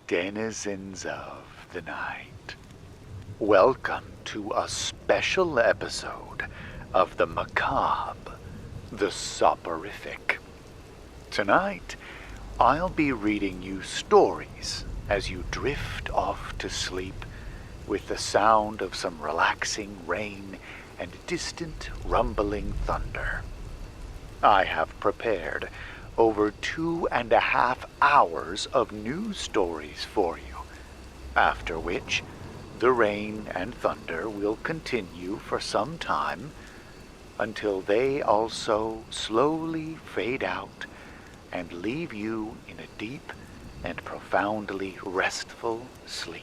denizens of the night. Welcome to a special episode of the macabre, the soporific. Tonight, I'll be reading you stories as you drift off to sleep with the sound of some relaxing rain and distant rumbling thunder. I have prepared over 2.5 hours of news stories for you, after which the rain and thunder will continue for some time until they also slowly fade out and leave you in a deep and profoundly restful sleep.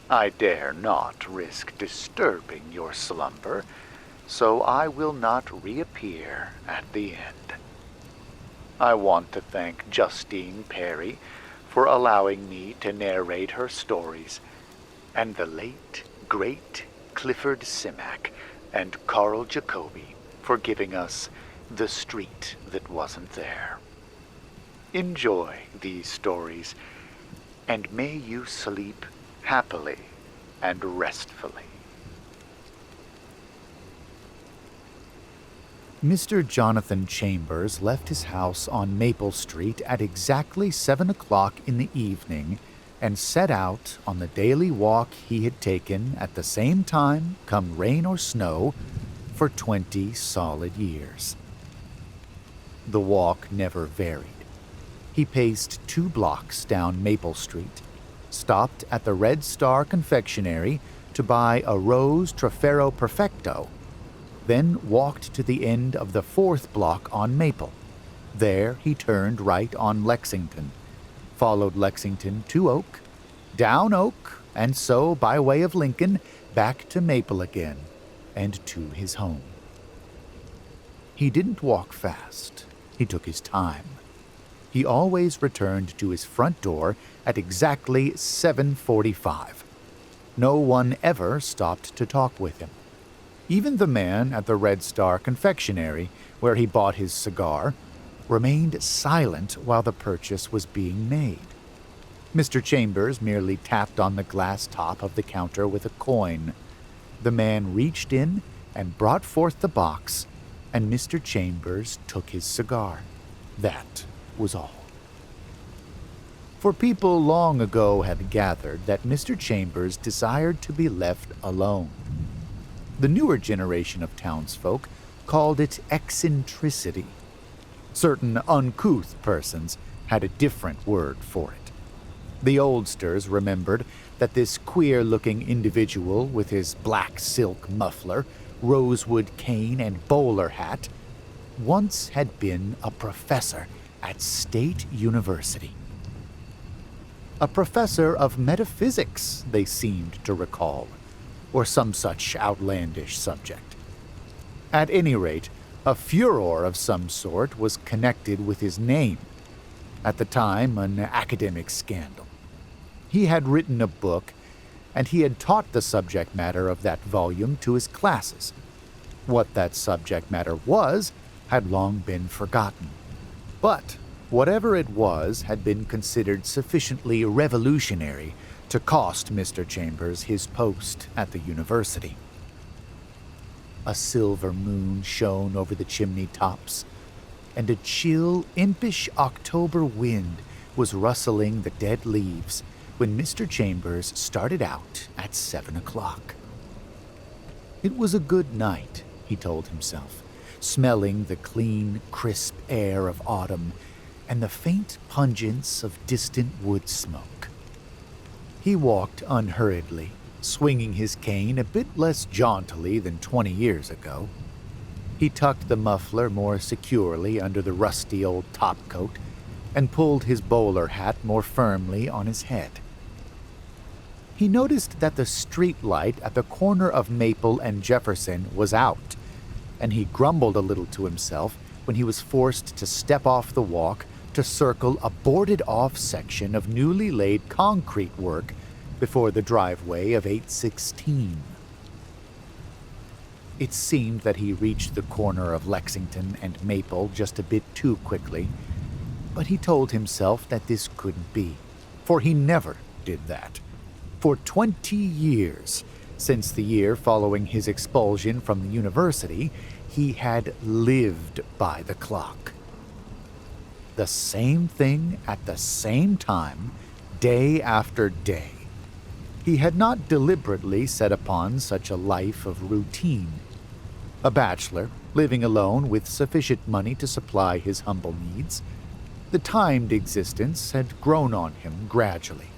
I dare not risk disturbing your slumber, so I will not reappear at the end. I want to thank Justine Perry for allowing me to narrate her stories, and the late, great Clifford Simak and Carl Jacobi for giving us The Street That Wasn't There. Enjoy these stories, and may you sleep happily and restfully. Mr. Jonathan Chambers left his house on Maple Street at exactly 7 o'clock in the evening and set out on the daily walk he had taken at the same time, come rain or snow, for 20 solid years. The walk never varied. He paced 2 blocks down Maple Street, stopped at the Red Star Confectionery to buy a Rose Trofero Perfecto, then walked to the end of the 4th block on Maple. There he turned right on Lexington, followed Lexington to Oak, down Oak, and so, by way of Lincoln, back to Maple again, and to his home. He didn't walk fast. He took his time. He always returned to his front door at exactly 7:45. No one ever stopped to talk with him. Even the man at the Red Star Confectionery, where he bought his cigar, remained silent while the purchase was being made. Mr. Chambers merely tapped on the glass top of the counter with a coin. The man reached in and brought forth the box, and Mr. Chambers took his cigar. That was all. For people long ago had gathered that Mr. Chambers desired to be left alone. The newer generation of townsfolk called it eccentricity. Certain uncouth persons had a different word for it. The oldsters remembered that this queer-looking individual with his black silk muffler, rosewood cane, and bowler hat once had been a professor at State University. A professor of metaphysics, they seemed to recall, or some such outlandish subject. At any rate, a furor of some sort was connected with his name. At the time, an academic scandal. He had written a book, and he had taught the subject matter of that volume to his classes. What that subject matter was had long been forgotten. But whatever it was had been considered sufficiently revolutionary to cost Mr. Chambers his post at the university. A silver moon shone over the chimney tops, and a chill, impish October wind was rustling the dead leaves when Mr. Chambers started out at 7 o'clock. It was a good night, he told himself, smelling the clean, crisp air of autumn and the faint pungence of distant wood smoke. He walked unhurriedly, swinging his cane a bit less jauntily than 20 years ago. He tucked the muffler more securely under the rusty old topcoat and pulled his bowler hat more firmly on his head. He noticed that the street light at the corner of Maple and Jefferson was out, and he grumbled a little to himself when he was forced to step off the walk to circle a boarded-off section of newly laid concrete work before the driveway of 816. It seemed that he reached the corner of Lexington and Maple just a bit too quickly, but he told himself that this couldn't be, for he never did that. For 20 years, since the year following his expulsion from the university, he had lived by the clock. The same thing at the same time, day after day. He had not deliberately set upon such a life of routine. A bachelor, living alone with sufficient money to supply his humble needs, the timed existence had grown on him gradually.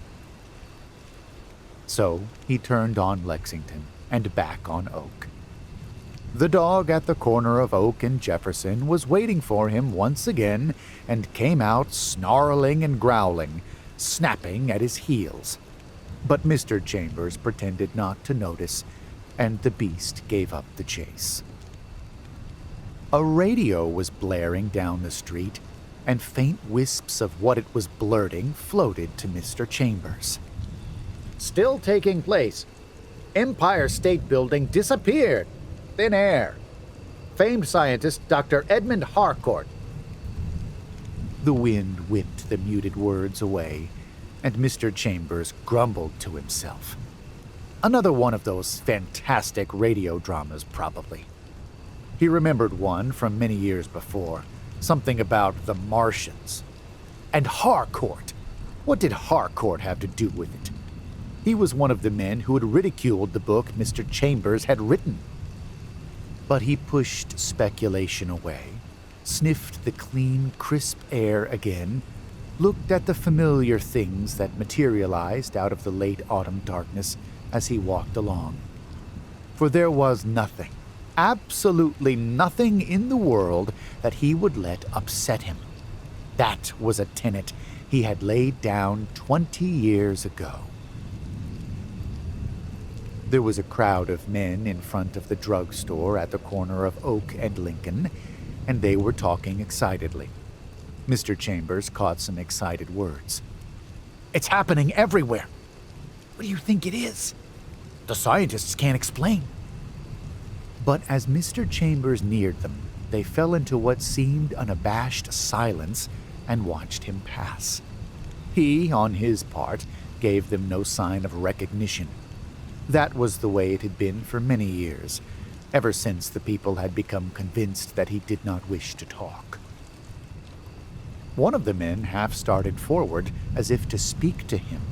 So he turned on Lexington and back on Oak. The dog at the corner of Oak and Jefferson was waiting for him once again and came out snarling and growling, snapping at his heels. But Mr. Chambers pretended not to notice, and the beast gave up the chase. A radio was blaring down the street, and faint wisps of what it was blurting floated to Mr. Chambers. Still taking place. Empire State Building disappeared. Thin air. Famed scientist Dr. Edmund Harcourt. The wind whipped the muted words away, and Mr. Chambers grumbled to himself. Another one of those fantastic radio dramas, probably. He remembered one from many years before, something about the Martians. And Harcourt! What did Harcourt have to do with it? He was one of the men who had ridiculed the book Mr. Chambers had written. But he pushed speculation away, sniffed the clean, crisp air again, looked at the familiar things that materialized out of the late autumn darkness as he walked along. For there was nothing, absolutely nothing in the world that he would let upset him. That was a tenet he had laid down 20 years ago. There was a crowd of men in front of the drugstore at the corner of Oak and Lincoln, and they were talking excitedly. Mr. Chambers caught some excited words. It's happening everywhere. What do you think it is? The scientists can't explain. But as Mr. Chambers neared them, they fell into what seemed an abashed silence and watched him pass. He, on his part, gave them no sign of recognition. That was the way it had been for many years, ever since the people had become convinced that he did not wish to talk. One of the men half started forward as if to speak to him,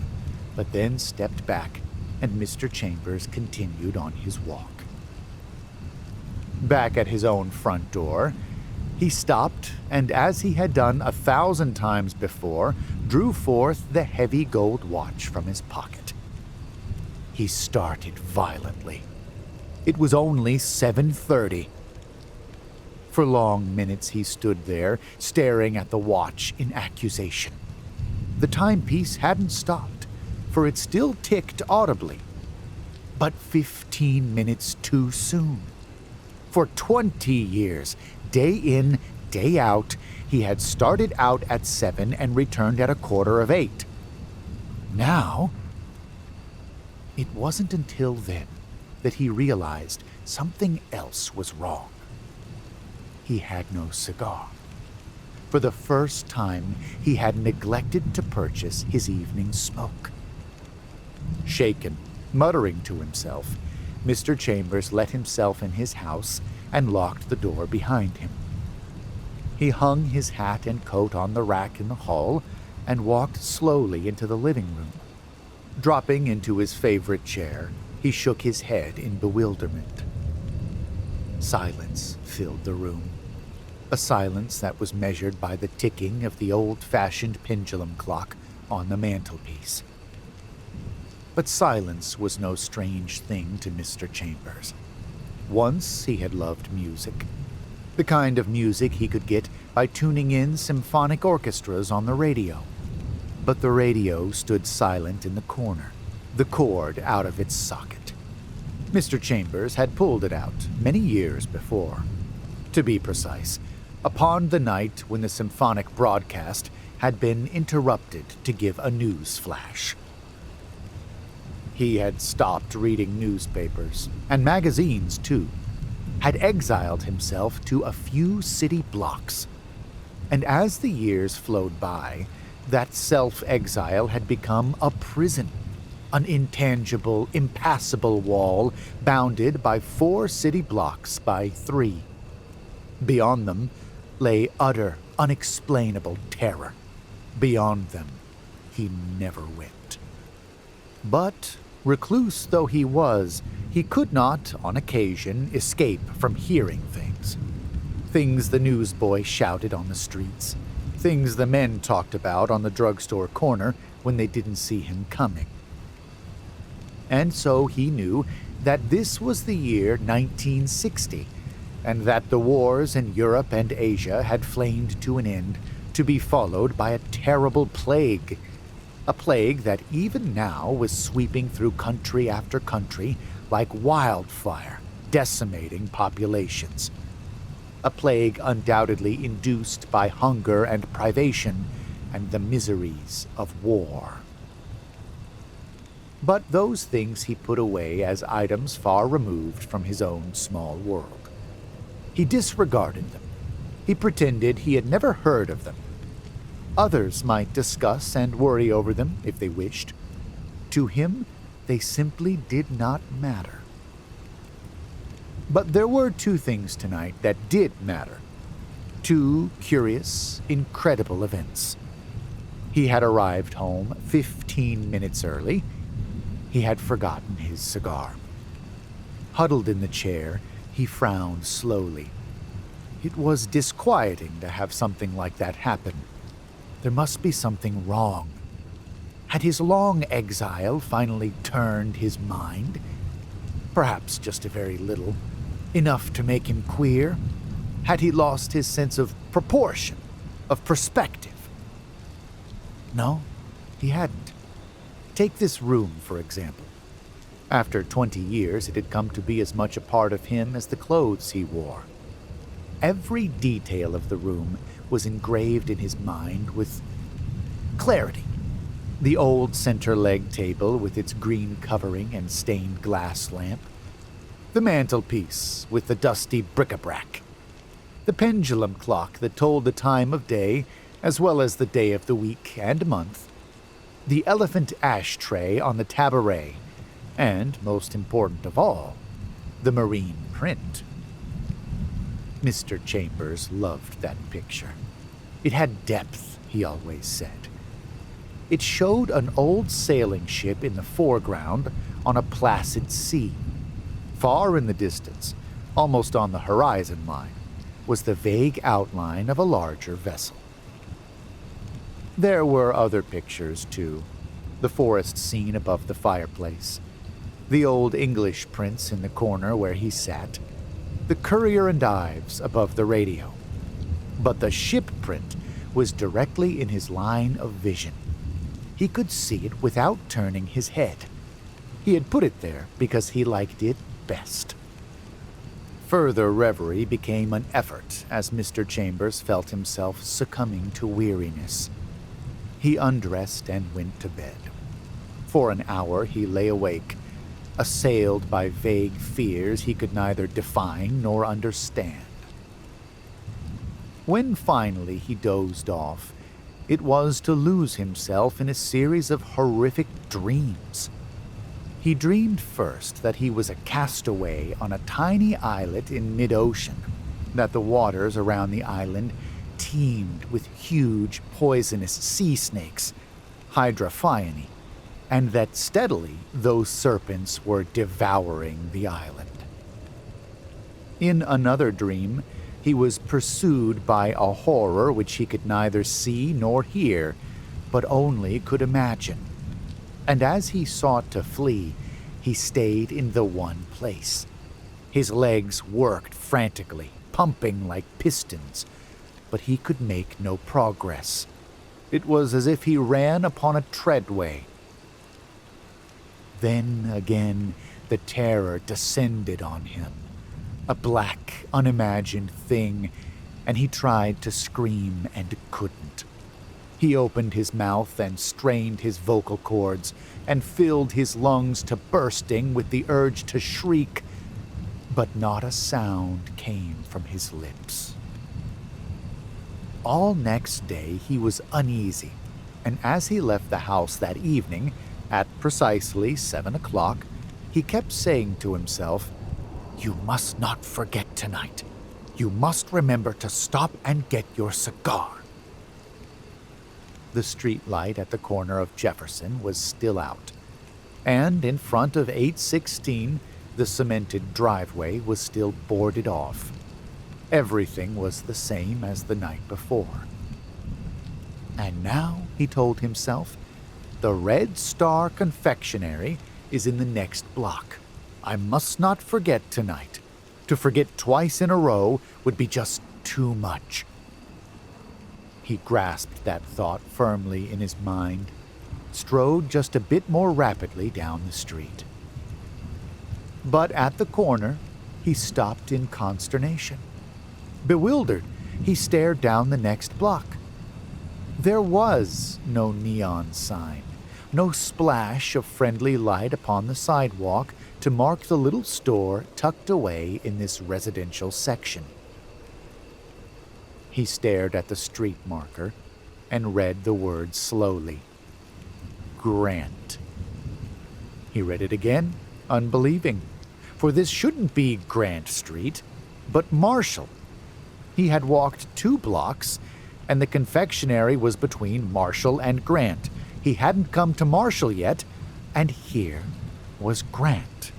but then stepped back, and Mr. Chambers continued on his walk. Back at his own front door, he stopped, and as he had done 1,000 times before, drew forth the heavy gold watch from his pocket. He started violently. It was only 7:30. For long minutes he stood there, staring at the watch in accusation. The timepiece hadn't stopped, for it still ticked audibly. But 15 minutes too soon. For 20 years, day in, day out, he had started out at 7 and returned at 7:45. Now, it wasn't until then that he realized something else was wrong. He had no cigar. For the first time, he had neglected to purchase his evening smoke. Shaken, muttering to himself, Mr. Chambers let himself in his house and locked the door behind him. He hung his hat and coat on the rack in the hall and walked slowly into the living room. Dropping into his favorite chair, he shook his head in bewilderment. Silence filled the room, a silence that was measured by the ticking of the old-fashioned pendulum clock on the mantelpiece. But silence was no strange thing to Mr. Chambers. Once he had loved music, the kind of music he could get by tuning in symphonic orchestras on the radio. But the radio stood silent in the corner, the cord out of its socket. Mr. Chambers had pulled it out many years before. To be precise, upon the night when the symphonic broadcast had been interrupted to give a news flash. He had stopped reading newspapers, and magazines too, had exiled himself to a few city blocks. And as the years flowed by, That self-exile had become a prison, an intangible, impassable wall bounded by 4 city blocks by 3. Beyond them lay utter, unexplainable terror. Beyond them, he never went. But, recluse though he was, he could not, on occasion, escape from hearing things. Things the newsboy shouted on the streets. Things the men talked about on the drugstore corner when they didn't see him coming. And so he knew that this was the year 1960, and that the wars in Europe and Asia had flamed to an end, to be followed by a terrible plague. A plague that even now was sweeping through country after country like wildfire, decimating populations. A plague undoubtedly induced by hunger and privation and the miseries of war. But those things he put away as items far removed from his own small world. He disregarded them. He pretended he had never heard of them. Others might discuss and worry over them if they wished. To him, they simply did not matter. But there were 2 things tonight that did matter. 2 curious, incredible events. He had arrived home 15 minutes early. He had forgotten his cigar. Huddled in the chair, he frowned slowly. It was disquieting to have something like that happen. There must be something wrong. Had his long exile finally turned his mind? Perhaps just a very little. Enough to make him queer? Had he lost his sense of proportion, of perspective? No, he hadn't. Take this room, for example. After 20 years, it had come to be as much a part of him as the clothes he wore. Every detail of the room was engraved in his mind with clarity. The old center leg table with its green covering and stained glass lamp. The mantelpiece with the dusty bric-a-brac. The pendulum clock that told the time of day as well as the day of the week and month. The elephant ashtray on the tabouret. And, most important of all, the marine print. Mr. Chambers loved that picture. It had depth, he always said. It showed an old sailing ship in the foreground on a placid sea. Far in the distance, almost on the horizon line, was the vague outline of a larger vessel. There were other pictures, too. The forest scene above the fireplace. The old English prints in the corner where he sat. The Courier and Ives above the radio. But the ship print was directly in his line of vision. He could see it without turning his head. He had put it there because he liked it best. Further reverie became an effort as Mr. Chambers felt himself succumbing to weariness. He undressed and went to bed. For an hour he lay awake, assailed by vague fears he could neither define nor understand. When finally he dozed off, it was to lose himself in a series of horrific dreams. He dreamed first that he was a castaway on a tiny islet in mid-ocean, that the waters around the island teemed with huge poisonous sea snakes, hydrophiony, and that steadily those serpents were devouring the island. In another dream, he was pursued by a horror which he could neither see nor hear, but only could imagine. And as he sought to flee, he stayed in the one place. His legs worked frantically, pumping like pistons, but he could make no progress. It was as if he ran upon a treadway. Then again, the terror descended on him, a black, unimagined thing, and he tried to scream and couldn't. He opened his mouth and strained his vocal cords and filled his lungs to bursting with the urge to shriek, but not a sound came from his lips. All next day he was uneasy. And as he left the house that evening, at precisely 7 o'clock, he kept saying to himself, "You must not forget tonight. You must remember to stop and get your cigar." The street light at the corner of Jefferson was still out, and in front of 816, the cemented driveway was still boarded off. Everything was the same as the night before. And now, he told himself, the Red Star Confectionery is in the next block. I must not forget tonight. To forget twice in a row would be just too much. He grasped that thought firmly in his mind, strode just a bit more rapidly down the street. But at the corner, he stopped in consternation. Bewildered, he stared down the next block. There was no neon sign, no splash of friendly light upon the sidewalk to mark the little store tucked away in this residential section. He stared at the street marker and read the words slowly. Grant. He read it again, unbelieving, for this shouldn't be Grant Street, but Marshall. He had walked 2 blocks, and the confectionery was between Marshall and Grant. He hadn't come to Marshall yet, and here was Grant.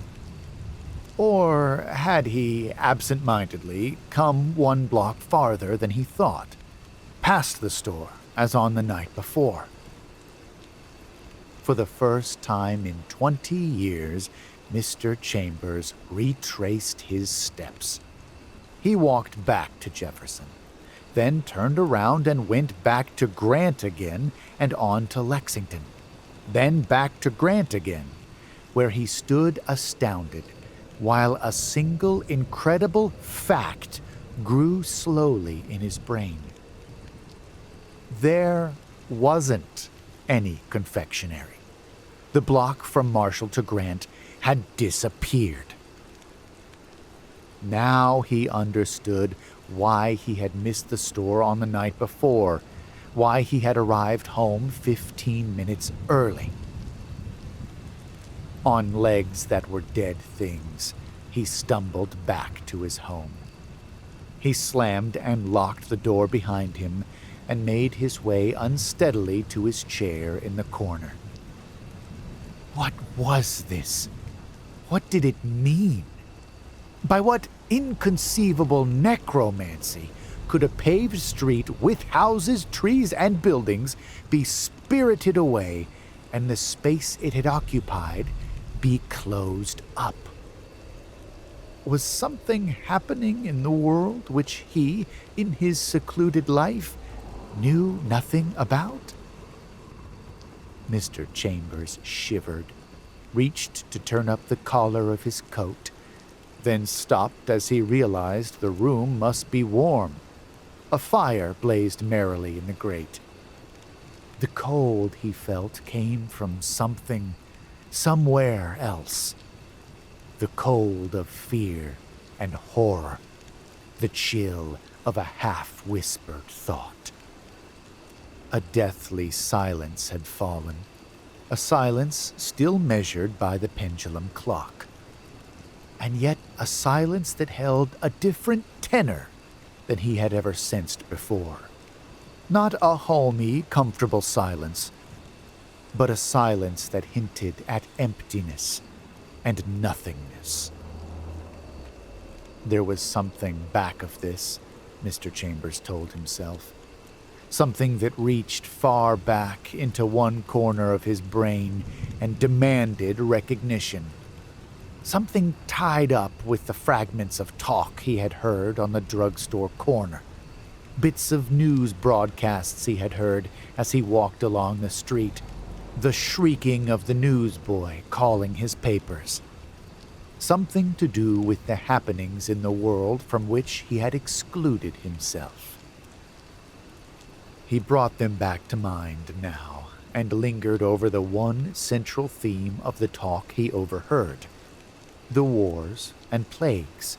Or had he, absent-mindedly, come 1 block farther than he thought, past the store, as on the night before? For the first time in 20 years, Mr. Chambers retraced his steps. He walked back to Jefferson, then turned around and went back to Grant again and on to Lexington, then back to Grant again, where he stood astounded, while a single incredible fact grew slowly in his brain. There wasn't any confectionery. The block from Marshall to Grant had disappeared. Now he understood why he had missed the store on the night before, why he had arrived home 15 minutes early. On legs that were dead things, he stumbled back to his home. He slammed and locked the door behind him and made his way unsteadily to his chair in the corner. What was this? What did it mean? By what inconceivable necromancy could a paved street with houses, trees, and buildings be spirited away and the space it had occupied be closed up? Was something happening in the world which he, in his secluded life, knew nothing about? Mr. Chambers shivered, reached to turn up the collar of his coat, then stopped as he realized the room must be warm. A fire blazed merrily in the grate. The cold he felt came from something, somewhere else. The cold of fear and horror, the chill of a half-whispered thought. A deathly silence had fallen, a silence still measured by the pendulum clock, and yet a silence that held a different tenor than he had ever sensed before. Not a homey, comfortable silence, but a silence that hinted at emptiness and nothingness. There was something back of this, Mr. Chambers told himself. Something that reached far back into one corner of his brain and demanded recognition. Something tied up with the fragments of talk he had heard on the drugstore corner. Bits of news broadcasts he had heard as he walked along the street. The shrieking of the newsboy calling his papers. Something to do with the happenings in the world from which he had excluded himself. He brought them back to mind now and lingered over the one central theme of the talk he overheard. The wars and plagues.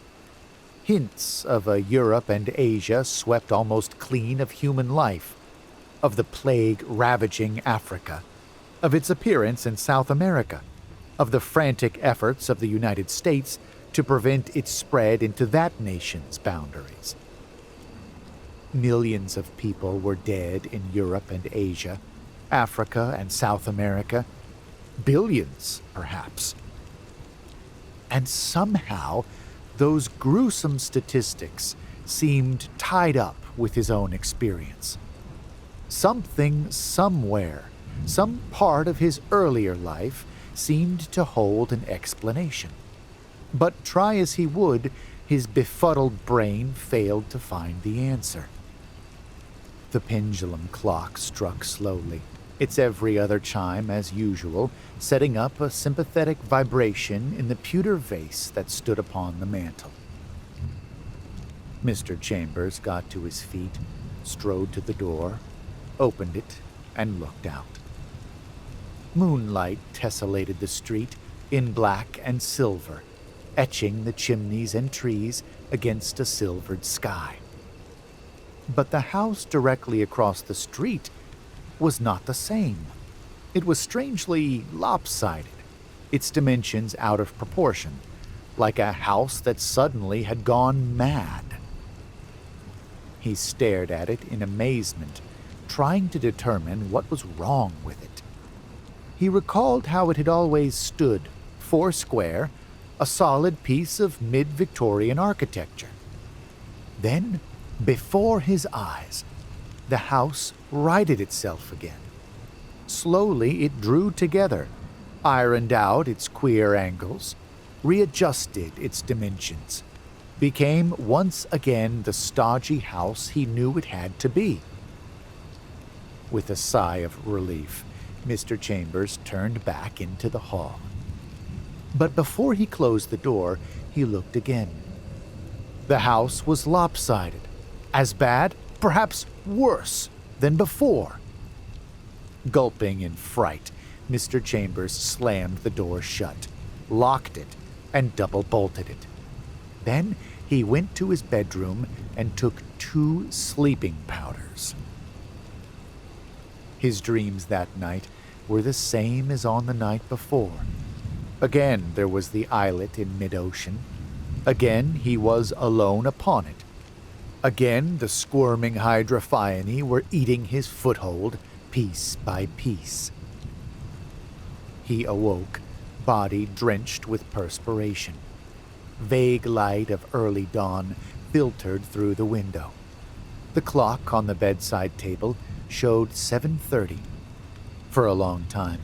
Hints of a Europe and Asia swept almost clean of human life. of the plague ravaging Africa, of its appearance in South America, of the frantic efforts of the United States to prevent its spread into that nation's boundaries. Millions of people were dead in Europe and Asia, Africa and South America, billions, perhaps. And somehow, those gruesome statistics seemed tied up with his own experience. Something, somewhere, some part of his earlier life seemed to hold an explanation. But try as he would, his befuddled brain failed to find the answer. The pendulum clock struck slowly, its every other chime as usual, setting up a sympathetic vibration in the pewter vase that stood upon the mantel. Mr. Chambers got to his feet, strode to the door, opened it, and looked out. Moonlight tessellated the street in black and silver, etching the chimneys and trees against a silvered sky. But the house directly across the street was not the same. It was strangely lopsided, its dimensions out of proportion, like a house that suddenly had gone mad. He stared at it in amazement, trying to determine what was wrong with it. He recalled how it had always stood, foursquare, a solid piece of mid-Victorian architecture. Then, before his eyes, the house righted itself again. Slowly it drew together, ironed out its queer angles, readjusted its dimensions, became once again the stodgy house he knew it had to be. With a sigh of relief, Mr. Chambers turned back into the hall. But before he closed the door, he looked again. The house was lopsided, as bad, perhaps worse, than before. Gulping in fright, Mr. Chambers slammed the door shut, locked it, and double-bolted it. Then he went to his bedroom and took 2 sleeping powders. His dreams that night were the same as on the night before. Again there was the islet in mid-ocean. Again he was alone upon it. Again the squirming hydrophione were eating his foothold piece by piece. He awoke, body drenched with perspiration. Vague light of early dawn filtered through the window. The clock on the bedside table showed 7:30. For a long time,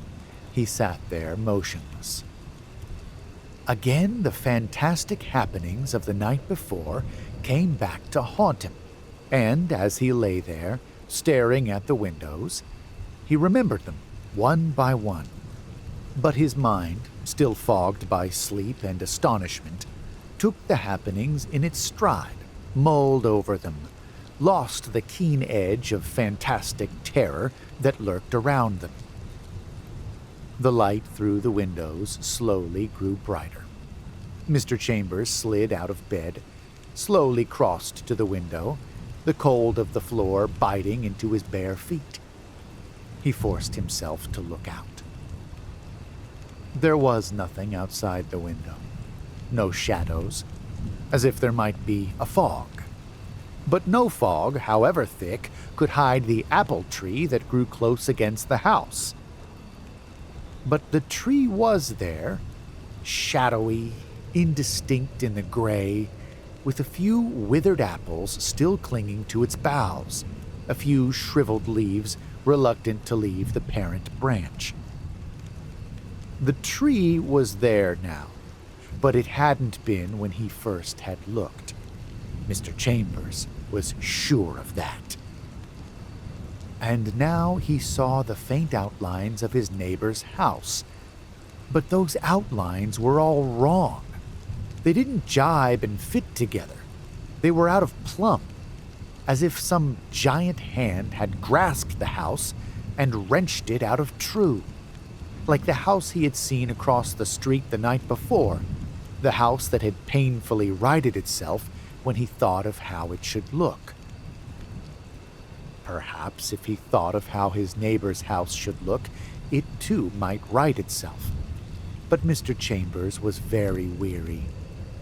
he sat there motionless. Again, the fantastic happenings of the night before came back to haunt him, and as he lay there, staring at the windows, he remembered them one by one. But his mind, still fogged by sleep and astonishment, took the happenings in its stride, mulled over them, lost the keen edge of fantastic terror that lurked around them. The light through the windows slowly grew brighter. Mr. Chambers slid out of bed, slowly crossed to the window, the cold of the floor biting into his bare feet. He forced himself to look out. There was nothing outside the window. No shadows, as if there might be a fog. But no fog, however thick, could hide the apple tree that grew close against the house. But the tree was there, shadowy, indistinct in the gray, with a few withered apples still clinging to its boughs, a few shriveled leaves reluctant to leave the parent branch. The tree was there now, but it hadn't been when he first had looked. Mr. Chambers was sure of that. And now he saw the faint outlines of his neighbor's house. But those outlines were all wrong. They didn't jibe and fit together. They were out of plumb, as if some giant hand had grasped the house and wrenched it out of true. Like the house he had seen across the street the night before, the house that had painfully righted itself when he thought of how it should look. perhaps if he thought of how his neighbor's house should look, it too might right itself. But Mr. Chambers was very weary,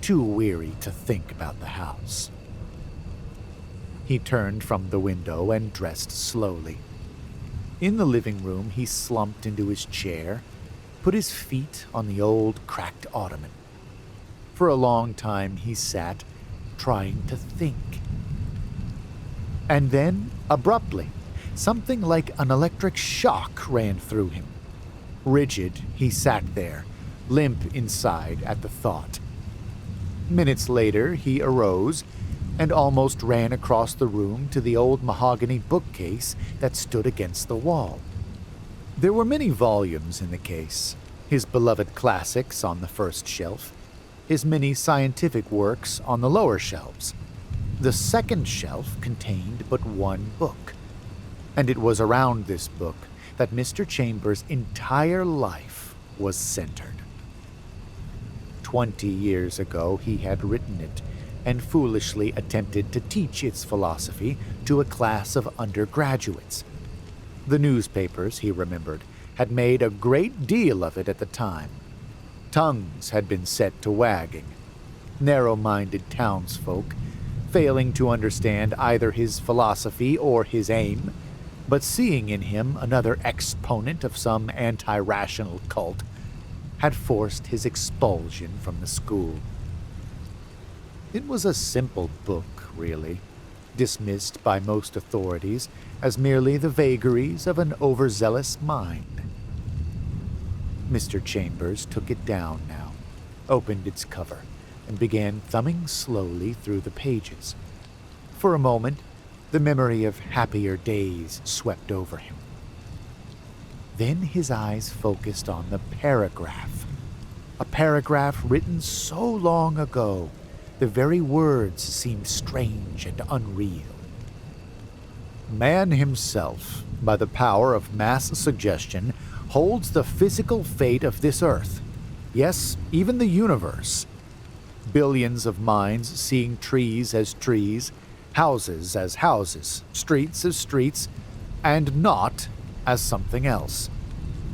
too weary to think about the house. He turned from the window and dressed slowly. In the living room, he slumped into his chair, put his feet on the old cracked ottoman. For a long time he sat, trying to think. And then, abruptly, something like an electric shock ran through him. Rigid, he sat there, limp inside at the thought. Minutes later, he arose and almost ran across the room to the old mahogany bookcase that stood against the wall. There were many volumes in the case, his beloved classics on the first shelf, his many scientific works on the lower shelves. The second shelf contained but one book, and it was around this book that Mr. Chambers' entire life was centered. 20 years ago he had written it, and foolishly attempted to teach its philosophy to a class of undergraduates. The newspapers, he remembered, had made a great deal of it at the time. Tongues had been set to wagging. Narrow-minded townsfolk, failing to understand either his philosophy or his aim, but seeing in him another exponent of some anti-rational cult, had forced his expulsion from the school. It was a simple book, really, dismissed by most authorities as merely the vagaries of an overzealous mind. Mr. Chambers took it down now, opened its cover, and began thumbing slowly through the pages. For a moment, the memory of happier days swept over him. Then his eyes focused on the paragraph. A paragraph written so long ago, the very words seemed strange and unreal. Man himself, by the power of mass suggestion, holds the physical fate of this earth. Yes, even the universe. Billions of minds seeing trees as trees, houses as houses, streets as streets, and not as something else.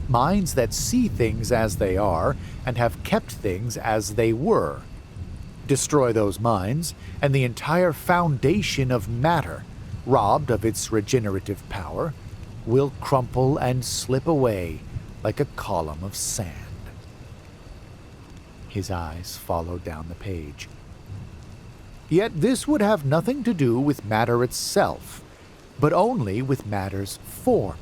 Minds that see things as they are and have kept things as they were. Destroy those minds, and the entire foundation of matter, robbed of its regenerative power, will crumple and slip away like a column of sand. His eyes followed down the page. Yet this would have nothing to do with matter itself, but only with matter's form.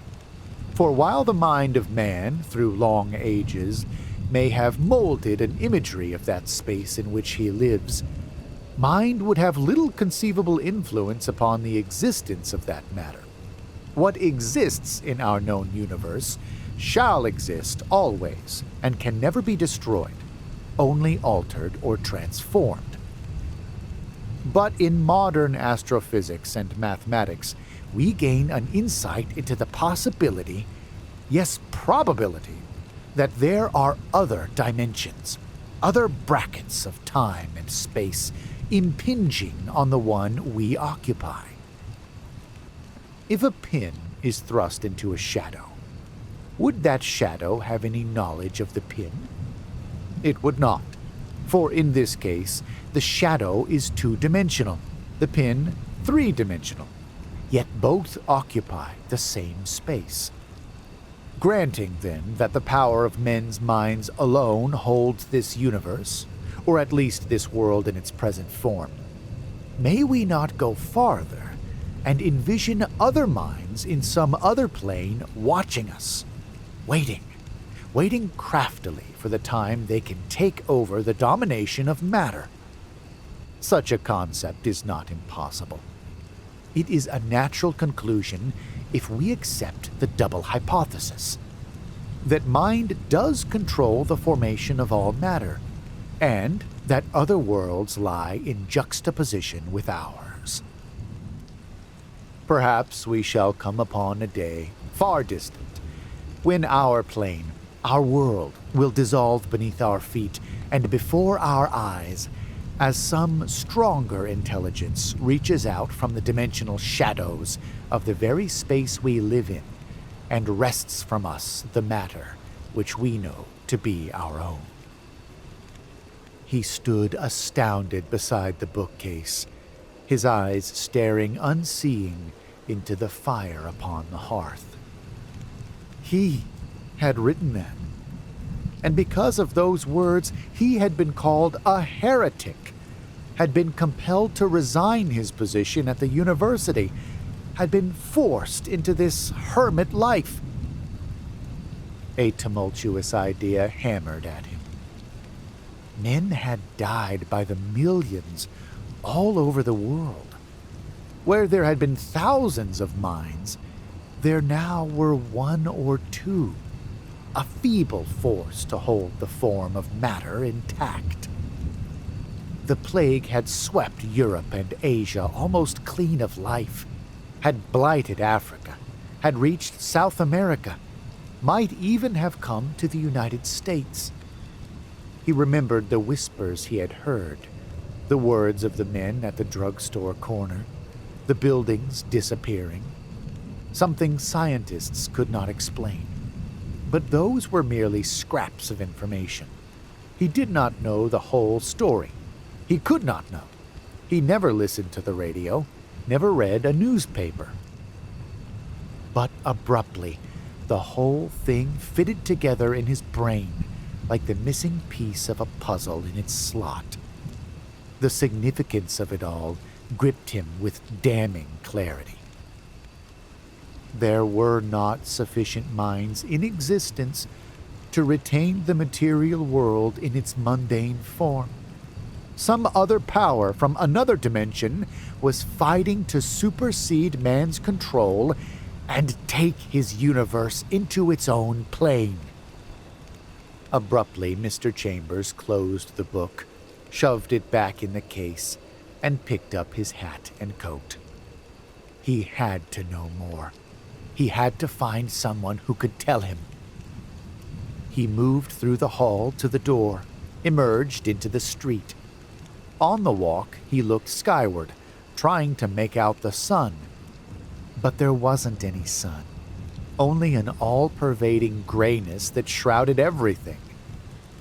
For while the mind of man, through long ages, may have molded an imagery of that space in which he lives, mind would have little conceivable influence upon the existence of that matter. What exists in our known universe shall exist always and can never be destroyed, only altered or transformed. But in modern astrophysics and mathematics, we gain an insight into the possibility, yes, probability, that there are other dimensions, other brackets of time and space impinging on the one we occupy. If a pin is thrust into a shadow, would that shadow have any knowledge of the pin? It would not, for in this case, the shadow is two-dimensional, the pin three-dimensional, yet both occupy the same space. Granting, then, that the power of men's minds alone holds this universe, or at least this world in its present form, may we not go farther and envision other minds in some other plane watching us, waiting craftily for the time they can take over the domination of matter? Such a concept is not impossible. It is a natural conclusion if we accept the double hypothesis, that mind does control the formation of all matter, and that other worlds lie in juxtaposition with ours. Perhaps we shall come upon a day, far distant, when our plane, our world, will dissolve beneath our feet, and before our eyes, as some stronger intelligence reaches out from the dimensional shadows of the very space we live in and wrests from us the matter which we know to be our own. He stood astounded beside the bookcase, his eyes staring unseeing into the fire upon the hearth. He had written that, and because of those words he had been called a heretic, had been compelled to resign his position at the university, had been forced into this hermit life. A tumultuous idea hammered at him. Men had died by the millions all over the world. Where there had been thousands of minds, there now were one or two, a feeble force to hold the form of matter intact. The plague had swept Europe and Asia almost clean of life, had blighted Africa, had reached South America, might even have come to the United States. He remembered the whispers he had heard, the words of the men at the drugstore corner, the buildings disappearing. Something scientists could not explain. But those were merely scraps of information. He did not know the whole story. He could not know. He never listened to the radio, never read a newspaper. But abruptly, the whole thing fitted together in his brain like the missing piece of a puzzle in its slot. The significance of it all gripped him with damning clarity. There were not sufficient minds in existence to retain the material world in its mundane form. Some other power from another dimension was fighting to supersede man's control and take his universe into its own plane. Abruptly, Mr. Chambers closed the book, shoved it back in the case, and picked up his hat and coat. He had to know more. He had to find someone who could tell him. He moved through the hall to the door, emerged into the street. On the walk, he looked skyward, trying to make out the sun. But there wasn't any sun, only an all-pervading grayness that shrouded everything.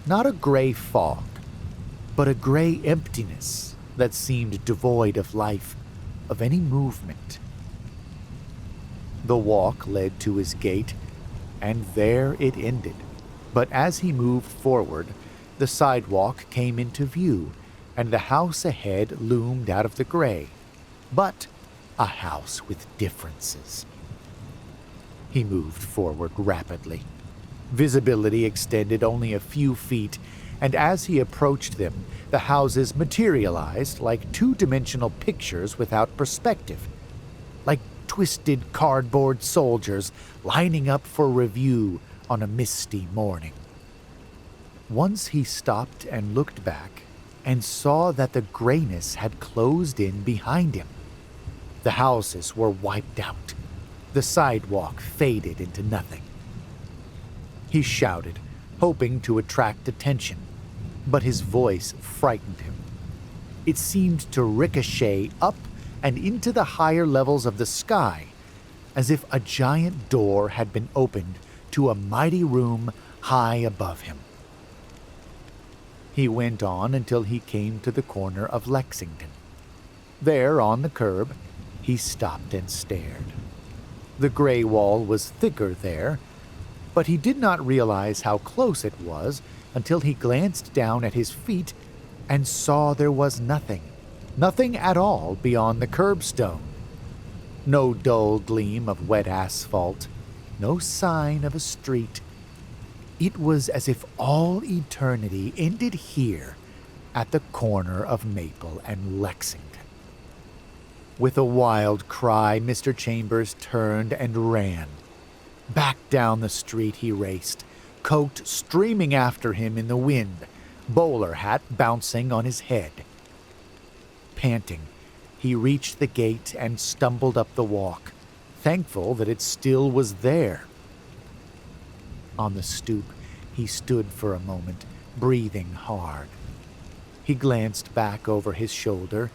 Not a gray fog, but a gray emptiness that seemed devoid of life, of any movement. The walk led to his gate, and there it ended. But as he moved forward, the sidewalk came into view, and the house ahead loomed out of the gray. But a house with differences. He moved forward rapidly. Visibility extended only a few feet, and as he approached them, the houses materialized like two-dimensional pictures without perspective, like twisted cardboard soldiers lining up for review on a misty morning. Once he stopped and looked back and saw that the grayness had closed in behind him. The houses were wiped out. The sidewalk faded into nothing. He shouted, hoping to attract attention, but his voice frightened him. It seemed to ricochet up and into the higher levels of the sky, as if a giant door had been opened to a mighty room high above him. He went on until he came to the corner of Lexington. There, on the curb, he stopped and stared. The gray wall was thicker there, but he did not realize how close it was until he glanced down at his feet and saw there was nothing at all beyond the curbstone. No dull gleam of wet asphalt, no sign of a street. It was as if all eternity ended here at the corner of Maple and Lexington. With a wild cry, Mr. Chambers turned and ran. Back down the street he raced, coat streaming after him in the wind, bowler hat bouncing on his head. Panting, he reached the gate and stumbled up the walk, thankful that it still was there. On the stoop, he stood for a moment, breathing hard. He glanced back over his shoulder,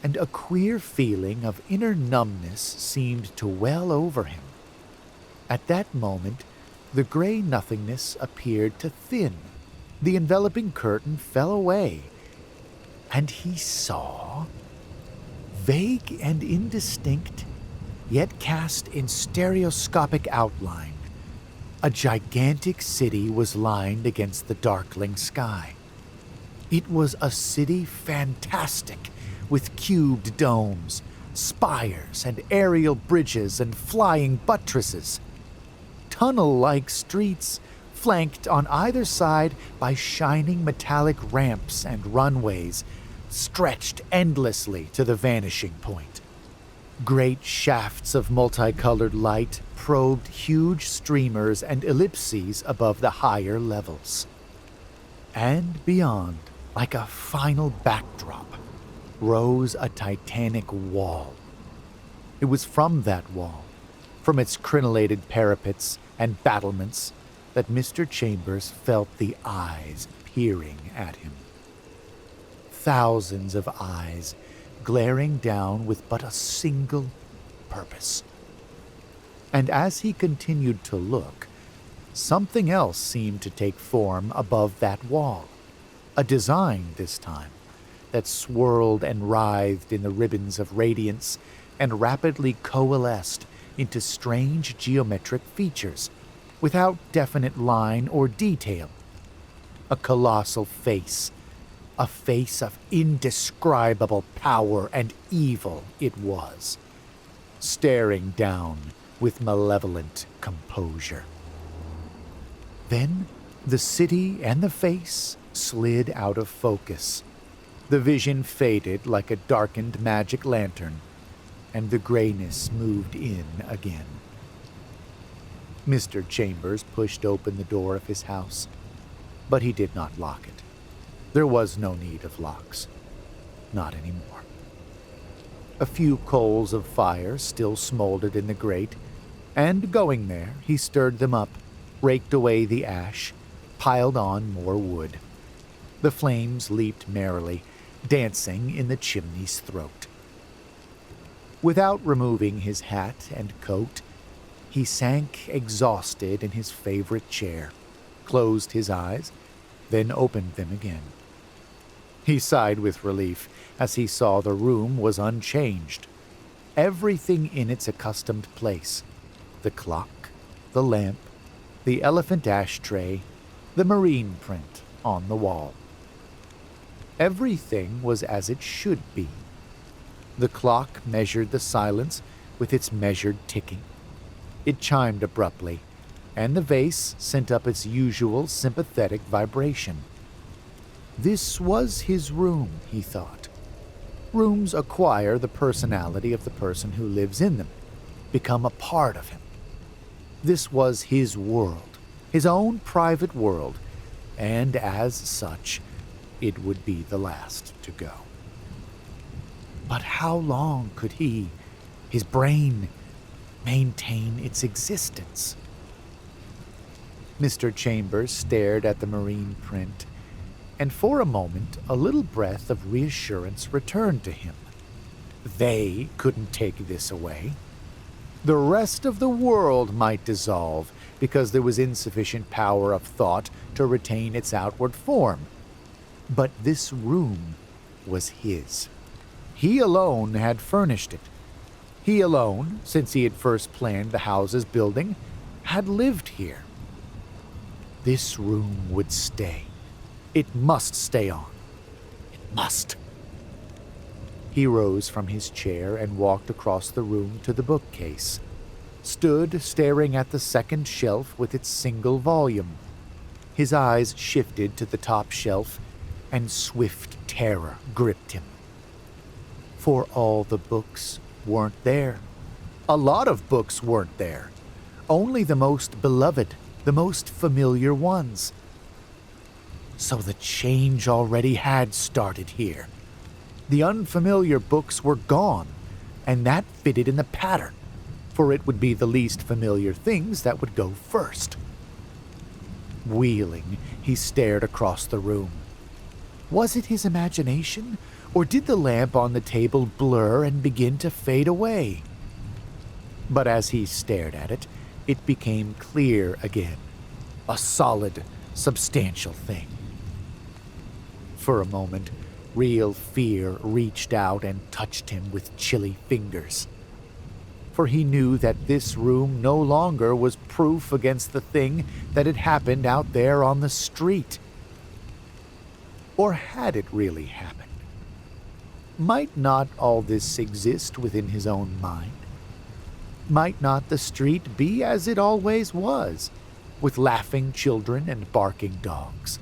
and a queer feeling of inner numbness seemed to well over him. At that moment, the gray nothingness appeared to thin. The enveloping curtain fell away, and he saw, vague and indistinct, yet cast in stereoscopic outline, a gigantic city was lined against the darkling sky. It was a city fantastic, with cubed domes, spires, and aerial bridges and flying buttresses. Tunnel-like streets, flanked on either side by shining metallic ramps and runways, stretched endlessly to the vanishing point. Great shafts of multicolored light probed huge streamers and ellipses above the higher levels. And beyond, like a final backdrop, rose a titanic wall. It was from that wall, from its crenellated parapets and battlements, that Mr. Chambers felt the eyes peering at him. Thousands of eyes glaring down with but a single purpose. And as he continued to look, something else seemed to take form above that wall. A design this time, that swirled and writhed in the ribbons of radiance and rapidly coalesced into strange geometric features, without definite line or detail. A colossal face, a face of indescribable power and evil it was, staring down with malevolent composure. Then the city and the face slid out of focus. The vision faded like a darkened magic lantern, and the grayness moved in again. Mr. Chambers pushed open the door of his house, but he did not lock it. There was no need of locks. Not anymore. A few coals of fire still smoldered in the grate, and going there, he stirred them up, raked away the ash, piled on more wood. The flames leaped merrily, dancing in the chimney's throat. Without removing his hat and coat, he sank exhausted in his favorite chair, closed his eyes, then opened them again. He sighed with relief as he saw the room was unchanged, everything in its accustomed place: the clock, the lamp, the elephant ashtray, the marine print on the wall. Everything was as it should be. The clock measured the silence with its measured ticking. It chimed abruptly, and the vase sent up its usual sympathetic vibration. This was his room, he thought. Rooms acquire the personality of the person who lives in them, become a part of him. This was his world, his own private world, and as such, it would be the last to go. But how long could he, his brain, maintain its existence? Mr. Chambers stared at the marine print, and for a moment a little breath of reassurance returned to him. They couldn't take this away. The rest of the world might dissolve because there was insufficient power of thought to retain its outward form. But this room was his. He alone had furnished it. He alone, since he had first planned the house's building, had lived here. This room would stay. It must stay on. It must. He rose from his chair and walked across the room to the bookcase, stood staring at the second shelf with its single volume. His eyes shifted to the top shelf, and swift terror gripped him. For all the books weren't there. A lot of books weren't there. Only the most beloved, the most familiar ones. So the change already had started here. The unfamiliar books were gone, and that fitted in the pattern, for it would be the least familiar things that would go first. Wheeling, he stared across the room. Was it his imagination, or did the lamp on the table blur and begin to fade away? But as he stared at it, it became clear again, a solid, substantial thing. For a moment, real fear reached out and touched him with chilly fingers. For he knew that this room no longer was proof against the thing that had happened out there on the street. Or had it really happened? Might not all this exist within his own mind? Might not the street be as it always was, with laughing children and barking dogs?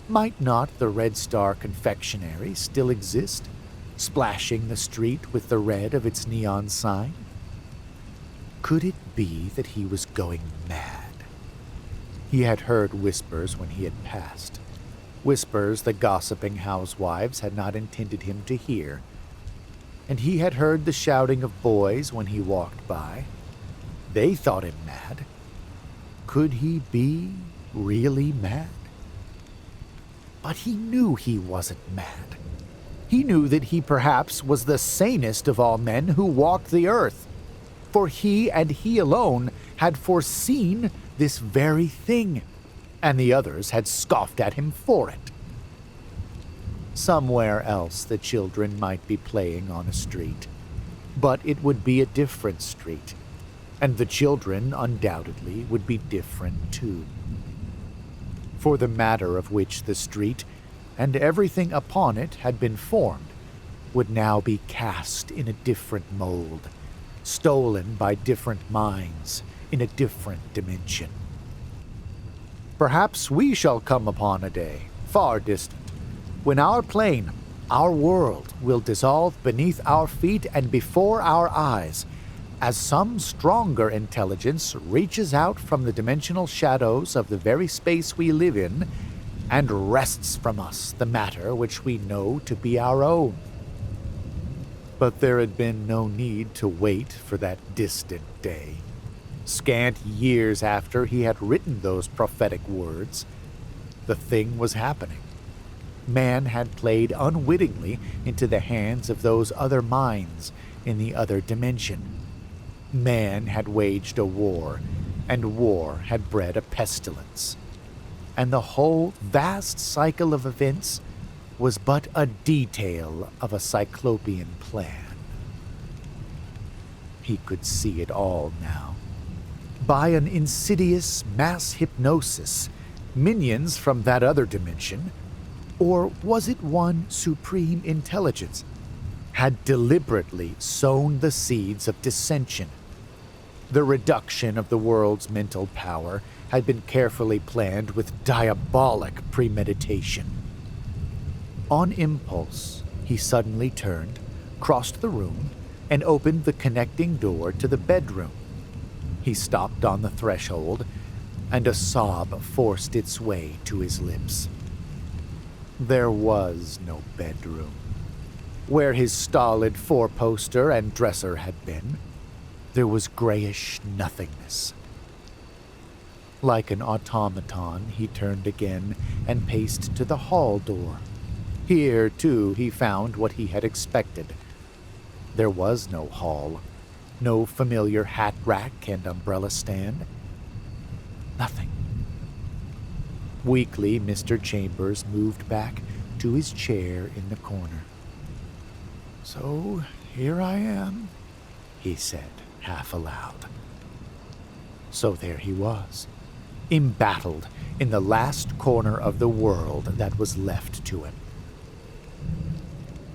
Might not the Red Star confectionery still exist, splashing the street with the red of its neon sign? Could it be that he was going mad? He had heard whispers when he had passed, whispers the gossiping housewives had not intended him to hear, and he had heard the shouting of boys when he walked by. They thought him mad. Could he be really mad? But he knew he wasn't mad. He knew that he perhaps was the sanest of all men who walked the earth, for he and he alone had foreseen this very thing, and the others had scoffed at him for it. Somewhere else the children might be playing on a street, but it would be a different street, and the children undoubtedly would be different too. For the matter of which the street and everything upon it had been formed would now be cast in a different mold, stolen by different minds in a different dimension. Perhaps we shall come upon a day, far distant, when our plane, our world, will dissolve beneath our feet and before our eyes, as some stronger intelligence reaches out from the dimensional shadows of the very space we live in and wrests from us the matter which we know to be our own. But there had been no need to wait for that distant day. Scant years after he had written those prophetic words, the thing was happening. Man had played unwittingly into the hands of those other minds in the other dimension. Man had waged a war, and war had bred a pestilence. And the whole vast cycle of events was but a detail of a cyclopean plan. He could see it all now. By an insidious mass hypnosis, minions from that other dimension, or was it one supreme intelligence, had deliberately sown the seeds of dissension. The reduction of the world's mental power had been carefully planned with diabolic premeditation. On impulse, he suddenly turned, crossed the room, and opened the connecting door to the bedroom. He stopped on the threshold, and a sob forced its way to his lips. There was no bedroom. Where his stolid four-poster and dresser had been, there was grayish nothingness. Like an automaton, he turned again and paced to the hall door. Here, too, he found what he had expected. There was no hall, no familiar hat rack and umbrella stand. Nothing. Weakly, Mr. Chambers moved back to his chair in the corner. "So here I am," he said, half aloud. So there he was, embattled in the last corner of the world that was left to him.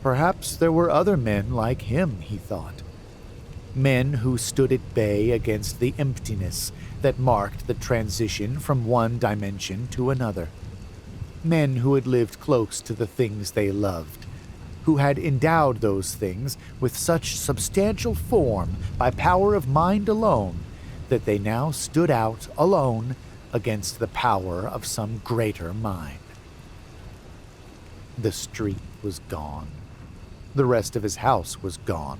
Perhaps there were other men like him, he thought. Men who stood at bay against the emptiness that marked the transition from one dimension to another. Men who had lived close to the things they loved, who had endowed those things with such substantial form by power of mind alone that they now stood out alone against the power of some greater mind. The street was gone. The rest of his house was gone.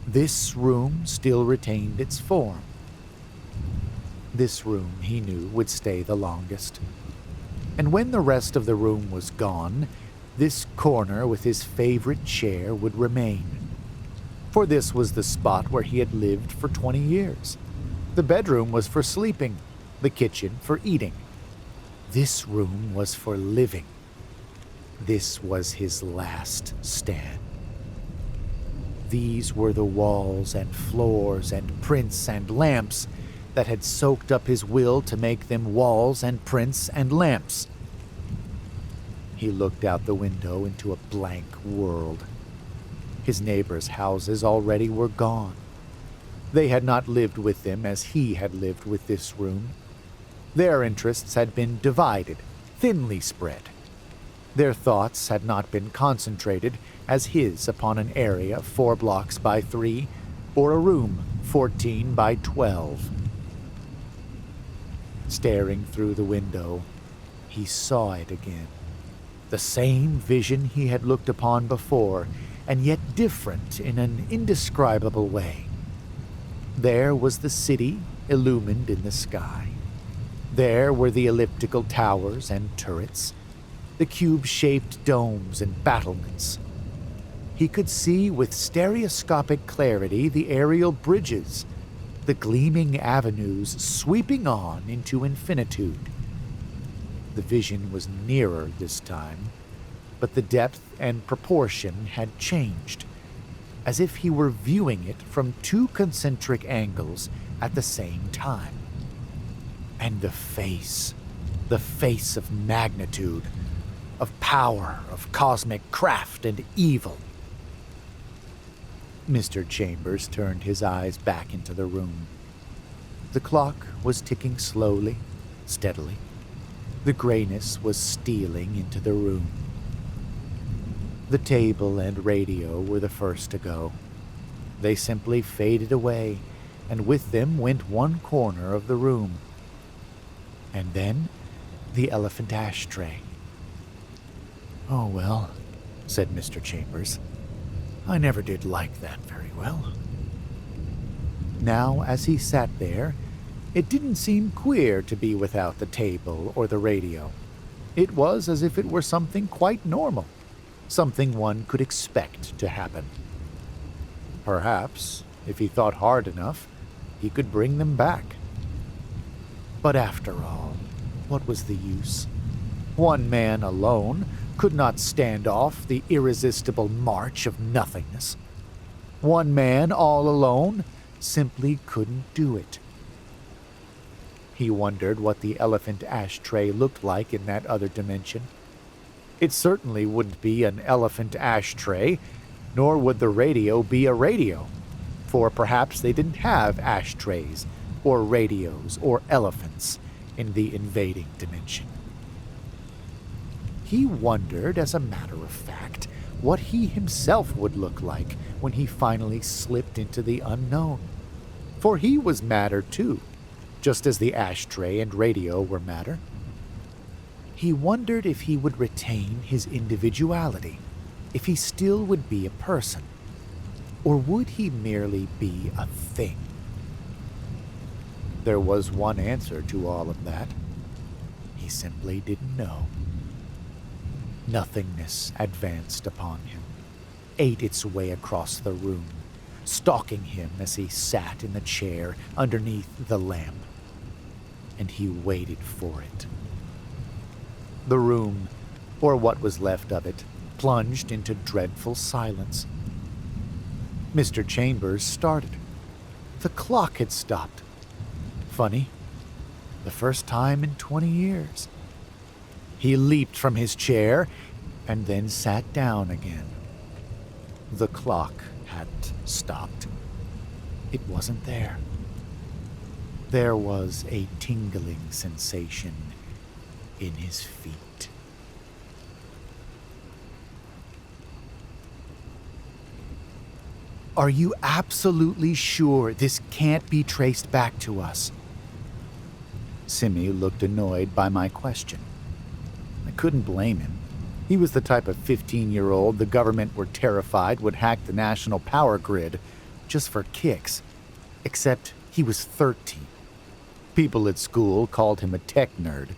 This room still retained its form. This room, he knew, would stay the longest. And when the rest of the room was gone, this corner with his favorite chair would remain. For this was the spot where he had lived for 20 years. The bedroom was for sleeping, the kitchen for eating. This room was for living. This was his last stand. These were the walls and floors and prints and lamps that had soaked up his will to make them walls and prints and lamps. He looked out the window into a blank world. His neighbors' houses already were gone. They had not lived with him as he had lived with this room. Their interests had been divided, thinly spread. Their thoughts had not been concentrated as his upon an area 4 blocks by 3 or a room 14 by 12. Staring through the window, he saw it again. The same vision he had looked upon before, and yet different in an indescribable way. There was the city illumined in the sky. There were the elliptical towers and turrets, the cube-shaped domes and battlements. He could see with stereoscopic clarity the aerial bridges, the gleaming avenues sweeping on into infinitude. The vision was nearer this time, but the depth and proportion had changed, as if he were viewing it from 2 concentric angles at the same time. And the face of magnitude, of power, of cosmic craft and evil. Mr. Chambers turned his eyes back into the room. The clock was ticking slowly, steadily. The grayness was stealing into the room. The table and radio were the first to go. They simply faded away, and with them went one corner of the room. And then the elephant ashtray. "Oh, well," said Mr. Chambers. "I never did like that very well." Now, as he sat there, it didn't seem queer to be without the table or the radio. It was as if it were something quite normal, something one could expect to happen. Perhaps, if he thought hard enough, he could bring them back. But after all, what was the use? One man alone could not stand off the irresistible march of nothingness. One man all alone simply couldn't do it. He wondered what the elephant ashtray looked like in that other dimension. It certainly wouldn't be an elephant ashtray, nor would the radio be a radio, for perhaps they didn't have ashtrays or radios or elephants in the invading dimension. He wondered, as a matter of fact, what he himself would look like when he finally slipped into the unknown. For he was matter too, just as the ashtray and radio were matter. He wondered if he would retain his individuality, if he still would be a person, or would he merely be a thing? There was one answer to all of that. He simply didn't know. Nothingness advanced upon him, ate its way across the room, stalking him as he sat in the chair underneath the lamp. And he waited for it. The room, or what was left of it, plunged into dreadful silence. Mr. Chambers started. The clock had stopped. Funny, the first time in 20 years. He leaped from his chair and then sat down again. The clock hadn't stopped. It wasn't there. There was a tingling sensation in his feet. "Are you absolutely sure this can't be traced back to us?" Simi looked annoyed by my question. I couldn't blame him. He was the type of 15-year-old the government were terrified would hack the national power grid just for kicks. Except he was 13. People at school called him a tech nerd.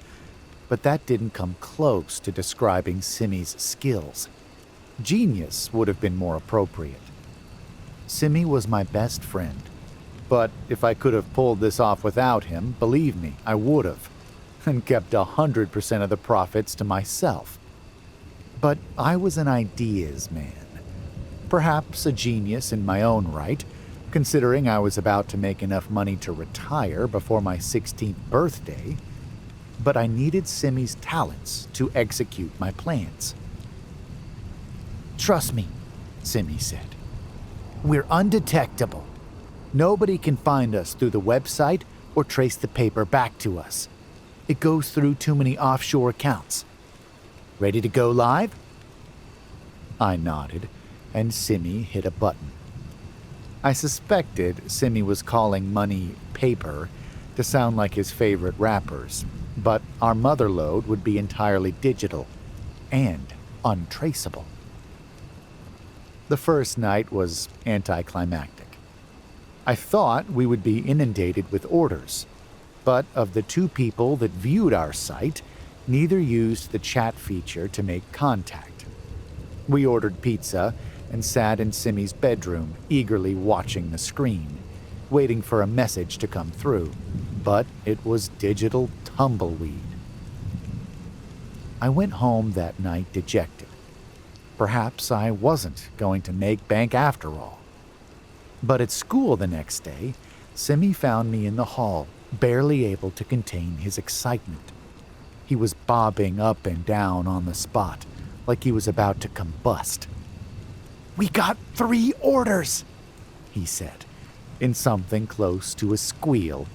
but that didn't come close to describing Simi's skills. Genius would have been more appropriate. Simi was my best friend, but if I could have pulled this off without him, believe me, I would have, and kept 100% of the profits to myself. But I was an ideas man. Perhaps a genius in my own right, considering I was about to make enough money to retire before my 16th birthday, but I needed Simi's talents to execute my plans. "Trust me," Simi said. "We're undetectable. Nobody can find us through the website or trace the paper back to us. It goes through too many offshore accounts. Ready to go live?" I nodded, and Simi hit a button. I suspected Simi was calling money paper to sound like his favorite rappers, but our motherlode would be entirely digital and untraceable. The first night was anticlimactic. I thought we would be inundated with orders, but of the two people that viewed our site, neither used the chat feature to make contact. We ordered pizza and sat in Simi's bedroom, eagerly watching the screen, waiting for a message to come through, but it was digital tumbleweed. I went home that night dejected. Perhaps I wasn't going to make bank after all. But at school the next day, Simi found me in the hall, barely able to contain his excitement. He was bobbing up and down on the spot, like he was about to combust. "We got 3 orders," he said, in something close to a squeal.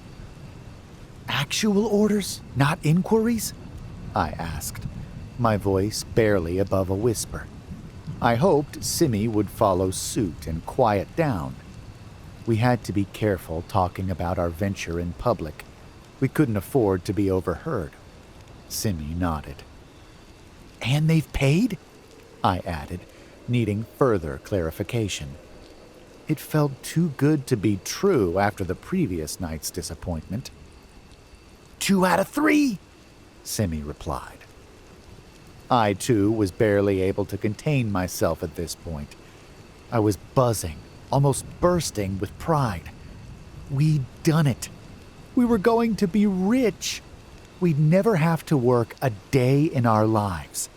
"Actual orders, not inquiries?" I asked, my voice barely above a whisper. I hoped Simi would follow suit and quiet down. We had to be careful talking about our venture in public. We couldn't afford to be overheard. Simi nodded. "And they've paid?" I added, needing further clarification. It felt too good to be true after the previous night's disappointment. 2 out of 3, Simi replied. I, too, was barely able to contain myself at this point. I was buzzing, almost bursting with pride. We'd done it. We were going to be rich. We'd never have to work a day in our lives.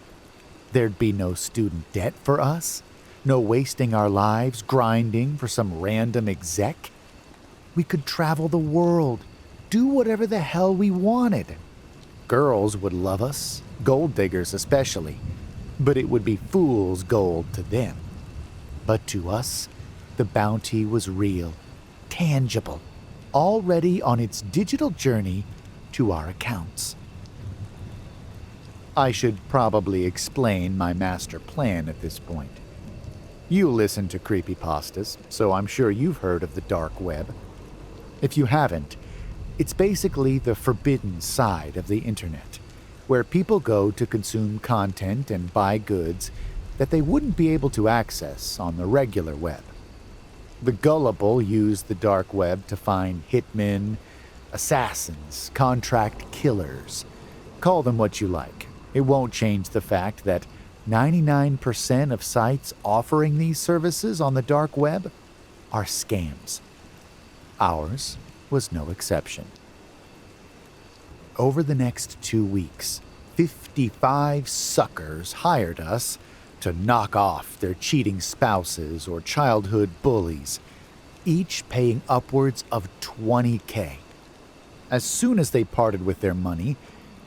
There'd be no student debt for us, no wasting our lives grinding for some random exec. We could travel the world, do whatever the hell we wanted. Girls would love us, gold diggers especially, but it would be fool's gold to them. But to us, the bounty was real, tangible, already on its digital journey to our accounts. I should probably explain my master plan at this point. You listen to creepypastas, so I'm sure you've heard of the dark web. If you haven't, it's basically the forbidden side of the internet, where people go to consume content and buy goods that they wouldn't be able to access on the regular web. The gullible use the dark web to find hitmen, assassins, contract killers. Call them what you like. It won't change the fact that 99% of sites offering these services on the dark web are scams. Ours was no exception. Over the next 2 weeks, 55 suckers hired us to knock off their cheating spouses or childhood bullies, each paying upwards of $20,000. As soon as they parted with their money,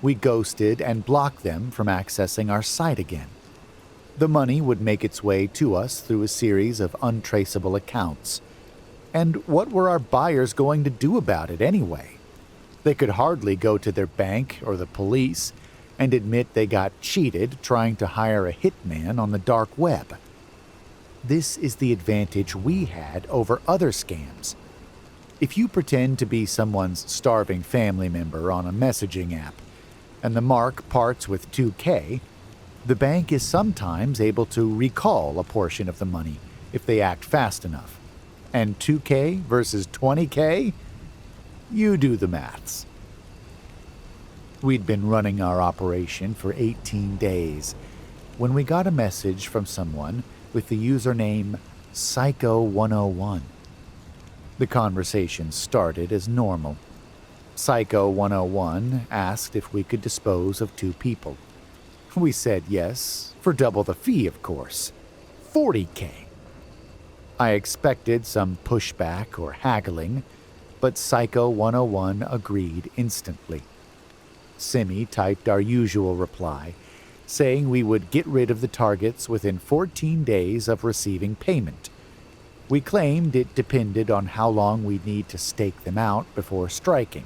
we ghosted and blocked them from accessing our site again. The money would make its way to us through a series of untraceable accounts. And what were our buyers going to do about it anyway? They could hardly go to their bank or the police and admit they got cheated trying to hire a hitman on the dark web. This is the advantage we had over other scams. If you pretend to be someone's starving family member on a messaging app, and the mark parts with $2,000, the bank is sometimes able to recall a portion of the money if they act fast enough. And $2,000 versus $20,000? You do the maths. We'd been running our operation for 18 days when we got a message from someone with the username Psycho101. The conversation started as normal. Psycho101 asked if we could dispose of 2 people. We said yes, for double the fee, of course. $40K. I expected some pushback or haggling, but Psycho101 agreed instantly. Simi typed our usual reply, saying we would get rid of the targets within 14 days of receiving payment. We claimed it depended on how long we'd need to stake them out before striking.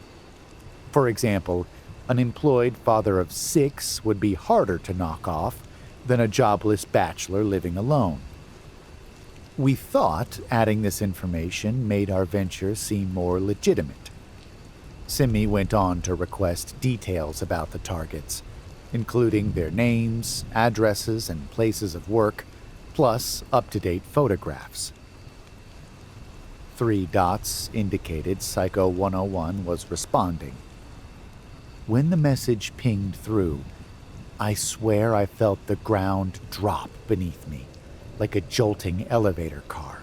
For example, an employed father of 6 would be harder to knock off than a jobless bachelor living alone. We thought adding this information made our venture seem more legitimate. Simi went on to request details about the targets, including their names, addresses, and places of work, plus up-to-date photographs. 3 dots indicated Psycho101 was responding. When the message pinged through, I swear I felt the ground drop beneath me, like a jolting elevator car.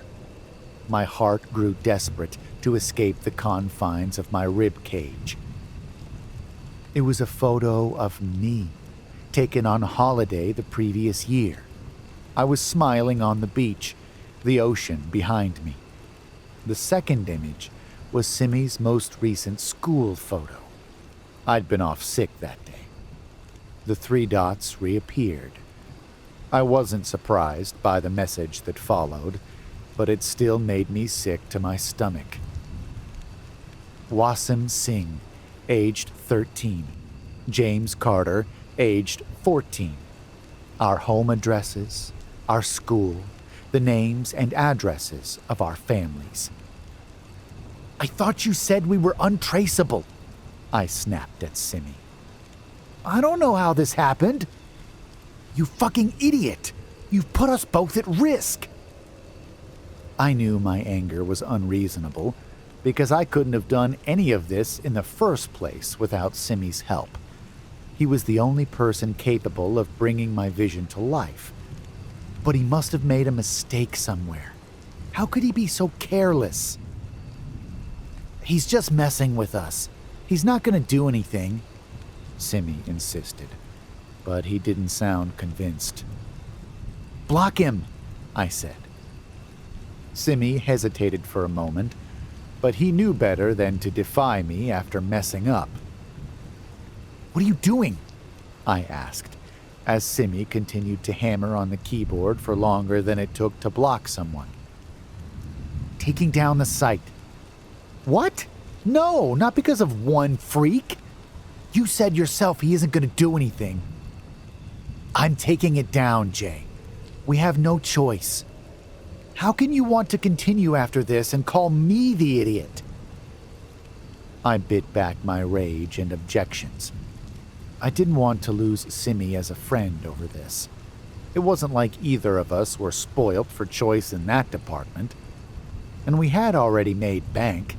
My heart grew desperate to escape the confines of my rib cage. It was a photo of me, taken on holiday the previous year. I was smiling on the beach, the ocean behind me. The second image was Simi's most recent school photo. I'd been off sick that day. The 3 dots reappeared. I wasn't surprised by the message that followed, but it still made me sick to my stomach. Wasim Singh, aged 13. James Carter, aged 14. Our home addresses, our school, the names and addresses of our families. "I thought you said we were untraceable," I snapped at Simi. "I don't know how this happened." "You fucking idiot! You've put us both at risk!" I knew my anger was unreasonable because I couldn't have done any of this in the first place without Simi's help. He was the only person capable of bringing my vision to life. But he must have made a mistake somewhere. How could he be so careless? "He's just messing with us. He's not going to do anything," Simi insisted, but he didn't sound convinced. "Block him," I said. Simi hesitated for a moment, but he knew better than to defy me after messing up. "What are you doing?" I asked, as Simi continued to hammer on the keyboard for longer than it took to block someone. "Taking down the site." "What? No, not because of one freak. You said yourself he isn't going to do anything." "I'm taking it down, Jay. We have no choice. How can you want to continue after this and call me the idiot?" I bit back my rage and objections. I didn't want to lose Simi as a friend over this. It wasn't like either of us were spoilt for choice in that department. And we had already made bank.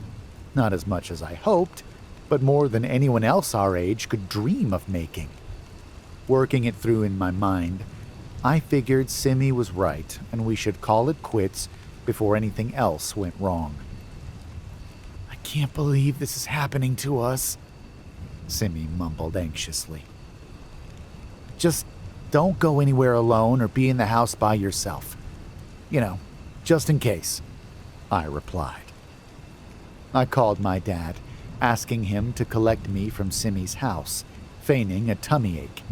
Not as much as I hoped, but more than anyone else our age could dream of making. Working it through in my mind, I figured Simi was right and we should call it quits before anything else went wrong. "I can't believe this is happening to us," Simi mumbled anxiously. "Just don't go anywhere alone or be in the house by yourself. Just in case," I replied. I called my dad, asking him to collect me from Simi's house, feigning a tummy ache.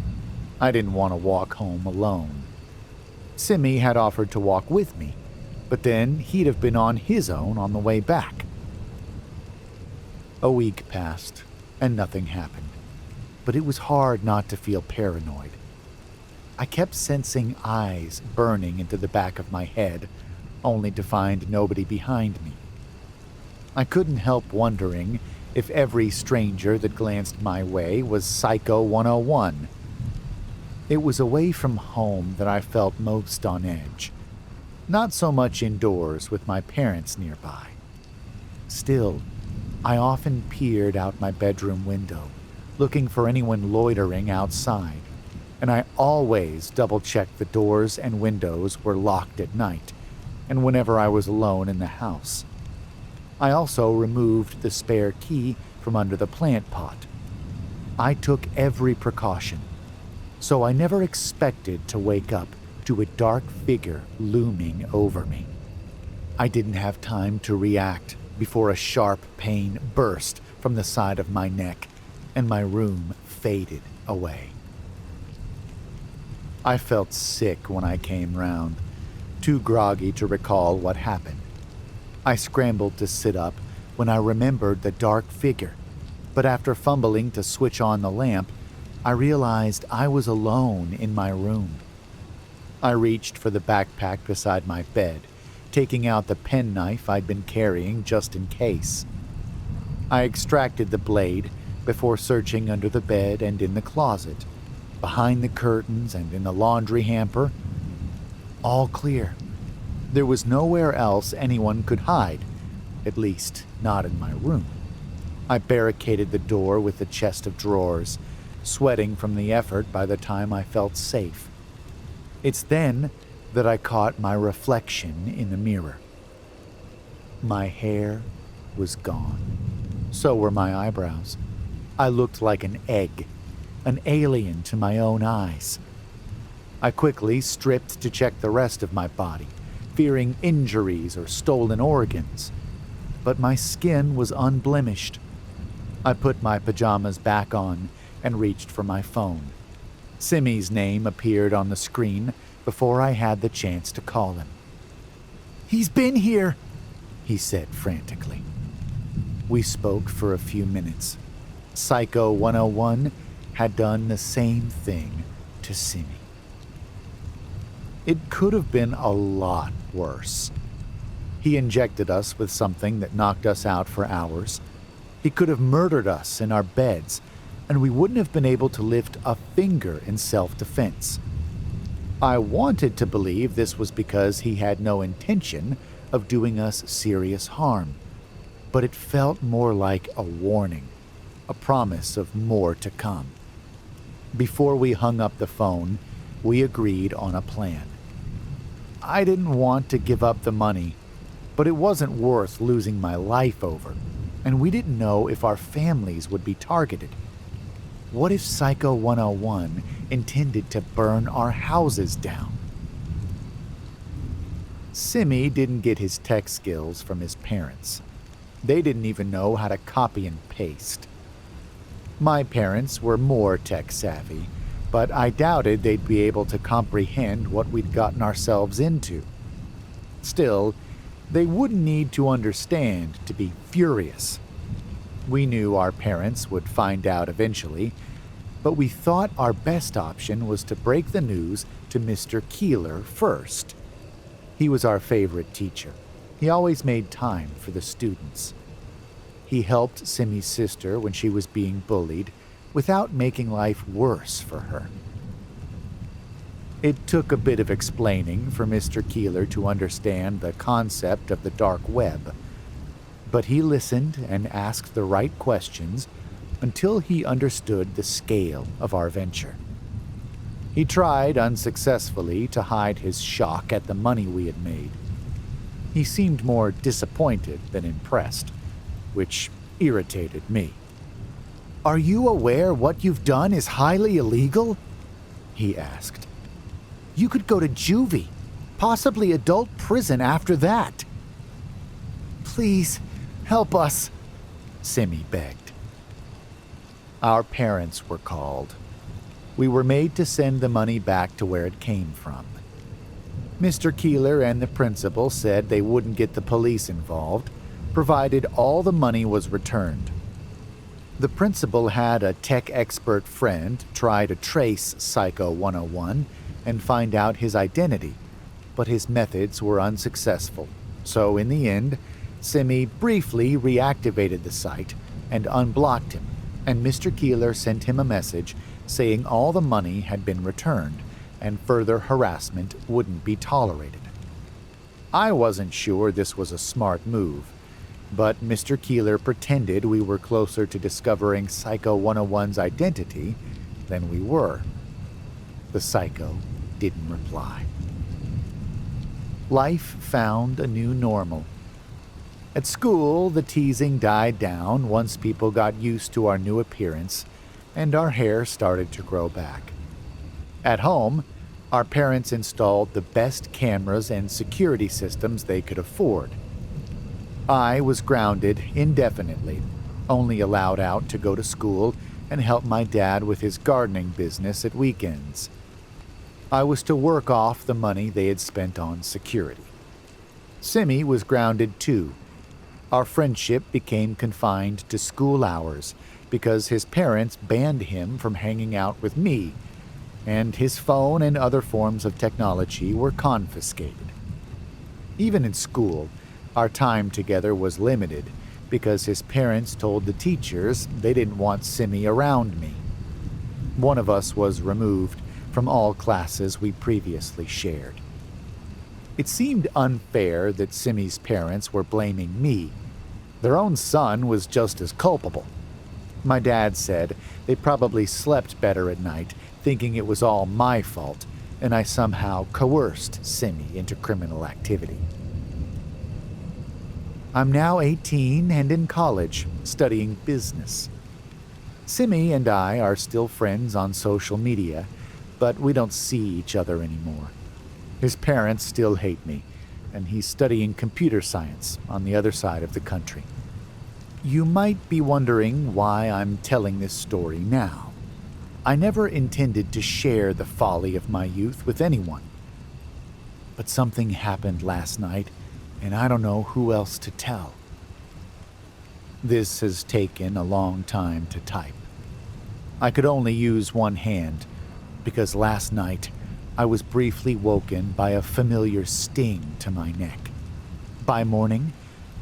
I didn't want to walk home alone. Simi had offered to walk with me, but then he'd have been on his own on the way back. A week passed, and nothing happened, but it was hard not to feel paranoid. I kept sensing eyes burning into the back of my head, only to find nobody behind me. I couldn't help wondering if every stranger that glanced my way was Psycho101. It was away from home that I felt most on edge, not so much indoors with my parents nearby. Still, I often peered out my bedroom window, looking for anyone loitering outside, and I always double-checked the doors and windows were locked at night, and whenever I was alone in the house. I also removed the spare key from under the plant pot. I took every precaution, so I never expected to wake up to a dark figure looming over me. I didn't have time to react before a sharp pain burst from the side of my neck and my room faded away. I felt sick when I came round, too groggy to recall what happened. I scrambled to sit up when I remembered the dark figure, but after fumbling to switch on the lamp, I realized I was alone in my room. I reached for the backpack beside my bed, taking out the penknife I'd been carrying just in case. I extracted the blade before searching under the bed and in the closet, behind the curtains and in the laundry hamper. All clear. There was nowhere else anyone could hide, at least not in my room. I barricaded the door with the chest of drawers, sweating from the effort by the time I felt safe. It's then that I caught my reflection in the mirror. My hair was gone. So were my eyebrows. I looked like an egg, an alien to my own eyes. I quickly stripped to check the rest of my body, fearing injuries or stolen organs. But my skin was unblemished. I put my pajamas back on and reached for my phone. Simi's name appeared on the screen before I had the chance to call him. "He's been here," he said frantically. We spoke for a few minutes. Psycho 101 had done the same thing to Simi. It could have been a lot worse. He injected us with something that knocked us out for hours. He could have murdered us in our beds, and we wouldn't have been able to lift a finger in self-defense. I wanted to believe this was because he had no intention of doing us serious harm, but it felt more like a warning, a promise of more to come. Before we hung up the phone, we agreed on a plan. I didn't want to give up the money, but it wasn't worth losing my life over, and we didn't know if our families would be targeted. What if Psycho 101 intended to burn our houses down? Simi didn't get his tech skills from his parents. They didn't even know how to copy and paste. My parents were more tech savvy, but I doubted they'd be able to comprehend what we'd gotten ourselves into. Still, they wouldn't need to understand to be furious. We knew our parents would find out eventually, but we thought our best option was to break the news to Mr. Keeler first. He was our favorite teacher. He always made time for the students. He helped Simi's sister when she was being bullied without making life worse for her. It took a bit of explaining for Mr. Keeler to understand the concept of the dark web, but he listened and asked the right questions until he understood the scale of our venture. He tried unsuccessfully to hide his shock at the money we had made. He seemed more disappointed than impressed, which irritated me. "Are you aware what you've done is highly illegal?" he asked. "You could go to juvie, possibly adult prison after that." "Please, help us," Simi begged. Our parents were called. We were made to send the money back to where it came from. Mr. Keeler and the principal said they wouldn't get the police involved, provided all the money was returned. The principal had a tech expert friend try to trace Psycho 101 and find out his identity, but his methods were unsuccessful. So in the end, Simi briefly reactivated the site and unblocked him, and Mr. Keeler sent him a message saying all the money had been returned and further harassment wouldn't be tolerated. I wasn't sure this was a smart move, but Mr. Keeler pretended we were closer to discovering Psycho 101's identity than we were. The psycho didn't reply. Life found a new normal. At school, the teasing died down once people got used to our new appearance and our hair started to grow back. At home, our parents installed the best cameras and security systems they could afford. I was grounded indefinitely, only allowed out to go to school and help my dad with his gardening business at weekends. I was to work off the money they had spent on security. Simi was grounded too. Our friendship became confined to school hours because his parents banned him from hanging out with me, and his phone and other forms of technology were confiscated. Even in school, our time together was limited because his parents told the teachers they didn't want Simi around me. One of us was removed from all classes we previously shared. It seemed unfair that Simi's parents were blaming me. Their own son was just as culpable. My dad said they probably slept better at night, thinking it was all my fault, and I somehow coerced Simi into criminal activity. I'm now 18 and in college, studying business. Simi and I are still friends on social media, but we don't see each other anymore. His parents still hate me, and he's studying computer science on the other side of the country. You might be wondering why I'm telling this story now. I never intended to share the folly of my youth with anyone. But something happened last night, and I don't know who else to tell. This has taken a long time to type. I could only use one hand, because last night I was briefly woken by a familiar sting to my neck. By morning,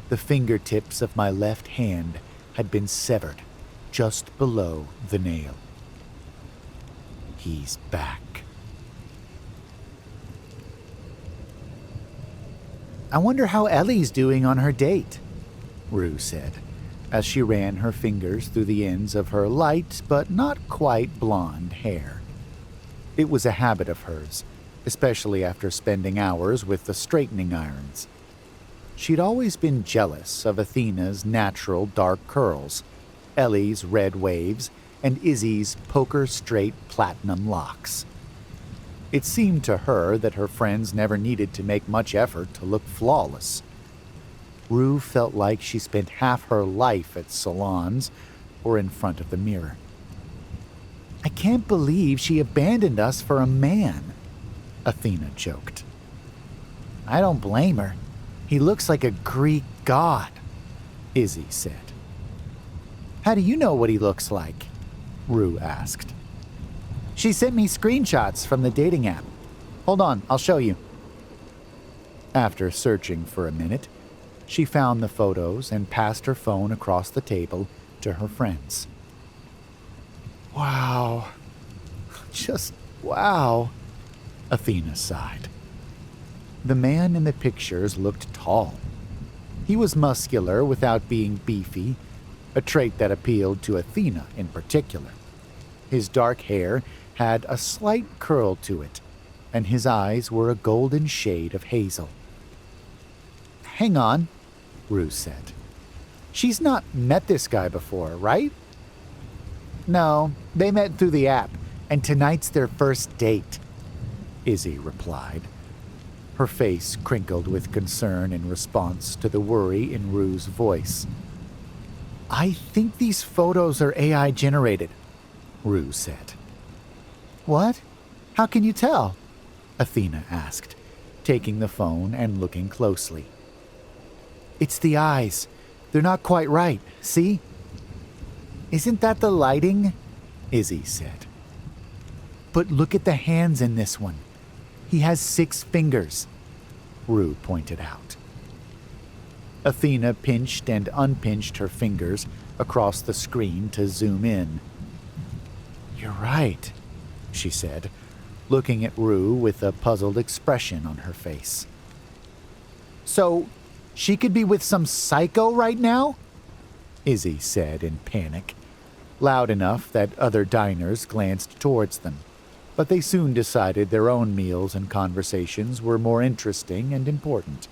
the fingertips of my left hand had been severed just below the nail. He's back. I wonder how Ellie's doing on her date, Rue said, as she ran her fingers through the ends of her light but not quite blonde hair. It was a habit of hers, especially after spending hours with the straightening irons. She'd always been jealous of Athena's natural dark curls, Ellie's red waves, and Izzy's poker-straight platinum locks. It seemed to her that her friends never needed to make much effort to look flawless. Rue felt like she spent half her life at salons or in front of the mirror. I can't believe she abandoned us for a man, Athena joked. I don't blame her. He looks like a Greek god, Izzy said. How do you know what he looks like? Rue asked. She sent me screenshots from the dating app. Hold on, I'll show you. After searching for a minute, she found the photos and passed her phone across the table to her friends. Wow. Just wow, Athena sighed. The man in the pictures looked tall. He was muscular without being beefy, a trait that appealed to Athena in particular. His dark hair had a slight curl to it, and his eyes were a golden shade of hazel. Hang on, Rue said. She's not met this guy before, right? No, they met through the app, and tonight's their first date, Izzy replied. Her face crinkled with concern in response to the worry in Rue's voice. I think these photos are AI generated, Rue said. What? How can you tell? Athena asked, taking the phone and looking closely. It's the eyes. They're not quite right, see? Isn't that the lighting? Izzy said. But look at the hands in this one. He has 6 fingers, Rue pointed out. Athena pinched and unpinched her fingers across the screen to zoom in. You're right, she said, looking at Rue with a puzzled expression on her face. So, She could be with some psycho right now? Izzy said in panic, loud enough that other diners glanced towards them, but they soon decided their own meals and conversations were more interesting and important.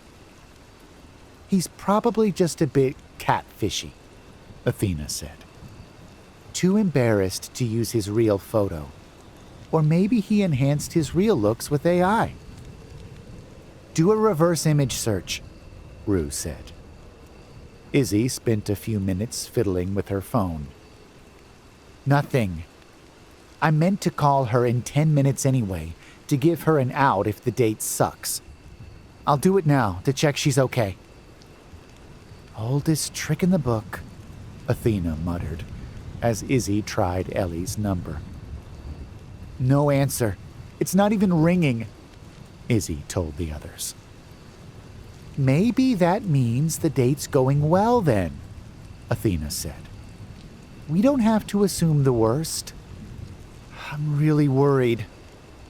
He's probably just a bit catfishy, Athena said. Too embarrassed to use his real photo. Or maybe he enhanced his real looks with AI. Do a reverse image search, Rue said. Izzy spent a few minutes fiddling with her phone. Nothing. I meant to call her in 10 minutes anyway, to give her an out if the date sucks. I'll do it now to check she's okay. Oldest trick in the book, Athena muttered, as Izzy tried Ellie's number. No answer. It's not even ringing, Izzy told the others. Maybe that means the date's going well then, Athena said. We don't have to assume the worst. I'm really worried,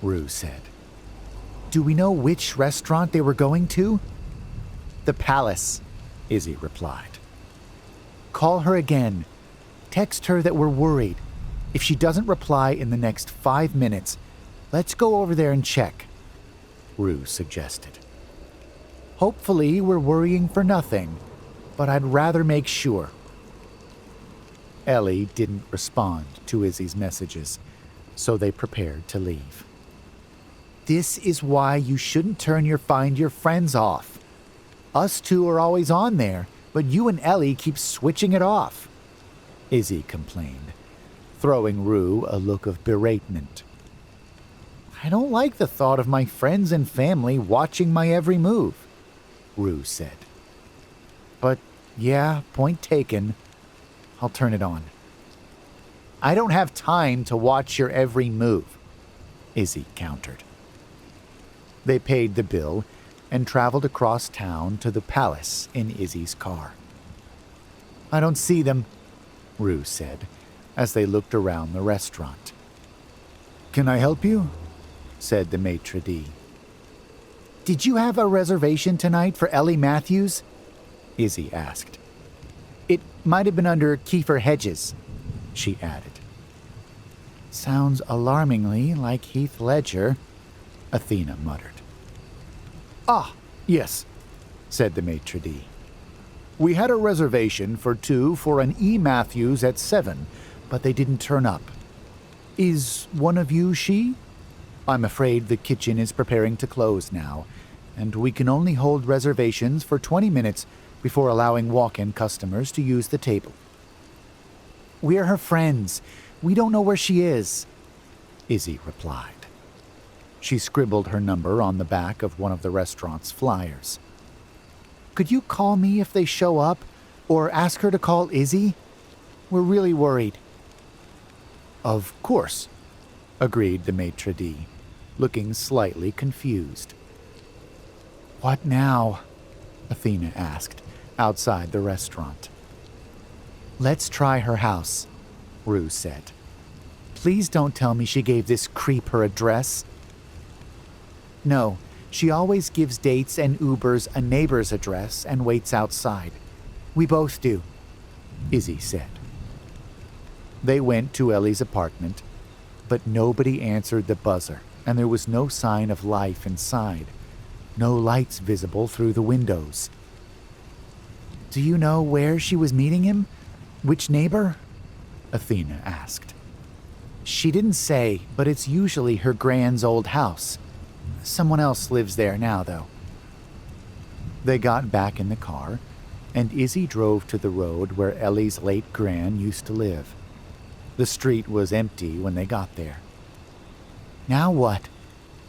Rue said. Do we know which restaurant they were going to? The Palace, Izzy replied. Call her again. Text her that we're worried. If she doesn't reply in the next 5 minutes, let's go over there and check, Rue suggested. Hopefully we're worrying for nothing, but I'd rather make sure. Ellie didn't respond to Izzy's messages, so they prepared to leave. This is why you shouldn't turn your Find Your Friends off. Us two are always on there, but you and Ellie keep switching it off, Izzy complained, throwing Rue a look of beratement. I don't like the thought of my friends and family watching my every move, Rue said. But yeah, point taken. I'll turn it on. I don't have time to watch your every move, Izzy countered. They paid the bill and traveled across town to the Palace in Izzy's car. I don't see them, Rue said, as they looked around the restaurant. Can I help you? Said the maitre d'. Did you have a reservation tonight for Ellie Matthews? Izzy asked. It might have been under Kiefer Hedges, she added. Sounds alarmingly like Heath Ledger, Athena muttered. Ah, yes, said the maitre d'. We had a reservation for 2 for an E. Matthews at 7, but they didn't turn up. Is one of you she? I'm afraid the kitchen is preparing to close now, and we can only hold reservations for 20 minutes before allowing walk-in customers to use the table. We're her friends. We don't know where she is, Izzy replied. She scribbled her number on the back of one of the restaurant's flyers. Could you call me if they show up, or ask her to call Izzy? We're really worried. Of course, agreed the maitre d', looking slightly confused. What now? Athena asked, outside the restaurant. Let's try her house, Rue said. Please don't tell me she gave this creep her address. No, she always gives dates and Ubers a neighbor's address and waits outside. We both do, Izzy said. They went to Ellie's apartment, but nobody answered the buzzer, and there was no sign of life inside. No lights visible through the windows. Do you know where she was meeting him? Which neighbor? Athena asked. She didn't say, but it's usually her grand's old house. Someone else lives there now, though. They got back in the car, and Izzy drove to the road where Ellie's late gran used to live. The street was empty when they got there. Now what?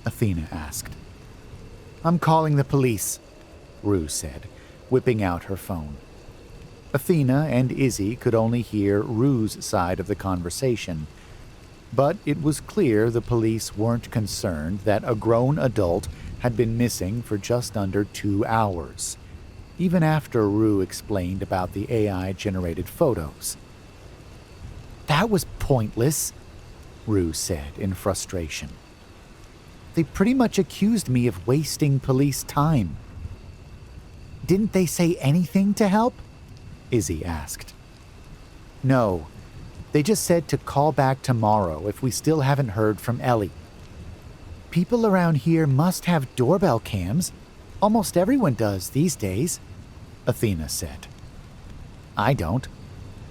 Athena asked. I'm calling the police, Rue said, whipping out her phone. Athena and Izzy could only hear Rue's side of the conversation, but it was clear the police weren't concerned that a grown adult had been missing for just under 2 hours, even after Rue explained about the AI-generated photos. That was pointless, Rue said in frustration. They pretty much accused me of wasting police time. Didn't they say anything to help? Izzy asked. No, they just said to call back tomorrow if we still haven't heard from Ellie. People around here must have doorbell cams. Almost everyone does these days, Athena said. I don't,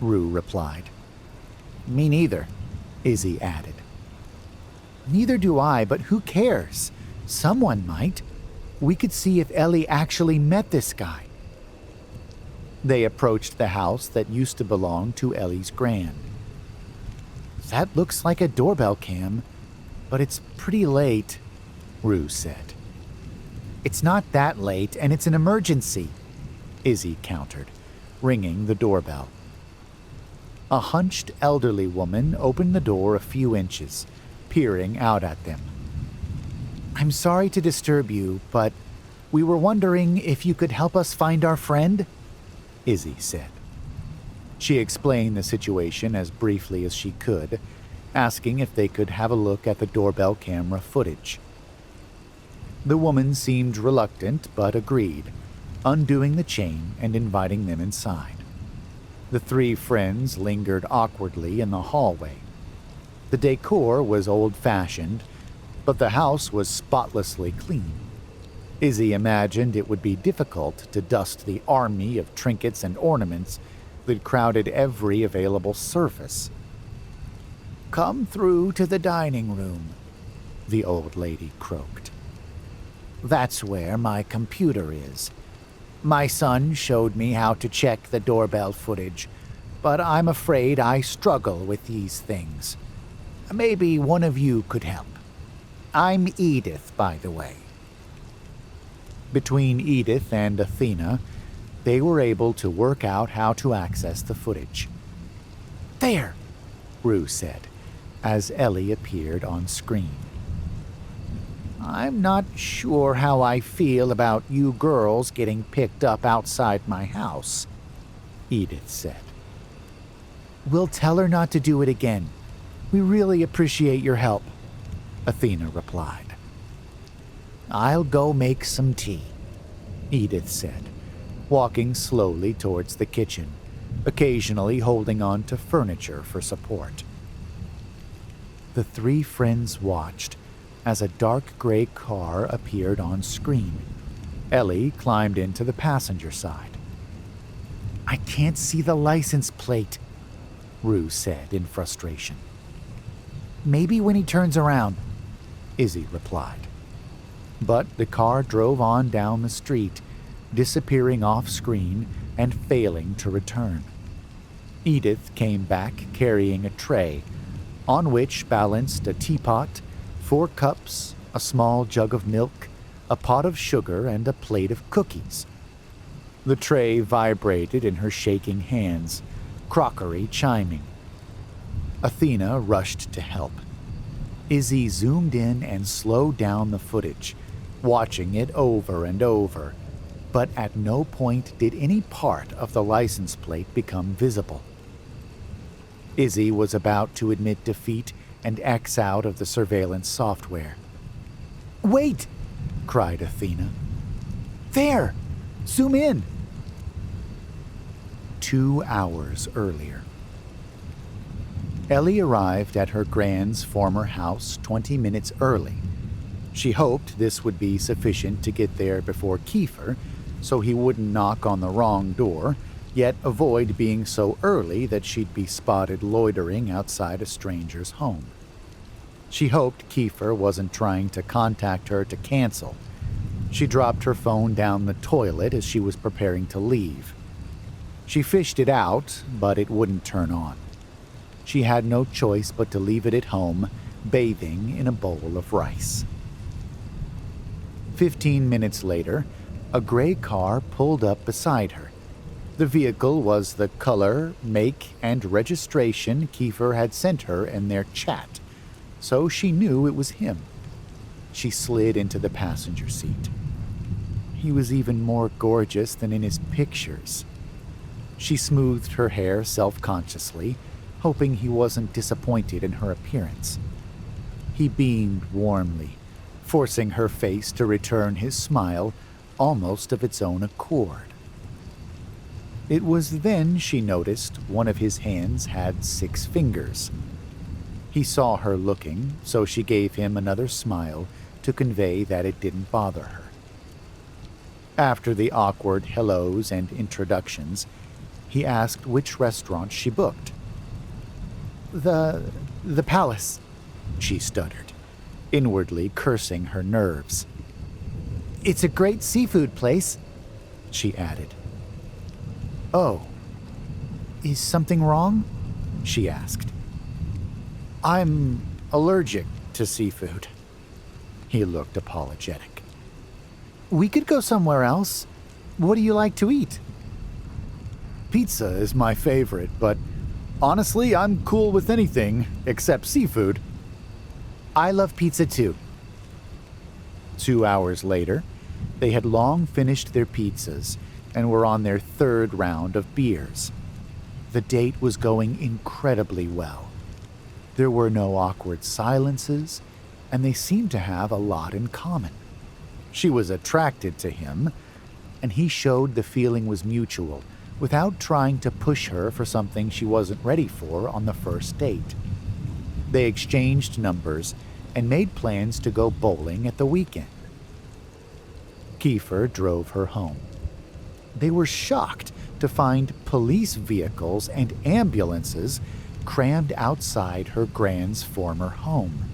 Rue replied. Me neither, Izzy added. Neither do I, but who cares? Someone might. We could see if Ellie actually met this guy. They approached the house that used to belong to Ellie's gran. That looks like a doorbell cam, but it's pretty late, Rue said. It's not that late, and it's an emergency, Izzy countered, ringing the doorbell. A hunched elderly woman opened the door a few inches, peering out at them. I'm sorry to disturb you, but we were wondering if you could help us find our friend, Izzy said. She explained the situation as briefly as she could, asking if they could have a look at the doorbell camera footage. The woman seemed reluctant but agreed, undoing the chain and inviting them inside. The three friends lingered awkwardly in the hallway. The decor was old-fashioned, but the house was spotlessly clean. Izzy imagined it would be difficult to dust the army of trinkets and ornaments that crowded every available surface. Come through to the dining room, the old lady croaked. That's where my computer is. My son showed me how to check the doorbell footage, but I'm afraid I struggle with these things. Maybe one of you could help. I'm Edith, by the way. Between Edith and Athena, they were able to work out how to access the footage. There, Rue said, as Ellie appeared on screen. I'm not sure how I feel about you girls getting picked up outside my house, Edith said. We'll tell her not to do it again. We really appreciate your help, Athena replied. I'll go make some tea, Edith said, walking slowly towards the kitchen, occasionally holding on to furniture for support. The three friends watched as a dark gray car appeared on screen. Ellie climbed into the passenger side. I can't see the license plate, Rue said in frustration. Maybe when he turns around, Izzy replied. But the car drove on down the street, disappearing off screen and failing to return. Edith came back carrying a tray, on which balanced a teapot, 4 cups, a small jug of milk, a pot of sugar, and a plate of cookies. The tray vibrated in her shaking hands, crockery chiming. Athena rushed to help. Izzy zoomed in and slowed down the footage, watching it over and over, but at no point did any part of the license plate become visible. Izzy was about to admit defeat and X out of the surveillance software. Wait! Cried Athena. There! Zoom in! 2 hours earlier. Ellie arrived at her grand's former house 20 minutes early. She hoped this would be sufficient to get there before Kiefer, so he wouldn't knock on the wrong door, yet avoid being so early that she'd be spotted loitering outside a stranger's home. She hoped Kiefer wasn't trying to contact her to cancel. She dropped her phone down the toilet as she was preparing to leave. She fished it out, but it wouldn't turn on. She had no choice but to leave it at home, bathing in a bowl of rice. 15 minutes later, a gray car pulled up beside her. The vehicle was the color, make, and registration Kiefer had sent her in their chat, so she knew it was him. She slid into the passenger seat. He was even more gorgeous than in his pictures. She smoothed her hair self-consciously, hoping he wasn't disappointed in her appearance. He beamed warmly, forcing her face to return his smile, almost of its own accord. It was then she noticed one of his hands had 6 fingers. He saw her looking, so she gave him another smile to convey that it didn't bother her. After the awkward hellos and introductions, he asked which restaurant she booked. The Palace, she stuttered, inwardly cursing her nerves. It's a great seafood place, she added. Oh, is something wrong? She asked. I'm allergic to seafood. He looked apologetic. We could go somewhere else. What do you like to eat? Pizza is my favorite, but honestly, I'm cool with anything except seafood. I love pizza too. 2 hours later, they had long finished their pizzas and were on their 3rd round of beers. The date was going incredibly well. There were no awkward silences, and they seemed to have a lot in common. She was attracted to him, and he showed the feeling was mutual without trying to push her for something she wasn't ready for on the first date. They exchanged numbers and made plans to go bowling at the weekend. Kiefer drove her home. They were shocked to find police vehicles and ambulances crammed outside her grand's former home.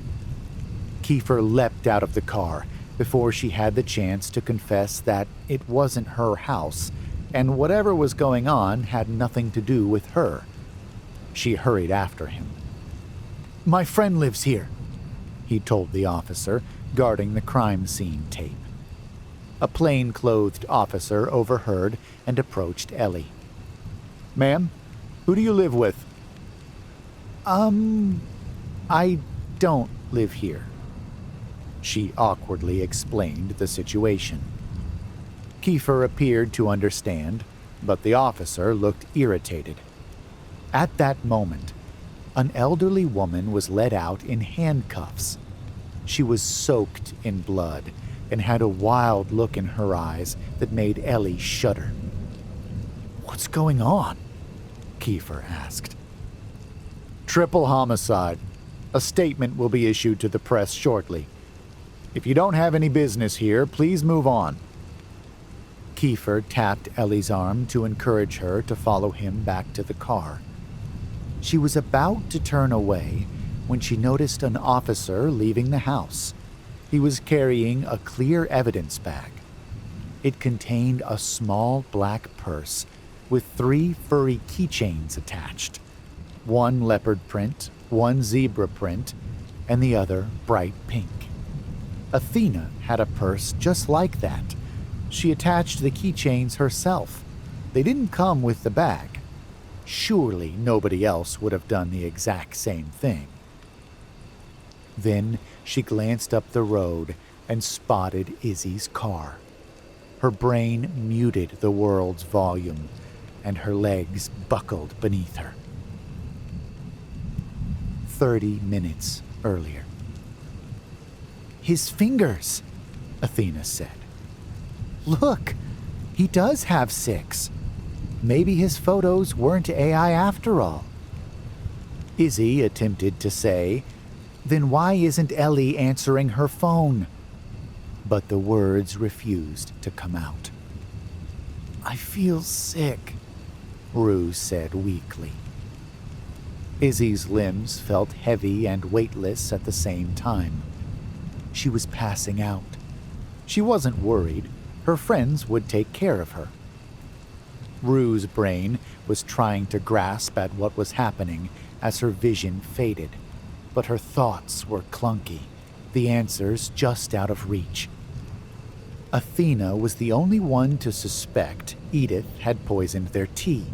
Kiefer leapt out of the car before she had the chance to confess that it wasn't her house, and whatever was going on had nothing to do with her. She hurried after him. My friend lives here, he told the officer guarding the crime scene tape. A plain-clothed officer overheard and approached Ellie. Ma'am, who do you live with? I don't live here. She awkwardly explained the situation. Kiefer appeared to understand, but the officer looked irritated. At that moment, an elderly woman was led out in handcuffs. She was soaked in blood and had a wild look in her eyes that made Ellie shudder. What's going on? Kiefer asked. Triple homicide. A statement will be issued to the press shortly. If you don't have any business here, please move on. Kiefer tapped Ellie's arm to encourage her to follow him back to the car. She was about to turn away when she noticed an officer leaving the house. He was carrying a clear evidence bag. It contained a small black purse with 3 furry keychains attached. 1 leopard print, 1 zebra print, and the other bright pink. Athena had a purse just like that. She attached the keychains herself. They didn't come with the bag. Surely nobody else would have done the exact same thing. Then she glanced up the road and spotted Izzy's car. Her brain muted the world's volume, and her legs buckled beneath her. 30 minutes earlier. His fingers, Athena said. Look, he does have 6. Maybe his photos weren't AI after all. Izzy attempted to say, then why isn't Ellie answering her phone? But the words refused to come out. I feel sick, Rue said weakly. Izzy's limbs felt heavy and weightless at the same time. She was passing out. She wasn't worried. Her friends would take care of her. Rue's brain was trying to grasp at what was happening as her vision faded, but her thoughts were clunky, the answers just out of reach. Athena was the only one to suspect Edith had poisoned their tea,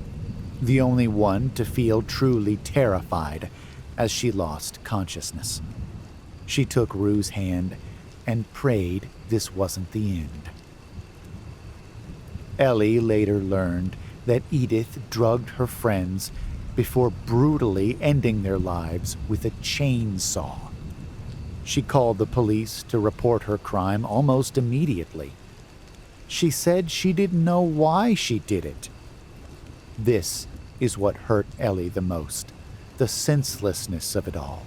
the only one to feel truly terrified as she lost consciousness. She took Rue's hand and prayed this wasn't the end. Ellie later learned that Edith drugged her friends before brutally ending their lives with a chainsaw. She called the police to report her crime almost immediately. She said she didn't know why she did it. This is what hurt Ellie the most, the senselessness of it all.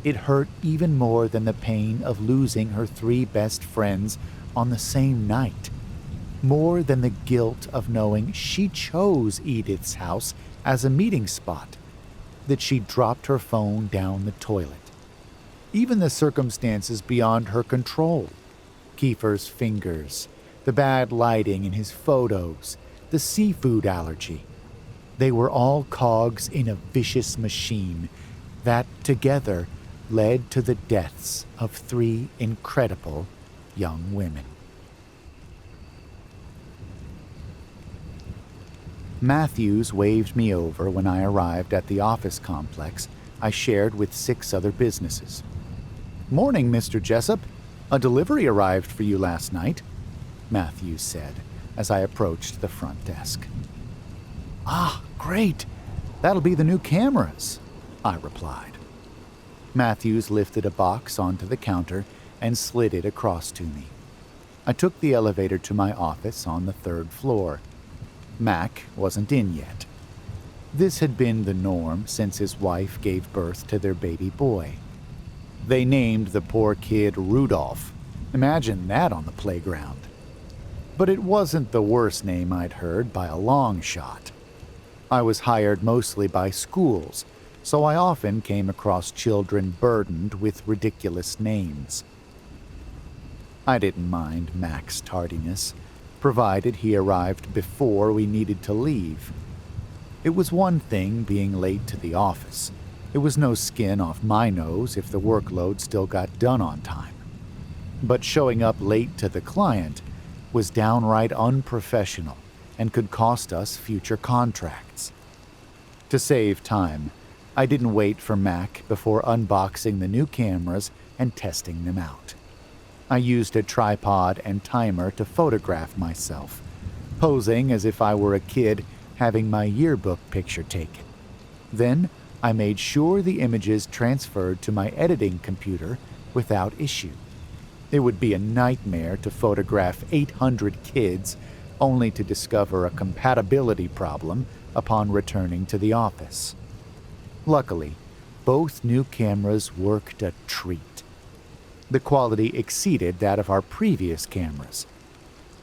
It hurt even more than the pain of losing her 3 best friends on the same night. More than the guilt of knowing she chose Edith's house as a meeting spot, that she dropped her phone down the toilet. Even the circumstances beyond her control. Kiefer's fingers, the bad lighting in his photos, the seafood allergy. They were all cogs in a vicious machine that, together, led to the deaths of 3 incredible young women. Matthews waved me over when I arrived at the office complex I shared with 6 other businesses. "Morning, Mr. Jessup. A delivery arrived for you last night," Matthews said as I approached the front desk. "Ah, great. That'll be the new cameras," I replied. Matthews lifted a box onto the counter and slid it across to me. I took the elevator to my office on the 3rd floor. Mac wasn't in yet. This had been the norm since his wife gave birth to their baby boy. They named the poor kid Rudolph. Imagine that on the playground. But it wasn't the worst name I'd heard by a long shot. I was hired mostly by schools, so I often came across children burdened with ridiculous names. I didn't mind Mac's tardiness, provided he arrived before we needed to leave. It was one thing being late to the office. It was no skin off my nose if the workload still got done on time. But showing up late to the client was downright unprofessional and could cost us future contracts. To save time, I didn't wait for Mac before unboxing the new cameras and testing them out. I used a tripod and timer to photograph myself, posing as if I were a kid having my yearbook picture taken. Then I made sure the images transferred to my editing computer without issue. It would be a nightmare to photograph 800 kids only to discover a compatibility problem upon returning to the office. Luckily, both new cameras worked a treat. The quality exceeded that of our previous cameras.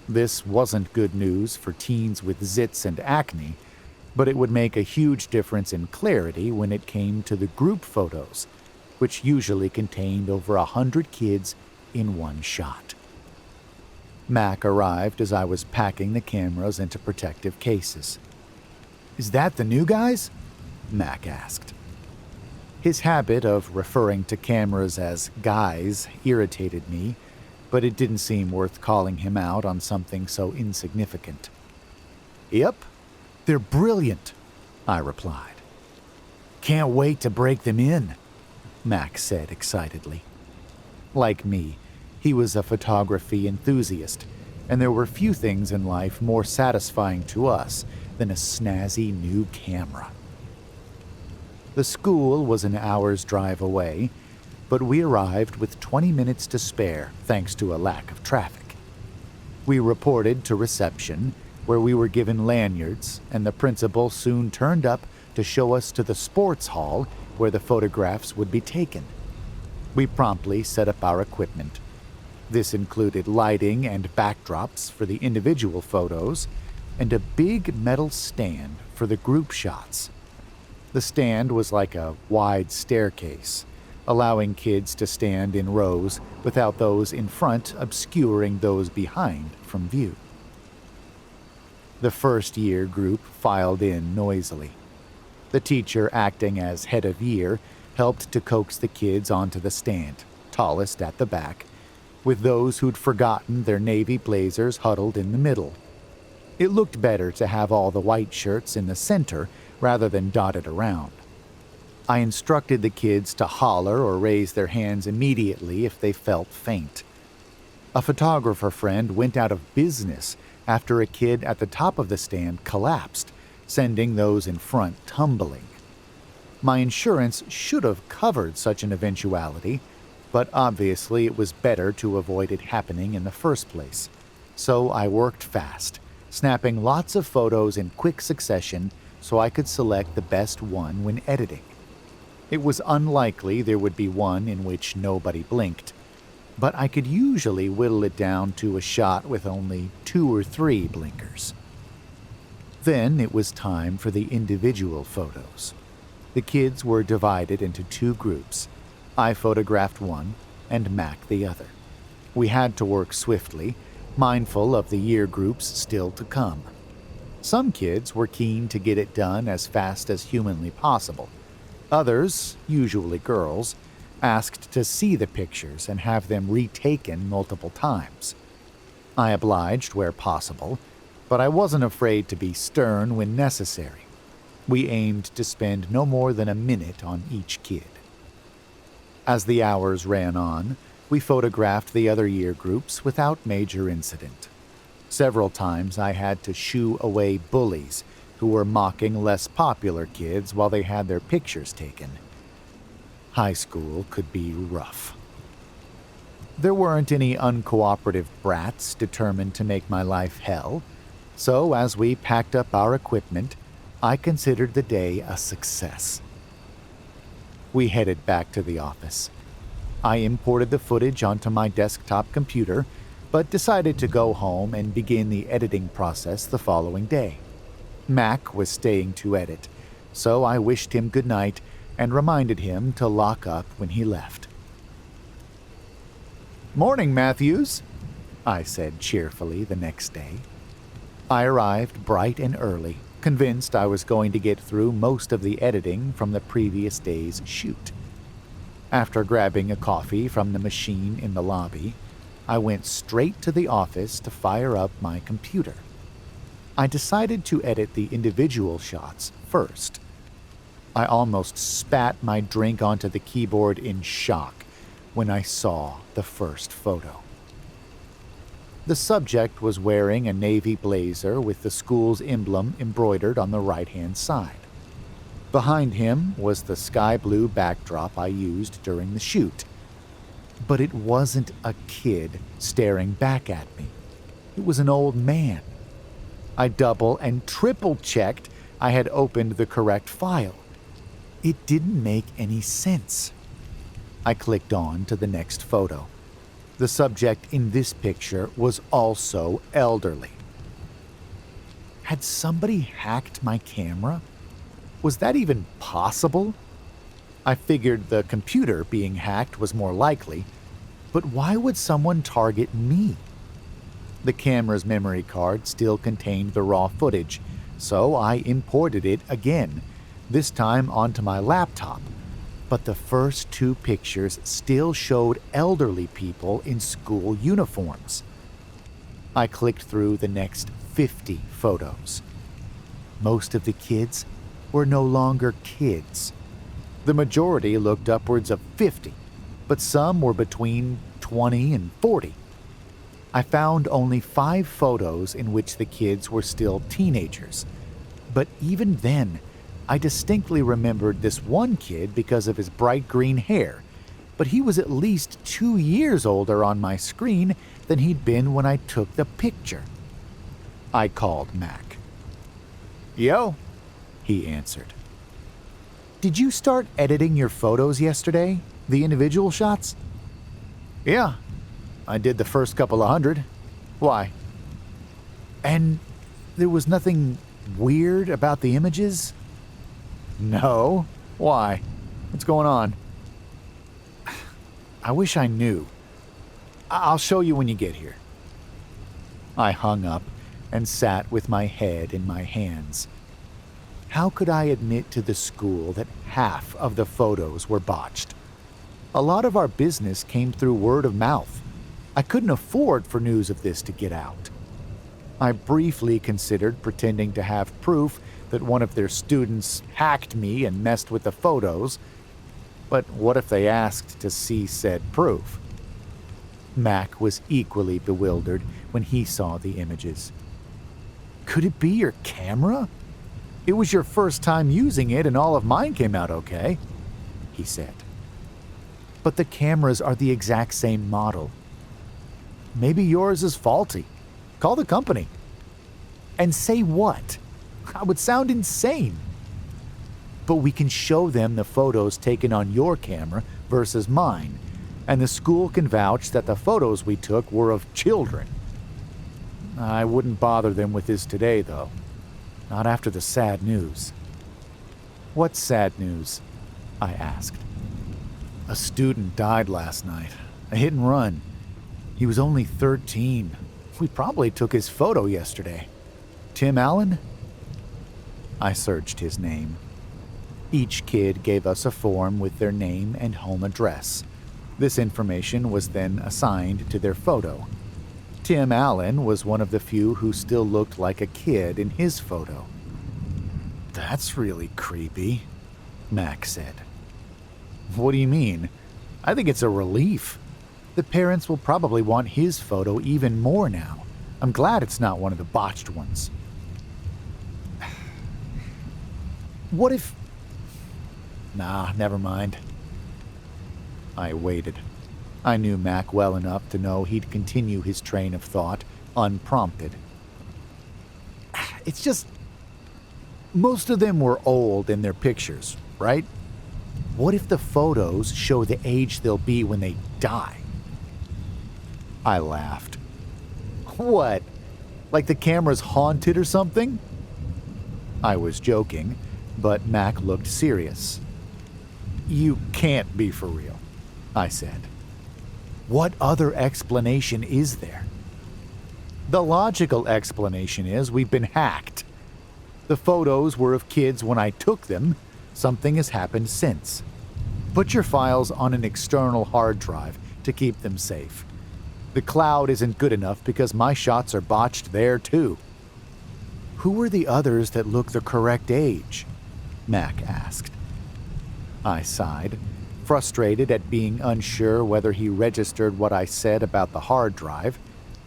This wasn't good news for teens with zits and acne, but it would make a huge difference in clarity when it came to the group photos, which usually contained over 100 kids in one shot. Mac arrived as I was packing the cameras into protective cases. "Is that the new guys?" Mac asked. His habit of referring to cameras as guys irritated me, but it didn't seem worth calling him out on something so insignificant. "Yep, they're brilliant," I replied. "Can't wait to break them in," Mac said excitedly. Like me, he was a photography enthusiast, and there were few things in life more satisfying to us than a snazzy new camera. The school was an hour's drive away, but we arrived with 20 minutes to spare thanks to a lack of traffic. We reported to reception, where we were given lanyards, and the principal soon turned up to show us to the sports hall where the photographs would be taken. We promptly set up our equipment. This included lighting and backdrops for the individual photos, and a big metal stand for the group shots. The stand was like a wide staircase, allowing kids to stand in rows without those in front obscuring those behind from view. The first-year group filed in noisily. The teacher, acting as head of year, helped to coax the kids onto the stand, tallest at the back, with those who'd forgotten their navy blazers huddled in the middle. It looked better to have all the white shirts in the center rather than dotted around. I instructed the kids to holler or raise their hands immediately if they felt faint. A photographer friend went out of business after a kid at the top of the stand collapsed, sending those in front tumbling. My insurance should have covered such an eventuality, but obviously it was better to avoid it happening in the first place. So I worked fast, snapping lots of photos in quick succession so I could select the best one when editing. It was unlikely there would be one in which nobody blinked, but I could usually whittle it down to a shot with only 2 or 3 blinkers. Then it was time for the individual photos. The kids were divided into 2 groups. I photographed one and Mac the other. We had to work swiftly, mindful of the year groups still to come. Some kids were keen to get it done as fast as humanly possible. Others, usually girls, asked to see the pictures and have them retaken multiple times. I obliged where possible, but I wasn't afraid to be stern when necessary. We aimed to spend no more than a minute on each kid. As the hours ran on, we photographed the other year groups without major incident. Several times I had to shoo away bullies who were mocking less popular kids while they had their pictures taken. High school could be rough. There weren't any uncooperative brats determined to make my life hell, so as we packed up our equipment, I considered the day a success. We headed back to the office. I imported the footage onto my desktop computer, but decided to go home and begin the editing process the following day. Mac was staying to edit, so I wished him good night and reminded him to lock up when he left. "Morning, Matthews," I said cheerfully the next day. I arrived bright and early, convinced I was going to get through most of the editing from the previous day's shoot. After grabbing a coffee from the machine in the lobby, I went straight to the office to fire up my computer. I decided to edit the individual shots first. I almost spat my drink onto the keyboard in shock when I saw the first photo. The subject was wearing a navy blazer with the school's emblem embroidered on the right-hand side. Behind him was the sky blue backdrop I used during the shoot. But it wasn't a kid staring back at me. It was an old man. I double and triple checked I had opened the correct file. It didn't make any sense. I clicked on to the next photo. The subject in this picture was also elderly. Had somebody hacked my camera? Was that even possible? I figured the computer being hacked was more likely, but why would someone target me? The camera's memory card still contained the raw footage, so I imported it again, this time onto my laptop. But the first 2 pictures still showed elderly people in school uniforms. I clicked through the next 50 photos. Most of the kids were no longer kids. The majority looked upwards of 50, but some were between 20 and 40. I found only 5 photos in which the kids were still teenagers, but even then, I distinctly remembered this one kid because of his bright green hair, but he was at least 2 years older on my screen than he'd been when I took the picture. I called Mac. "Yo," he answered. "Did you start editing your photos yesterday, the individual shots?" "Yeah, I did the first couple of 100. Why?" "And there was nothing weird about the images?" "No. Why? What's going on?" "I wish I knew. I'll show you when you get here." I hung up and sat with my head in my hands. How could I admit to the school that half of the photos were botched? A lot of our business came through word of mouth. I couldn't afford for news of this to get out. I briefly considered pretending to have proof that one of their students hacked me and messed with the photos, but what if they asked to see said proof? Mac was equally bewildered when he saw the images. "Could it be your camera? It was your first time using it and all of mine came out okay," he said. "But the cameras are the exact same model." "Maybe yours is faulty. Call the company. And say what? I would sound insane. But we can show them the photos taken on your camera versus mine, and the school can vouch that the photos we took were of children. I wouldn't bother them with this today, though. Not after the sad news. What sad news? I asked. A student died last night. A hit and run. He was only 13. We probably took his photo yesterday. Tim Allen? I searched his name. Each kid gave us a form with their name and home address. This information was then assigned to their photo. Tim Allen was one of the few who still looked like a kid in his photo. That's really creepy, Mac said. What do you mean? I think it's a relief. The parents will probably want his photo even more now. I'm glad it's not one of the botched ones. What if... Nah, never mind. I waited. I knew Mac well enough to know he'd continue his train of thought, unprompted. It's just... Most of them were old in their pictures, right? What if the photos show the age they'll be when they die? I laughed. What? Like the camera's haunted or something? I was joking, but Mac looked serious. You can't be for real, I said. What other explanation is there? The logical explanation is we've been hacked. The photos were of kids when I took them. Something has happened since. Put your files on an external hard drive to keep them safe. The cloud isn't good enough because my shots are botched there too. Who were the others that look the correct age? Mac asked. I sighed, frustrated at being unsure whether he registered what I said about the hard drive.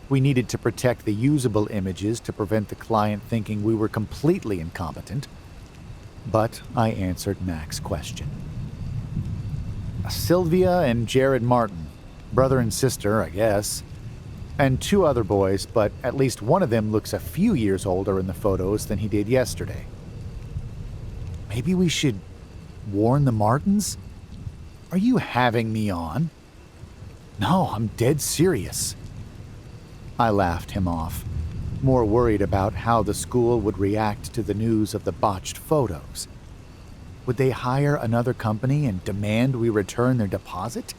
We needed to protect the usable images to prevent the client thinking we were completely incompetent. But I answered Mac's question. Sylvia and Jared Martin, brother and sister, I guess. And 2 other boys, but at least one of them looks a few years older in the photos than he did yesterday. Maybe we should warn the Martins? Are you having me on? No, I'm dead serious. I laughed him off, more worried about how the school would react to the news of the botched photos. Would they hire another company and demand we return their deposit?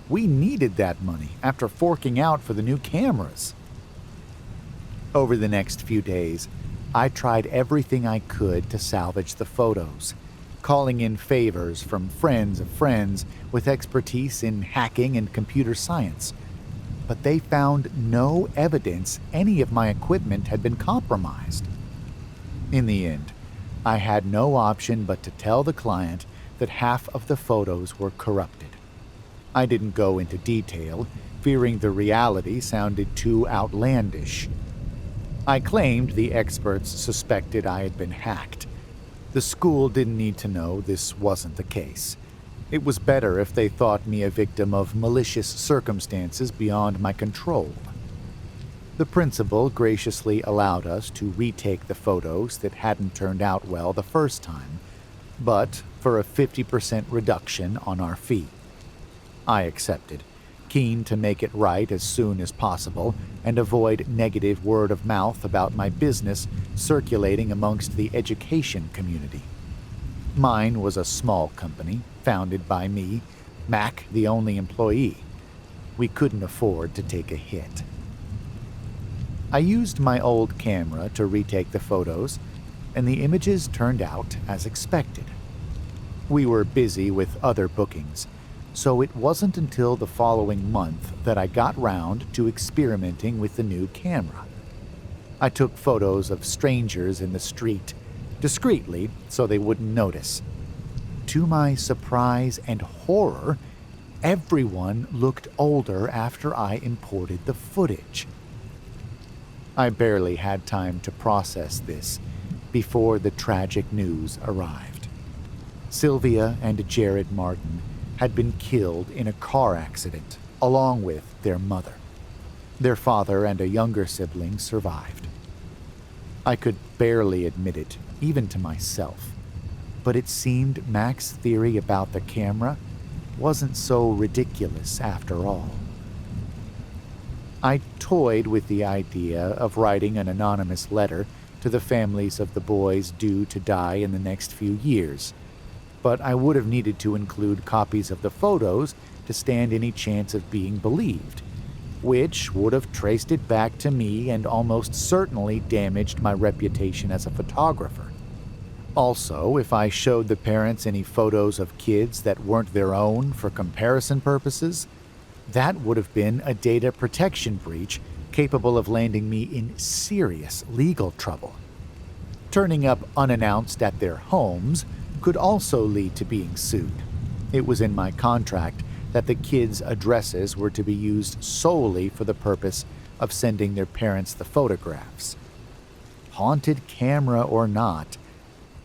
We needed that money after forking out for the new cameras. Over the next few days, I tried everything I could to salvage the photos, calling in favors from friends of friends with expertise in hacking and computer science. But they found no evidence any of my equipment had been compromised. In the end, I had no option but to tell the client that half of the photos were corrupted. I didn't go into detail, fearing the reality sounded too outlandish. I claimed the experts suspected I had been hacked. The school didn't need to know this wasn't the case. It was better if they thought me a victim of malicious circumstances beyond my control. The principal graciously allowed us to retake the photos that hadn't turned out well the first time, but for a 50% reduction on our fee. I accepted, keen to make it right as soon as possible and avoid negative word of mouth about my business circulating amongst the education community. Mine was a small company, founded by me, Mac the only employee. We couldn't afford to take a hit. I used my old camera to retake the photos, and the images turned out as expected. We were busy with other bookings, so it wasn't until the following month that I got round to experimenting with the new camera. I took photos of strangers in the street, discreetly so they wouldn't notice. To my surprise and horror, everyone looked older after I imported the footage. I barely had time to process this before the tragic news arrived. Sylvia and Jared Martin had been killed in a car accident, along with their mother. Their father and a younger sibling survived. I could barely admit it, even to myself, but it seemed Mac's theory about the camera wasn't so ridiculous after all. I toyed with the idea of writing an anonymous letter to the families of the boys due to die in the next few years, but I would have needed to include copies of the photos to stand any chance of being believed, which would have traced it back to me and almost certainly damaged my reputation as a photographer. Also, if I showed the parents any photos of kids that weren't their own for comparison purposes, that would have been a data protection breach capable of landing me in serious legal trouble. Turning up unannounced at their homes could also lead to being sued. It was in my contract that the kids' addresses were to be used solely for the purpose of sending their parents the photographs. Haunted camera or not,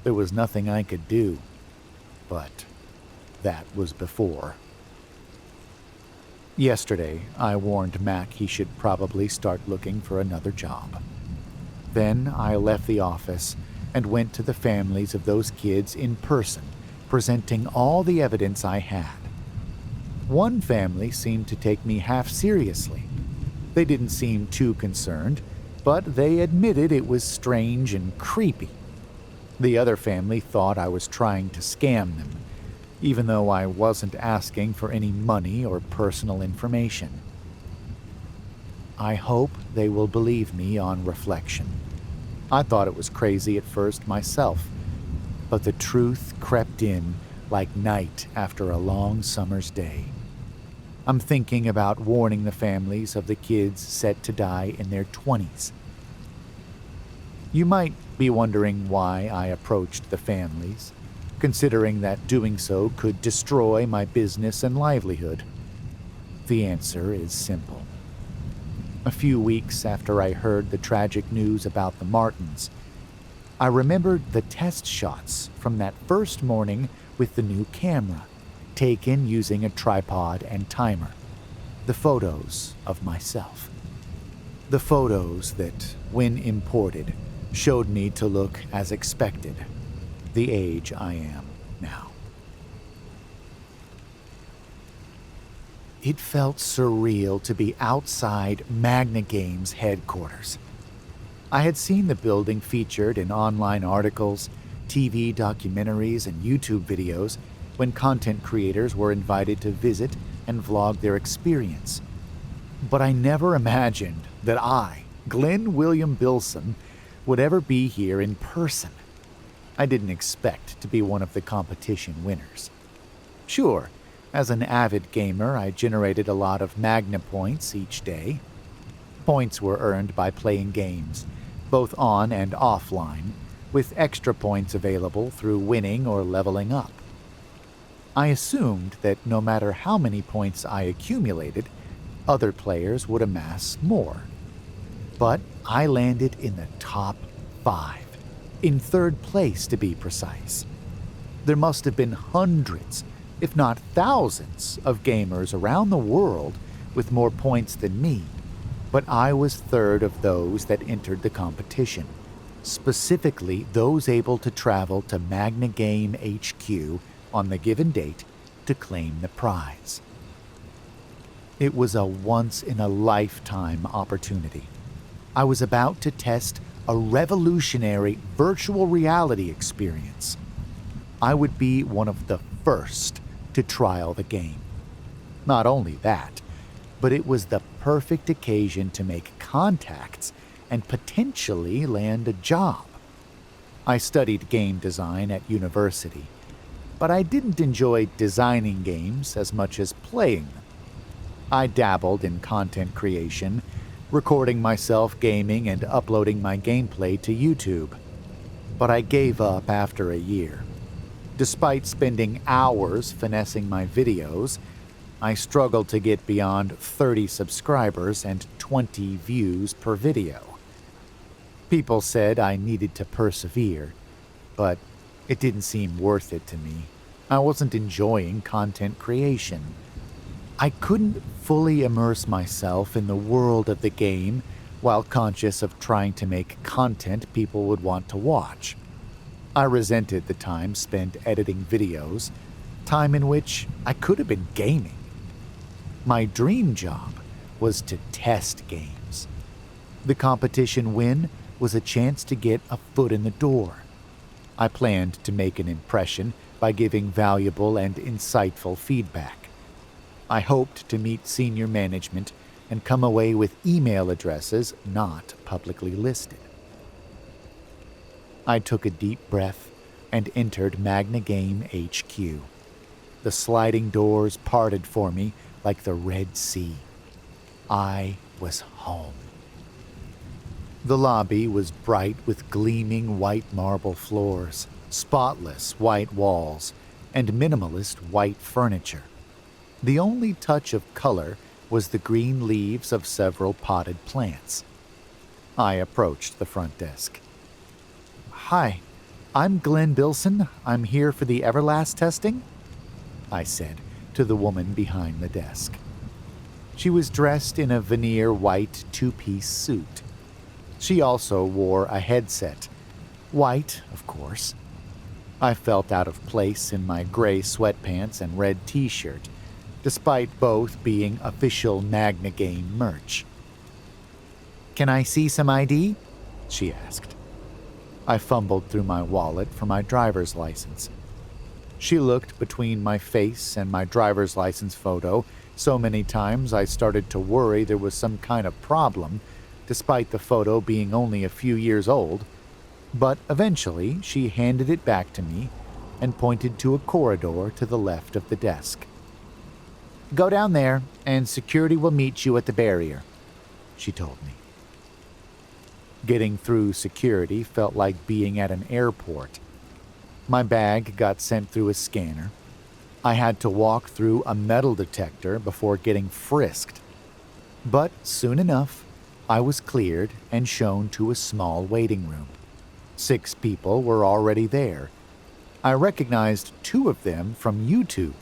there was nothing I could do. But that was before. Yesterday, I warned Mac he should probably start looking for another job. Then I left the office and went to the families of those kids in person, presenting all the evidence I had. One family seemed to take me half seriously. They didn't seem too concerned, but they admitted it was strange and creepy. The other family thought I was trying to scam them, even though I wasn't asking for any money or personal information. I hope they will believe me on reflection. I thought it was crazy at first myself, but the truth crept in like night after a long summer's day. I'm thinking about warning the families of the kids set to die in their 20s. You might be wondering why I approached the families, considering that doing so could destroy my business and livelihood. The answer is simple. A few weeks after I heard the tragic news about the Martins, I remembered the test shots from that first morning with the new camera, taken using a tripod and timer. The photos of myself. The photos that, when imported, showed me to look as expected, the age I am now. It felt surreal to be outside Magnagame's headquarters. I had seen the building featured in online articles, TV documentaries, and YouTube videos when content creators were invited to visit and vlog their experience. But I never imagined that I, Glenn William Bilson, would ever be here in person. I didn't expect to be one of the competition winners. Sure, as an avid gamer, I generated a lot of Magna points each day. Points were earned by playing games, both on and offline, with extra points available through winning or leveling up. I assumed that no matter how many points I accumulated, other players would amass more. But I landed in the top 5, in 3rd place to be precise. There must have been hundreds, if not thousands, of gamers around the world with more points than me, but I was 3rd of those that entered the competition, specifically those able to travel to Magnigame HQ on the given date to claim the prize. It was a once-in-a-lifetime opportunity. I was about to test a revolutionary virtual reality experience. I would be one of the first to trial the game. Not only that, but it was the perfect occasion to make contacts and potentially land a job. I studied game design at university, but I didn't enjoy designing games as much as playing them. I dabbled in content creation, recording myself gaming and uploading my gameplay to YouTube. But I gave up after a year. Despite spending hours finessing my videos, I struggled to get beyond 30 subscribers and 20 views per video. People said I needed to persevere, but it didn't seem worth it to me. I wasn't enjoying content creation. I couldn't fully immerse myself in the world of the game while conscious of trying to make content people would want to watch. I resented the time spent editing videos, time in which I could have been gaming. My dream job was to test games. The competition win was a chance to get a foot in the door. I planned to make an impression by giving valuable and insightful feedback. I hoped to meet senior management and come away with email addresses not publicly listed. I took a deep breath and entered Magnigame HQ. The sliding doors parted for me like the Red Sea. I was home. The lobby was bright with gleaming white marble floors, spotless white walls, and minimalist white furniture. The only touch of color was the green leaves of several potted plants. I approached the front desk. "Hi, I'm Glenn Bilson. I'm here for the Everlast testing," I said to the woman behind the desk. She was dressed in a veneer white two-piece suit. She also wore a headset. White, of course. I felt out of place in my gray sweatpants and red t-shirt, despite both being official Magnigame merch. "Can I see some ID?" she asked. I fumbled through my wallet for my driver's license. She looked between my face and my driver's license photo so many times I started to worry there was some kind of problem, despite the photo being only a few years old. But eventually she handed it back to me and pointed to a corridor to the left of the desk. "Go down there, and security will meet you at the barrier," she told me. Getting through security felt like being at an airport. My bag got sent through a scanner. I had to walk through a metal detector before getting frisked. But soon enough, I was cleared and shown to a small waiting room. 6 people were already there. I recognized 2 of them from YouTube.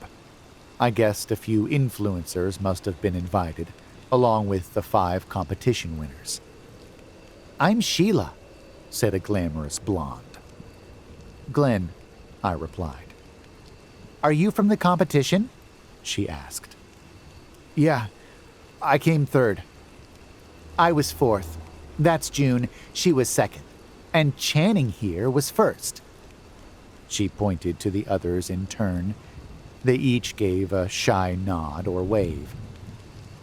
I guessed a few influencers must have been invited, along with the 5 competition winners. "I'm Sheila," said a glamorous blonde. "Glenn," I replied. "Are you from the competition?" she asked. "Yeah, I came 3rd. I was 4th. That's June. She was 2nd. And Channing here was 1st. She pointed to the others in turn. They each gave a shy nod or wave.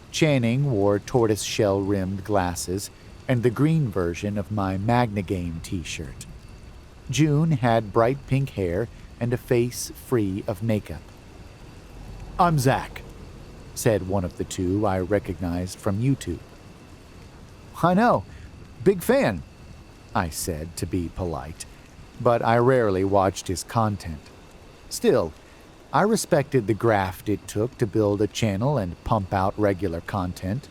Channing wore tortoise-shell-rimmed glasses and the green version of my Magnigame t-shirt. June had bright pink hair and a face free of makeup. "I'm Zach," said one of the 2 I recognized from YouTube. "I know. Big fan," I said to be polite, but I rarely watched his content. Still, I respected the graft it took to build a channel and pump out regular content.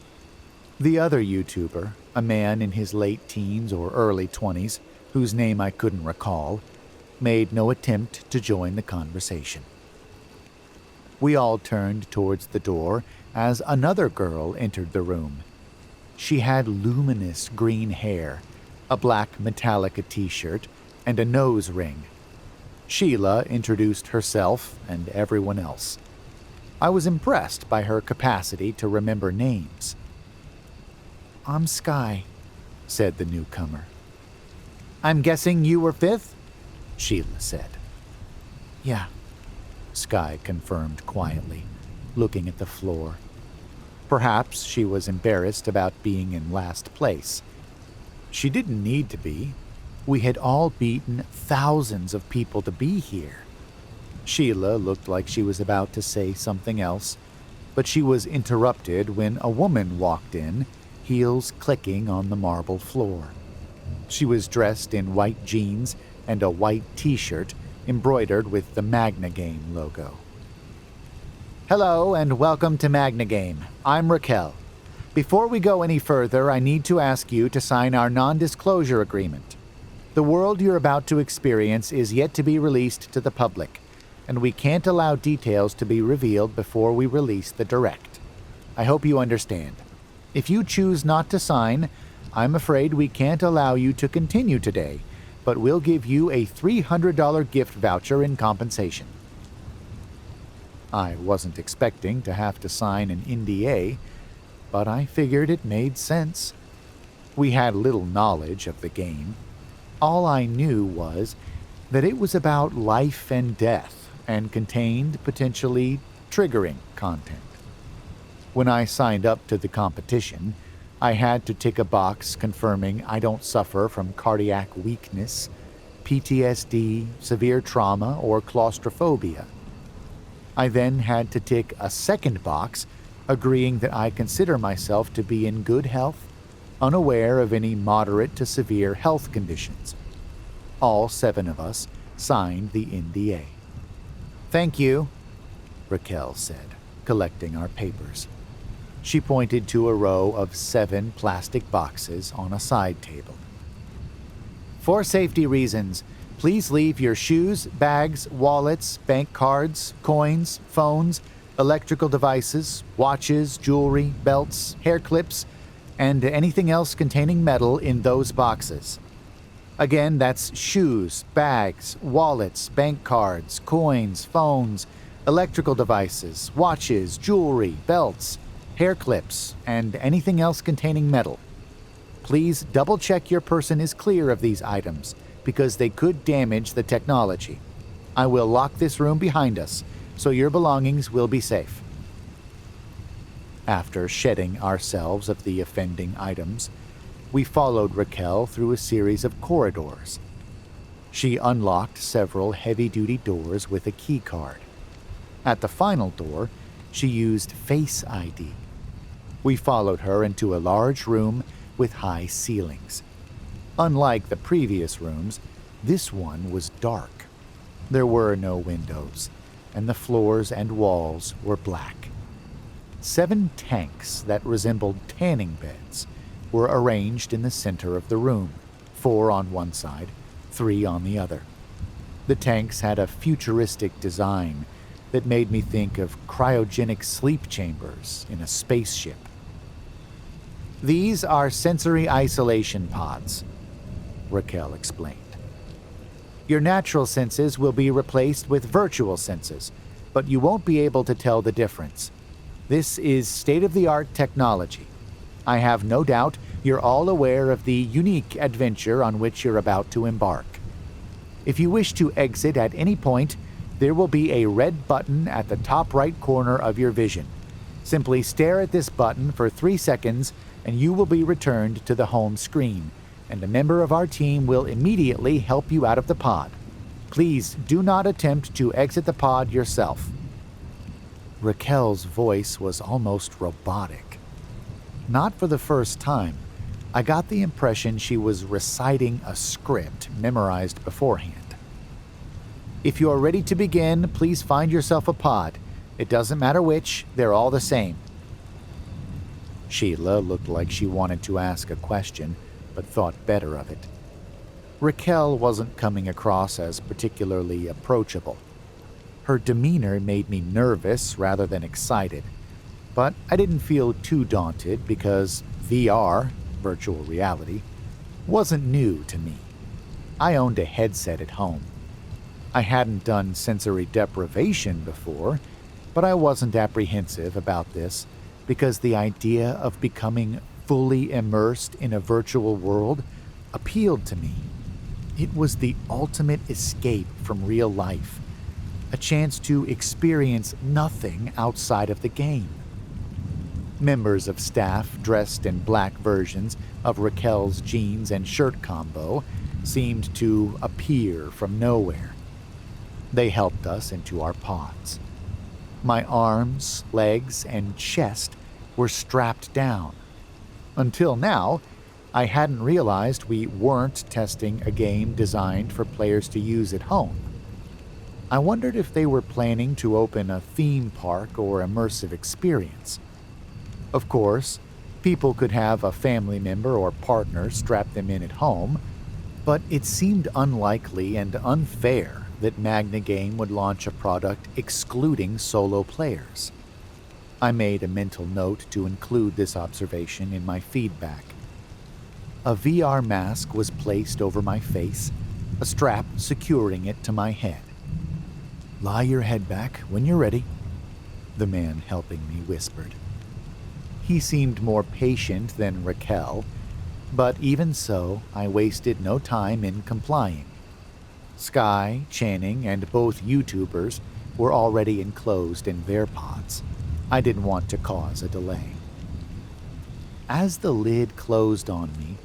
The other YouTuber, a man in his late teens or early 20s, whose name I couldn't recall, made no attempt to join the conversation. We all turned towards the door as another girl entered the room. She had luminous green hair, a black Metallica t-shirt, and a nose ring. Sheila introduced herself and everyone else. I was impressed by her capacity to remember names. "I'm Sky," said the newcomer. "I'm guessing you were 5th?" Sheila said. "Yeah," Sky confirmed quietly, looking at the floor. Perhaps she was embarrassed about being in last place. She didn't need to be. We had all beaten thousands of people to be here. Sheila looked like she was about to say something else, but she was interrupted when a woman walked in, heels clicking on the marble floor. She was dressed in white jeans and a white t-shirt embroidered with the Magnigame logo. "Hello and welcome to Magnigame. I'm Raquel. Before we go any further, I need to ask you to sign our non-disclosure agreement. The world you're about to experience is yet to be released to the public, and we can't allow details to be revealed before we release the direct. I hope you understand. If you choose not to sign, I'm afraid we can't allow you to continue today, but we'll give you a $300 gift voucher in compensation." I wasn't expecting to have to sign an NDA, but I figured it made sense. We had little knowledge of the game. All I knew was that it was about life and death and contained potentially triggering content. When I signed up to the competition, I had to tick a box confirming I don't suffer from cardiac weakness, PTSD, severe trauma, or claustrophobia. I then had to tick a second box agreeing that I consider myself to be in good health, unaware of any moderate to severe health conditions. All 7 of us signed the NDA. "Thank you," Raquel said, collecting our papers. She pointed to a row of 7 plastic boxes on a side table. "For safety reasons, please leave your shoes, bags, wallets, bank cards, coins, phones, electrical devices, watches, jewelry, belts, hair clips, and anything else containing metal in those boxes. Again, that's shoes, bags, wallets, bank cards, coins, phones, electrical devices, watches, jewelry, belts, hair clips, and anything else containing metal. Please double-check your person is clear of these items, because they could damage the technology. I will lock this room behind us, so your belongings will be safe." After shedding ourselves of the offending items, we followed Raquel through a series of corridors. She unlocked several heavy-duty doors with a key card. At the final door, she used Face ID. We followed her into a large room with high ceilings. Unlike the previous rooms, this one was dark. There were no windows, and the floors and walls were black. 7 tanks that resembled tanning beds were arranged in the center of the room, 4 on one side, 3 on the other. The tanks had a futuristic design that made me think of cryogenic sleep chambers in a spaceship. "These are sensory isolation pods," Raquel explained. "Your natural senses will be replaced with virtual senses, but you won't be able to tell the difference. This is state-of-the-art technology. I have no doubt you're all aware of the unique adventure on which you're about to embark. If you wish to exit at any point, there will be a red button at the top right corner of your vision. Simply stare at this button for 3 seconds and you will be returned to the home screen, and a member of our team will immediately help you out of the pod. Please do not attempt to exit the pod yourself." Raquel's voice was almost robotic. Not for the first time, I got the impression she was reciting a script memorized beforehand. "If you are ready to begin, please find yourself a pod. It doesn't matter which, they're all the same." Sheila looked like she wanted to ask a question, but thought better of it. Raquel wasn't coming across as particularly approachable. Her demeanor made me nervous rather than excited, but I didn't feel too daunted because VR, virtual reality, wasn't new to me. I owned a headset at home. I hadn't done sensory deprivation before, but I wasn't apprehensive about this because the idea of becoming fully immersed in a virtual world appealed to me. It was the ultimate escape from real life, a chance to experience nothing outside of the game. Members of staff dressed in black versions of Raquel's jeans and shirt combo seemed to appear from nowhere. They helped us into our pods. My arms, legs, and chest were strapped down. Until now, I hadn't realized we weren't testing a game designed for players to use at home. I wondered if they were planning to open a theme park or immersive experience. Of course, people could have a family member or partner strap them in at home, but it seemed unlikely and unfair that Magnigame would launch a product excluding solo players. I made a mental note to include this observation in my feedback. A VR mask was placed over my face, a strap securing it to my head. "Lie your head back when you're ready," the man helping me whispered. He seemed more patient than Raquel, but even so, I wasted no time in complying. Sky, Channing, and both YouTubers were already enclosed in their pods. I didn't want to cause a delay. As the lid closed on me,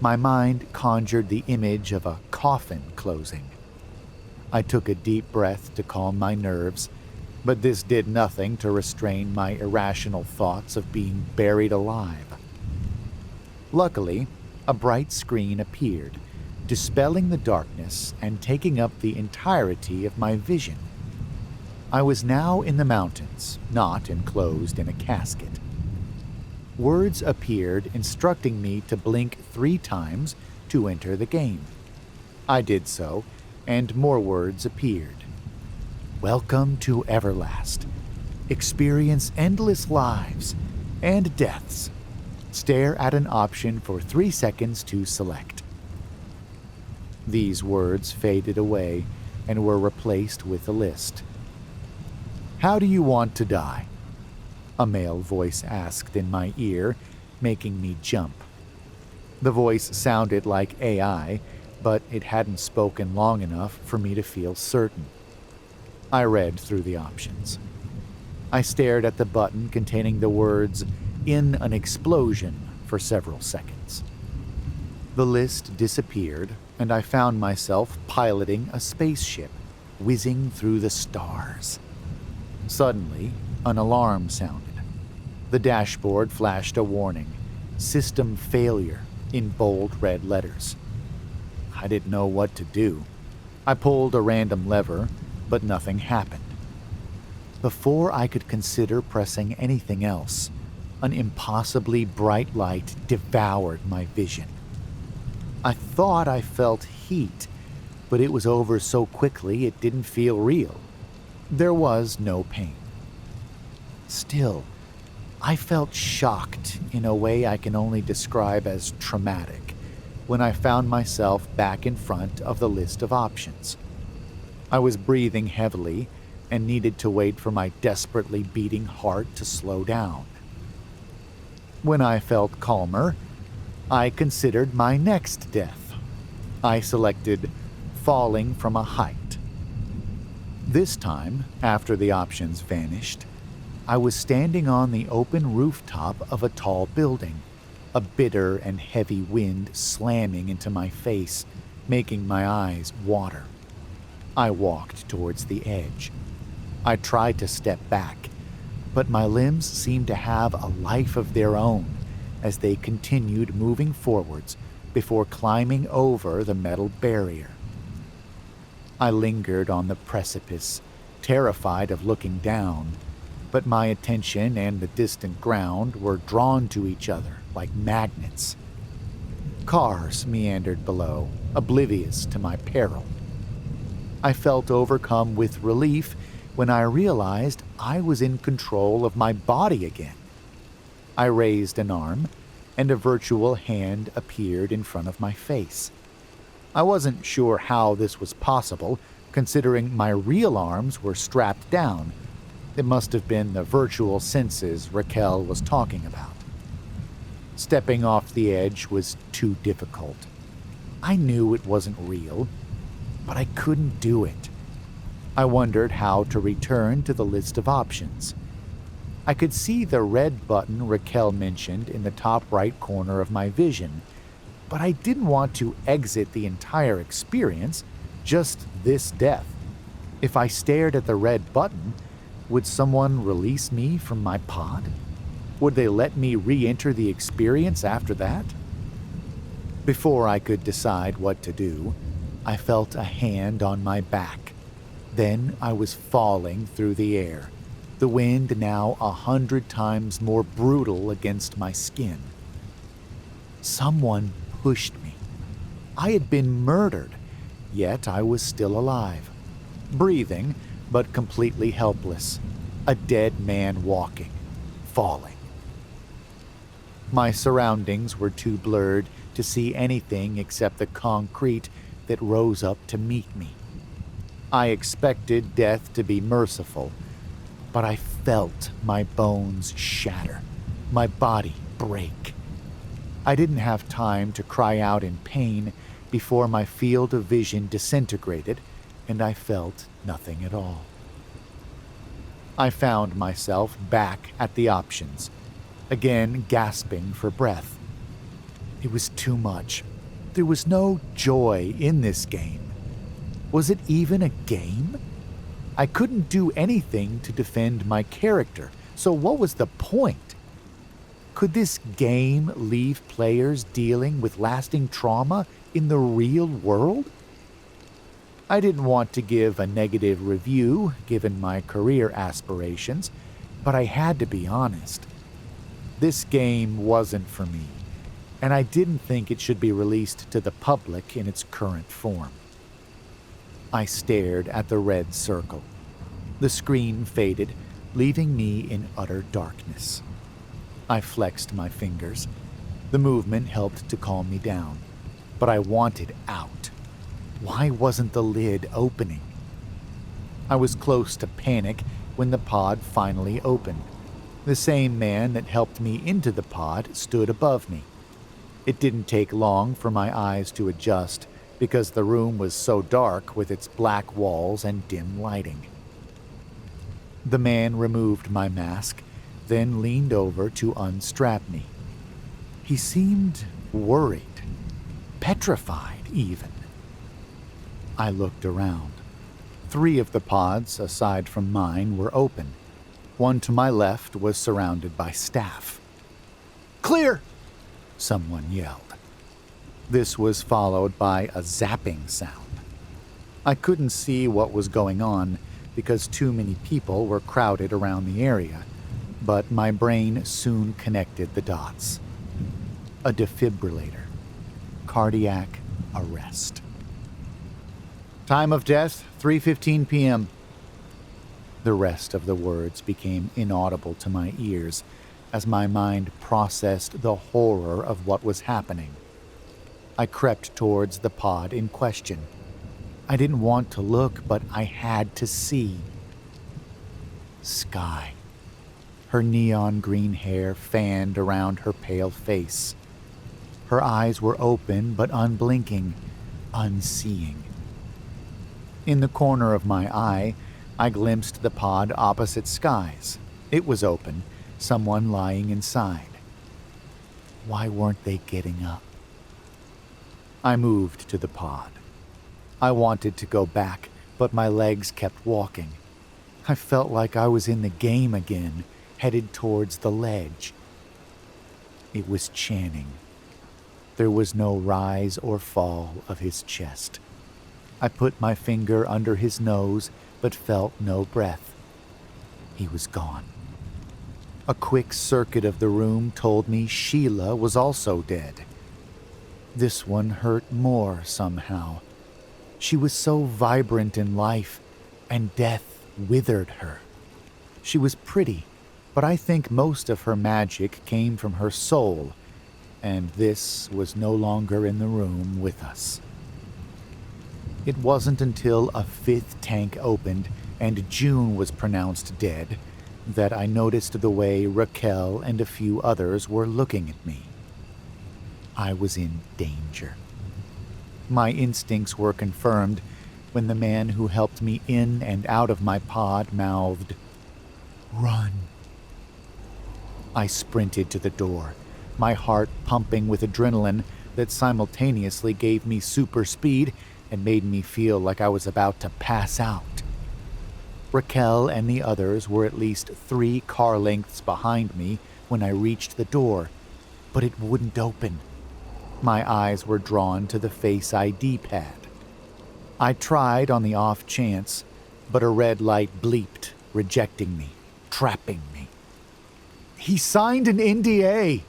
my mind conjured the image of a coffin closing. I took a deep breath to calm my nerves, but this did nothing to restrain my irrational thoughts of being buried alive. Luckily, a bright screen appeared, dispelling the darkness and taking up the entirety of my vision. I was now in the mountains, not enclosed in a casket. Words appeared instructing me to blink 3 times to enter the game. I did so, and more words appeared. "Welcome to Everlast. Experience endless lives and deaths. Stare at an option for 3 seconds to select." These words faded away and were replaced with a list. "How do you want to die?" a male voice asked in my ear, making me jump. The voice sounded like AI, but it hadn't spoken long enough for me to feel certain. I read through the options. I stared at the button containing the words, "in an explosion," for several seconds. The list disappeared, and I found myself piloting a spaceship, whizzing through the stars. Suddenly, an alarm sounded. The dashboard flashed a warning, "System failure," in bold red letters. I didn't know what to do. I pulled a random lever, but nothing happened. Before I could consider pressing anything else, an impossibly bright light devoured my vision. I thought I felt heat, but it was over so quickly it didn't feel real. There was no pain. Still, I felt shocked in a way I can only describe as traumatic when I found myself back in front of the list of options. I was breathing heavily and needed to wait for my desperately beating heart to slow down. When I felt calmer, I considered my next death. I selected falling from a height. This time, after the options vanished, I was standing on the open rooftop of a tall building, a bitter and heavy wind slamming into my face, making my eyes water. I walked towards the edge. I tried to step back, but my limbs seemed to have a life of their own as they continued moving forwards before climbing over the metal barrier. I lingered on the precipice, terrified of looking down, but my attention and the distant ground were drawn to each other like magnets. Cars meandered below, oblivious to my peril. I felt overcome with relief when I realized I was in control of my body again. I raised an arm, and a virtual hand appeared in front of my face. I wasn't sure how this was possible, considering my real arms were strapped down. It must have been the virtual senses Raquel was talking about. Stepping off the edge was too difficult. I knew it wasn't real, but I couldn't do it. I wondered how to return to the list of options. I could see the red button Raquel mentioned in the top right corner of my vision, but I didn't want to exit the entire experience, just this death. If I stared at the red button, would someone release me from my pod? Would they let me re-enter the experience after that? Before I could decide what to do, I felt a hand on my back. Then I was falling through the air, the wind now 100 times more brutal against my skin. Someone pushed me. I had been murdered, yet I was still alive, breathing, but completely helpless, a dead man walking. falling. My surroundings were too blurred to see anything except the concrete that rose up to meet me. I expected death to be merciful, but I felt my bones shatter, my body break. I didn't have time to cry out in pain before my field of vision disintegrated and I felt nothing at all. I found myself back at the options, again gasping for breath. It was too much. There was no joy in this game. Was it even a game? I couldn't do anything to defend my character, so what was the point? Could this game leave players dealing with lasting trauma in the real world? I didn't want to give a negative review given my career aspirations, but I had to be honest. This game wasn't for me, and I didn't think it should be released to the public in its current form. I stared at the red circle. The screen faded, leaving me in utter darkness. I flexed my fingers. The movement helped to calm me down, but I wanted out. Why wasn't the lid opening? I was close to panic when the pod finally opened. The same man that helped me into the pod stood above me. It didn't take long for my eyes to adjust because the room was so dark with its black walls and dim lighting. The man removed my mask, then leaned over to unstrap me. He seemed worried, petrified even. I looked around. 3 of the pods, aside from mine, were open. One to my left was surrounded by staff. "Clear!" someone yelled. This was followed by a zapping sound. I couldn't see what was going on because too many people were crowded around the area, but my brain soon connected the dots. A defibrillator. Cardiac arrest. Time of death, 3:15 p.m. The rest of the words became inaudible to my ears as my mind processed the horror of what was happening. I crept towards the pod in question. I didn't want to look, but I had to see. Sky. Her neon green hair fanned around her pale face. Her eyes were open but unblinking, unseeing. In the corner of my eye, I glimpsed the pod opposite Sky's. It was open, someone lying inside. Why weren't they getting up? I moved to the pod. I wanted to go back, but my legs kept walking. I felt like I was in the game again, headed towards the ledge. It was Channing. There was no rise or fall of his chest. I put my finger under his nose, but felt no breath. He was gone. A quick circuit of the room told me Sheila was also dead. This one hurt more somehow. She was so vibrant in life, and death withered her. She was pretty, but I think most of her magic came from her soul, and this was no longer in the room with us. It wasn't until a 5th tank opened and June was pronounced dead that I noticed the way Raquel and a few others were looking at me. I was in danger. My instincts were confirmed when the man who helped me in and out of my pod mouthed, "Run." I sprinted to the door, my heart pumping with adrenaline that simultaneously gave me super speed and made me feel like I was about to pass out. Raquel and the others were at least 3 car lengths behind me when I reached the door, but it wouldn't open. My eyes were drawn to the Face ID pad. I tried on the off chance, but a red light bleeped, rejecting me, trapping me. "He signed an NDA,"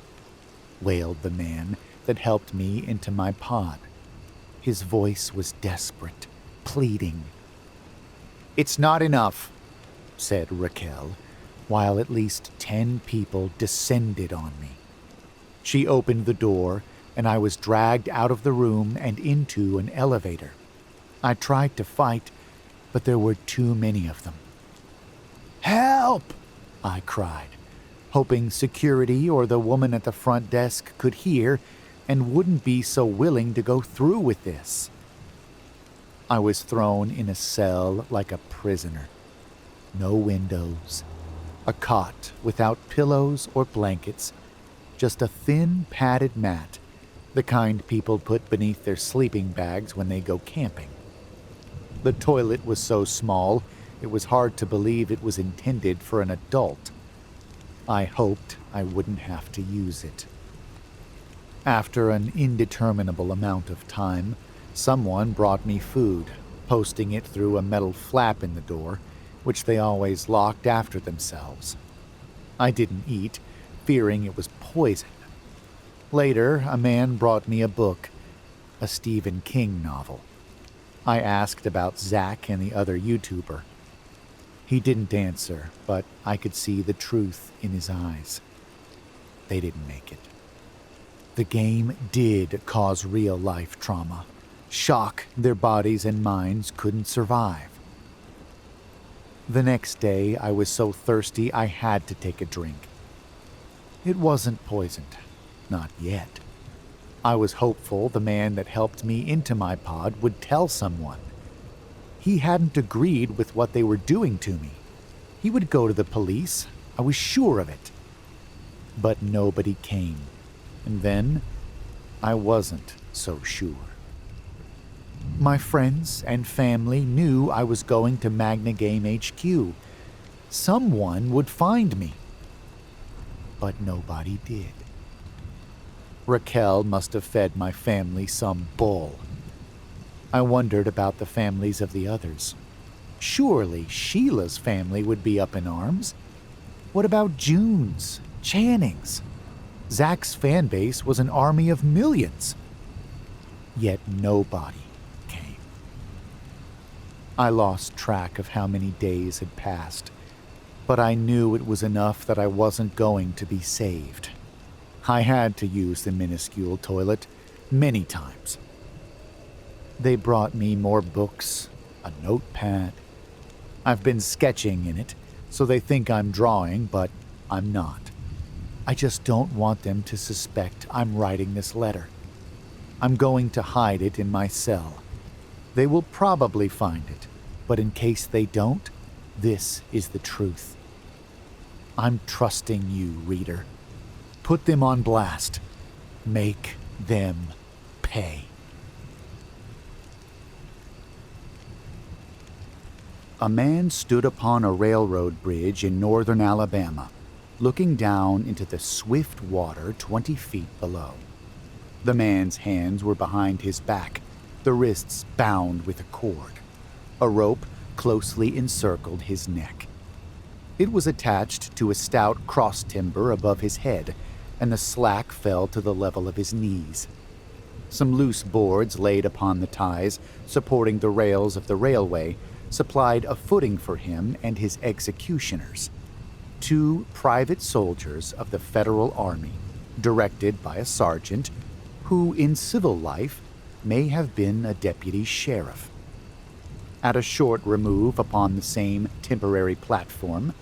wailed the man that helped me into my pod. His voice was desperate, pleading. "It's not enough," said Raquel. while at least 10 people descended on me. She opened the door, and I was dragged out of the room and into an elevator. I tried to fight, but there were too many of them. "Help!" I cried, hoping security or the woman at the front desk could hear and wouldn't be so willing to go through with this. I was thrown in a cell like a prisoner. No windows, a cot without pillows or blankets, just a thin padded mat, the kind people put beneath their sleeping bags when they go camping. The toilet was so small, it was hard to believe it was intended for an adult. I hoped I wouldn't have to use it. After an indeterminable amount of time, someone brought me food, posting it through a metal flap in the door, which they always locked after themselves. I didn't eat, fearing it was poison. Later, a man brought me a book, a Stephen King novel. I asked about Zach and the other YouTuber. He didn't answer, but I could see the truth in his eyes. They didn't make it. The game did cause real-life trauma, shock their bodies and minds couldn't survive. The next day, I was so thirsty I had to take a drink. It wasn't poisoned, not yet. I was hopeful the man that helped me into my pod would tell someone. He hadn't agreed with what they were doing to me. He would go to the police, I was sure of it. But nobody came, and then I wasn't so sure. My friends and family knew I was going to Magnigame HQ. Someone would find me. But nobody did. Raquel must have fed my family some bull. I wondered about the families of the others. Surely Sheila's family would be up in arms. What about June's, Channing's? Zach's fan base was an army of millions. Yet nobody came. I lost track of how many days had passed, but I knew it was enough that I wasn't going to be saved. I had to use the minuscule toilet many times. They brought me more books, a notepad. I've been sketching in it, so they think I'm drawing, but I'm not. I just don't want them to suspect I'm writing this letter. I'm going to hide it in my cell. They will probably find it, but in case they don't, this is the truth. I'm trusting you, reader. Put them on blast. Make them pay. A man stood upon a railroad bridge in northern Alabama, looking down into the swift water 20 feet below. The man's hands were behind his back, the wrists bound with a cord. A rope closely encircled his neck. It was attached to a stout cross timber above his head, and the slack fell to the level of his knees. Some loose boards laid upon the ties supporting the rails of the railway supplied a footing for him and his executioners, 2 private soldiers of the Federal Army, directed by a sergeant who, in civil life, may have been a deputy sheriff. At a short remove upon the same temporary platform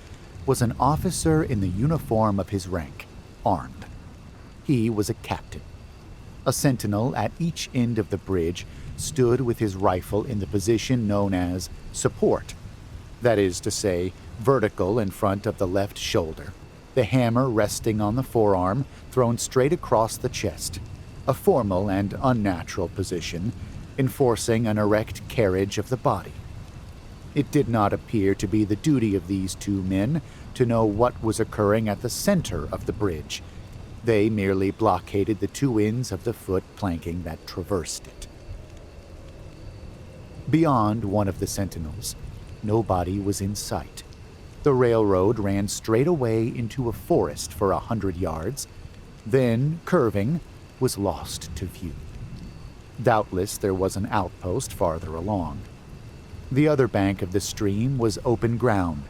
was an officer in the uniform of his rank, armed. He was a captain. A sentinel at each end of the bridge stood with his rifle in the position known as support, that is to say, vertical in front of the left shoulder, the hammer resting on the forearm thrown straight across the chest, a formal and unnatural position, enforcing an erect carriage of the body. It did not appear to be the duty of these 2 men to know what was occurring at the center of the bridge. They merely blockaded the 2 ends of the foot planking that traversed it. Beyond one of the sentinels, nobody was in sight. The railroad ran straight away into a forest for 100 yards, then, curving, was lost to view. Doubtless there was an outpost farther along. The other bank of the stream was open ground,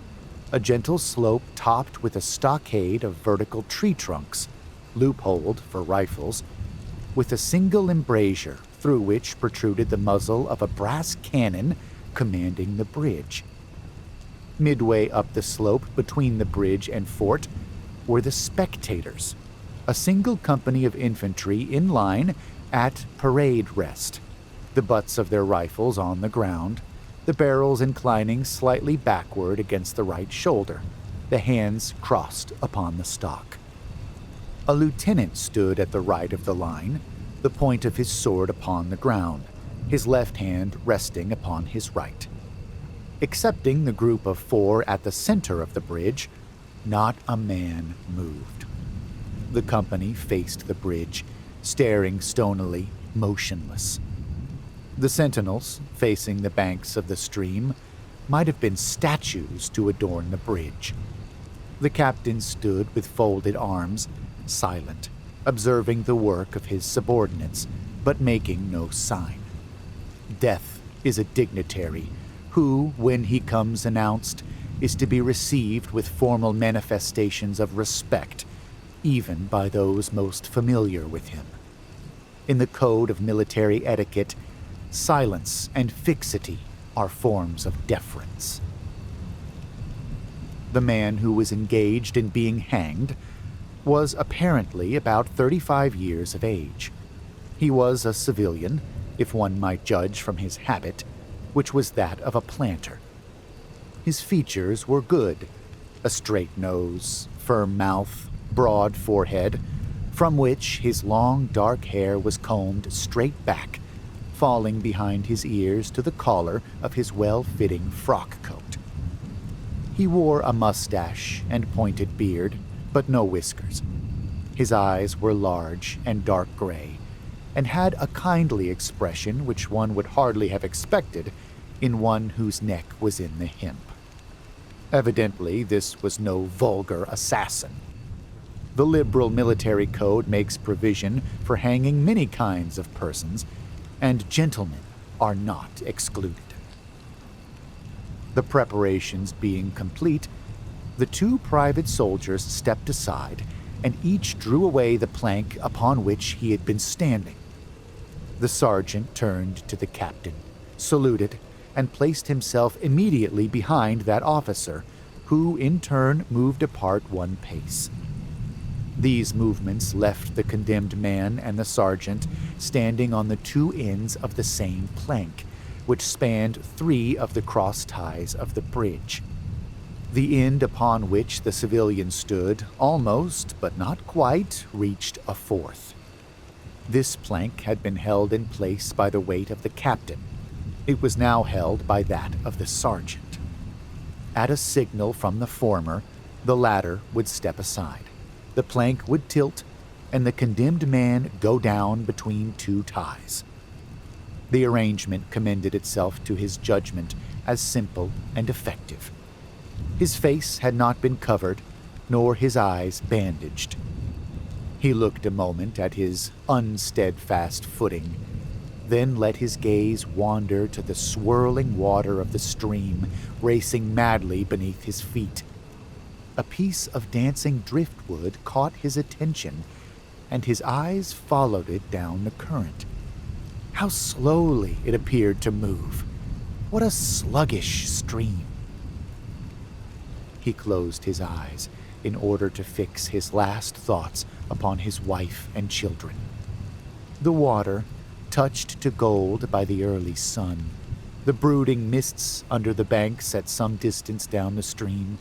a gentle slope topped with a stockade of vertical tree trunks, loopholed for rifles, with a single embrasure through which protruded the muzzle of a brass cannon commanding the bridge. Midway up the slope between the bridge and fort were the spectators, a single company of infantry in line at parade rest, the butts of their rifles on the ground, the barrels inclining slightly backward against the right shoulder, the hands crossed upon the stock. A lieutenant stood at the right of the line, the point of his sword upon the ground, his left hand resting upon his right. Excepting the group of 4 at the center of the bridge, not a man moved. The company faced the bridge, staring stonily, motionless. The sentinels, facing the banks of the stream, might have been statues to adorn the bridge. The captain stood with folded arms, silent, observing the work of his subordinates, but making no sign. Death is a dignitary who, when he comes announced, is to be received with formal manifestations of respect, even by those most familiar with him. In the code of military etiquette, silence and fixity are forms of deference. The man who was engaged in being hanged was apparently about 35 years of age. He was a civilian, if one might judge from his habit, which was that of a planter. His features were good, a straight nose, firm mouth, broad forehead, from which his long dark hair was combed straight back, falling behind his ears to the collar of his well-fitting frock coat. He wore a mustache and pointed beard, but no whiskers. His eyes were large and dark gray, and had a kindly expression which one would hardly have expected in one whose neck was in the hemp. Evidently, this was no vulgar assassin. The liberal military code makes provision for hanging many kinds of persons, and gentlemen are not excluded. The preparations being complete, the 2 private soldiers stepped aside, and each drew away the plank upon which he had been standing. The sergeant turned to the captain, saluted, and placed himself immediately behind that officer, who in turn moved apart 1 pace. These movements left the condemned man and the sergeant standing on the 2 ends of the same plank, which spanned 3 of the cross ties of the bridge. The end upon which the civilian stood almost, but not quite, reached a 4th. This plank had been held in place by the weight of the captain. It was now held by that of the sergeant. At a signal from the former, the latter would step aside. The plank would tilt, and the condemned man go down between 2 ties. The arrangement commended itself to his judgment as simple and effective. His face had not been covered, nor his eyes bandaged. He looked a moment at his unsteadfast footing, then let his gaze wander to the swirling water of the stream racing madly beneath his feet. A piece of dancing driftwood caught his attention, and his eyes followed it down the current. How slowly it appeared to move! What a sluggish stream! He closed his eyes in order to fix his last thoughts upon his wife and children. The water, touched to gold by the early sun, the brooding mists under the banks at some distance down the stream,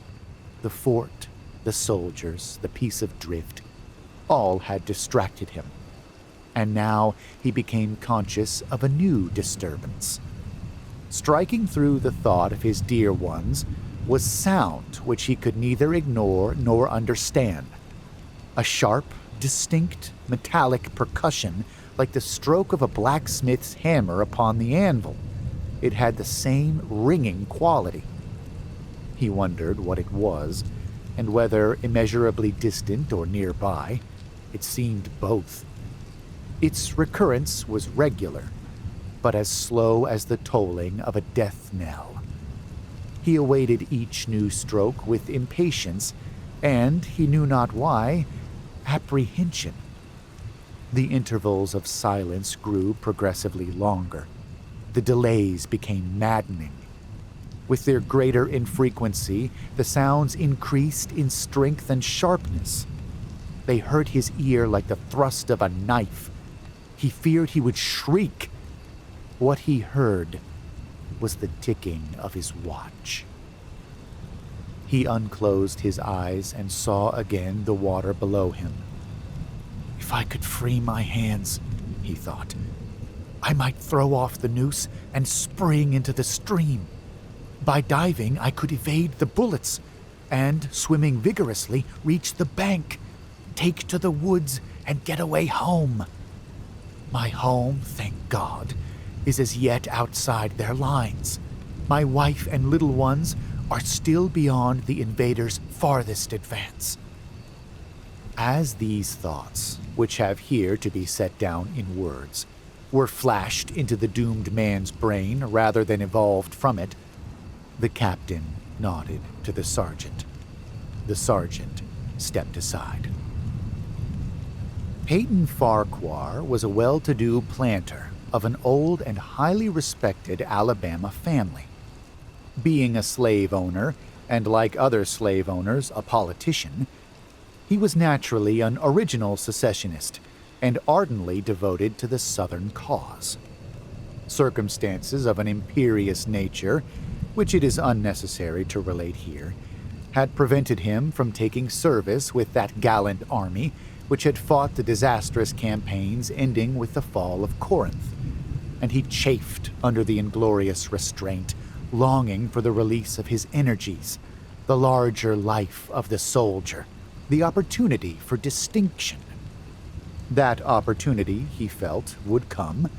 the fort, the soldiers, the piece of drift, all had distracted him. And now he became conscious of a new disturbance. Striking through the thought of his dear ones was sound which he could neither ignore nor understand. A sharp, distinct, metallic percussion like the stroke of a blacksmith's hammer upon the anvil. It had the same ringing quality. He wondered what it was, and whether immeasurably distant or nearby. It seemed both. Its recurrence was regular, but as slow as the tolling of a death knell. He awaited each new stroke with impatience, and, he knew not why, apprehension. The intervals of silence grew progressively longer. The delays became maddening. With their greater infrequency, the sounds increased in strength and sharpness. They hurt his ear like the thrust of a knife. He feared he would shriek. What he heard was the ticking of his watch. He unclosed his eyes and saw again the water below him. If I could free my hands, he thought, I might throw off the noose and spring into the stream. By diving, I could evade the bullets and, swimming vigorously, reach the bank, take to the woods, and get away home. My home, thank God, is as yet outside their lines. My wife and little ones are still beyond the invaders' farthest advance. As these thoughts, which have here to be set down in words, were flashed into the doomed man's brain rather than evolved from it, the captain nodded to the sergeant. The sergeant stepped aside. Peyton Farquhar was a well-to-do planter of an old and highly respected Alabama family. Being a slave owner, and like other slave owners, a politician, he was naturally an original secessionist and ardently devoted to the Southern cause. Circumstances of an imperious nature, which it is unnecessary to relate here, had prevented him from taking service with that gallant army which had fought the disastrous campaigns ending with the fall of Corinth, and he chafed under the inglorious restraint, longing for the release of his energies, the larger life of the soldier, the opportunity for distinction. That opportunity, he felt, would come,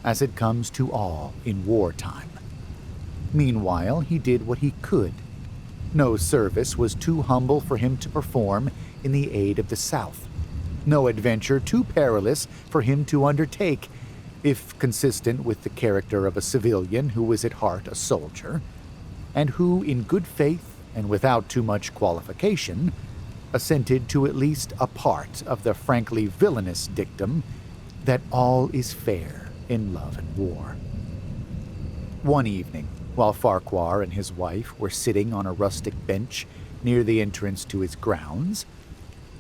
as it comes to all in wartime. Meanwhile, he did what he could. No service was too humble for him to perform in the aid of the South. No adventure too perilous for him to undertake, if consistent with the character of a civilian who was at heart a soldier, and who, in good faith and without too much qualification, assented to at least a part of the frankly villainous dictum that all is fair in love and war. One evening, while Farquhar and his wife were sitting on a rustic bench near the entrance to his grounds,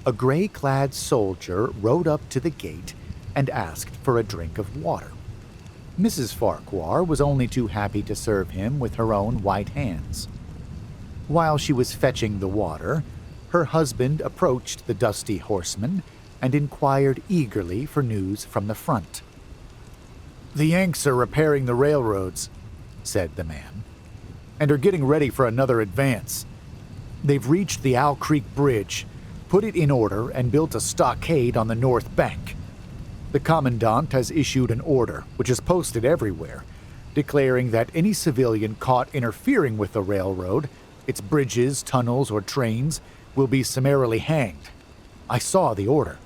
a gray-clad soldier rode up to the gate and asked for a drink of water. Mrs. Farquhar was only too happy to serve him with her own white hands. While she was fetching the water, her husband approached the dusty horseman and inquired eagerly for news from the front. "The Yanks are repairing the railroads," said the man, "and are getting ready for another advance. They've reached the Owl Creek Bridge, put it in order, and built a stockade on the north bank. The commandant has issued an order, which is posted everywhere, declaring that any civilian caught interfering with the railroad, its bridges, tunnels, or trains, will be summarily hanged. I saw the order."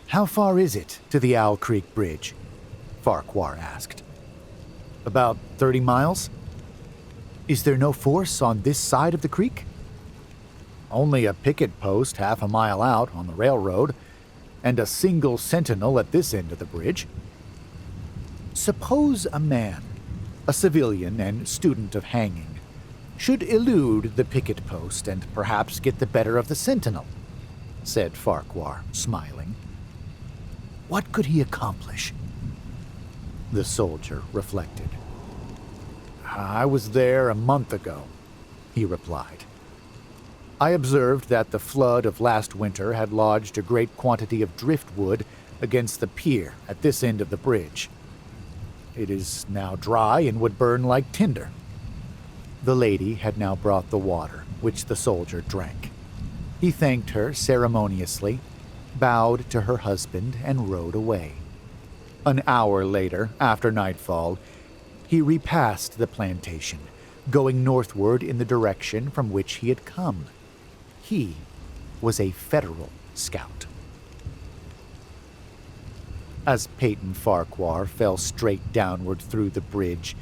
"How far is it to the Owl Creek Bridge?" Farquhar asked. "About 30 miles. "Is there no force on this side of the creek?" "Only a picket post half a mile out on the railroad, and a single sentinel at this end of the bridge." "Suppose a man, a civilian and student of hanging, should elude the picket post and perhaps get the better of the sentinel," said Farquhar, smiling. "What could he accomplish?" The soldier reflected. "I was there a month ago," he replied. "I observed that the flood of last winter had lodged a great quantity of driftwood against the pier at this end of the bridge. It is now dry and would burn like tinder." The lady had now brought the water, which the soldier drank. He thanked her ceremoniously, bowed to her husband, and rode away. An hour later, after nightfall, he repassed the plantation, going northward in the direction from which he had come. He was a Federal scout. As Peyton Farquhar fell straight downward through the bridge,